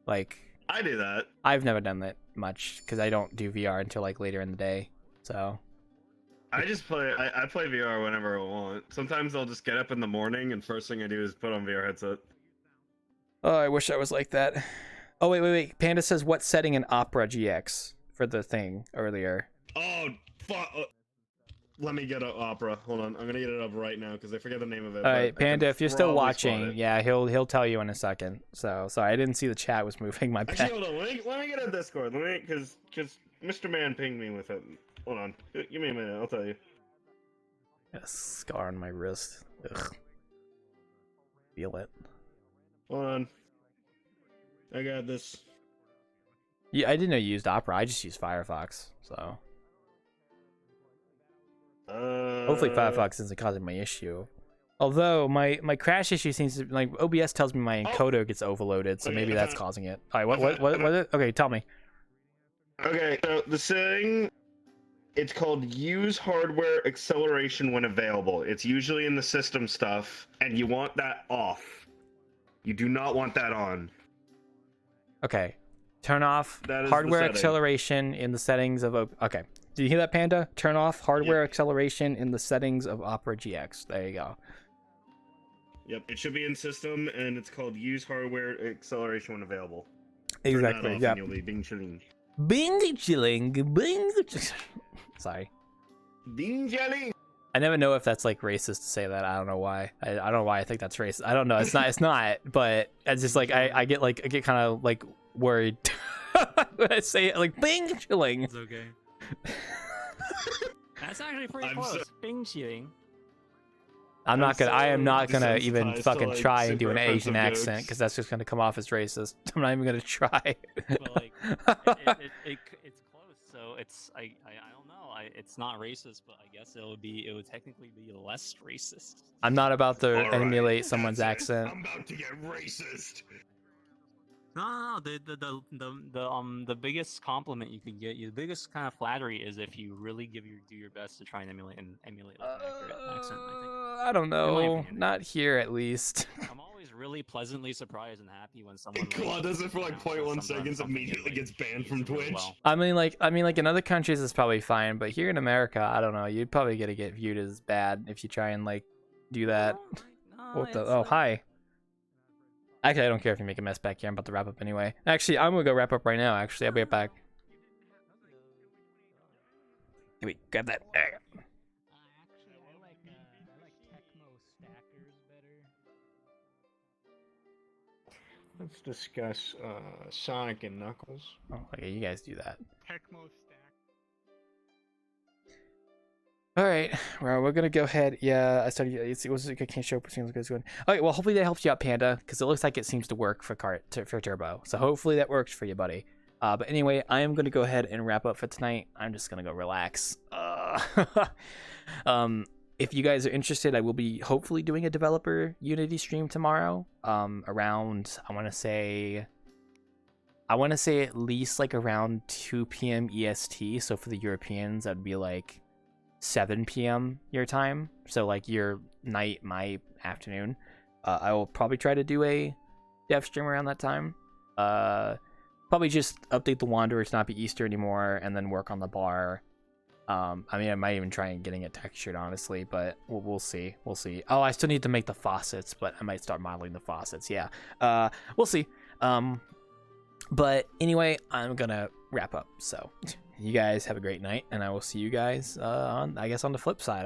Like I do that. I've never done that much because I don't do VR until like later in the day. So I just play. I play VR whenever I want. Sometimes I'll just get up in the morning and first thing I do is put on VR headset. Oh, I wish I was like that. Oh wait. Panda says what setting in Opera GX for the thing earlier. Oh fuck. Let me get an Opera. Hold on, I'm gonna get it up right now because I forget the name of it. All right, Panda, if you're still watching, yeah, he'll tell you in a second. So sorry, I didn't see the chat was moving. My bad. Actually, hold on. Let me get a Discord. Because Mr. Man pinged me with it. Hold on. Give me a minute. I'll tell you. Got a scar on my wrist. Ugh. Feel it. Hold on. I got this. Yeah, I didn't know you used Opera. I just used Firefox. So. Hopefully Firefox isn't causing my issue. Although my crash issue seems to like OBS tells me my encoder gets overloaded, so maybe that's causing it. All right, what is it? Okay, tell me. Okay, so the setting, it's called use hardware acceleration when available. It's usually in the system stuff, and you want that off. You do not want that on. Okay, turn off hardware acceleration in the settings of okay. Did you hear that, Panda? Turn off hardware acceleration in the settings of Opera GX. There you go. Yep, it should be in system, and it's called use hardware acceleration when available. Exactly. Yeah. You'll be bing chilling. Bing chilling. Bing. Sorry. Bing chilling. I never know if that's like racist to say that. I don't know why. I don't know why I think that's racist. I don't know. It's not. It's not. But it's just like I get kind of like worried when I say it. Like bing chilling. It's okay. That's actually pretty close. Bing shooting. I am not gonna even fucking try and do an Asian accent because that's just gonna come off as racist. I'm not even gonna try. But like, it's close. So it's I don't know. It's not racist, but I guess it would technically be less racist. I'm not about to emulate someone's accent. I'm about to get racist. No. The biggest compliment you could get, the biggest kind of flattery is if you really do your best to try and emulate like an accurate accent. I think. I don't know. Not here, at least. I'm always really pleasantly surprised and happy when someone. Claude does it for like 0.1 seconds, immediately gets banned from Twitch. I mean, like in other countries it's probably fine, but here in America, I don't know. You'd probably get viewed as bad if you try and like do that. What the? Oh, hi. Actually, I don't care if you make a mess back here. I'm about to wrap up anyway. Actually, I'm gonna go wrap up right now. Actually, I'll be right back. Here we grab that. There you go. Let's discuss Sonic and Knuckles. Oh, okay, you guys do that. Tecmo stack. All right, well, we're gonna go ahead. Yeah, I started. I can't show what seems good. All right, well, hopefully that helps you out, Panda, because it looks like it seems to work for Turbo. So hopefully that works for you, buddy. But anyway, I am gonna go ahead and wrap up for tonight. I'm just gonna go relax. If you guys are interested, I will be hopefully doing a developer Unity stream tomorrow. Around I want to say at least like around 2 p.m. EST. So for the Europeans, that'd be like 7 p.m. your time. So like your night, my afternoon. I will probably try to do a dev stream around that time. Probably just update the Wanderer to not be Easter anymore, and then work on the bar. I mean, I might even try and getting it textured, honestly, but we'll see. We'll see. Oh, I still need to make the faucets, but I might start modeling the faucets. Yeah. We'll see. But anyway, I'm gonna wrap up. So you guys have a great night, and I will see you guys on the flip side.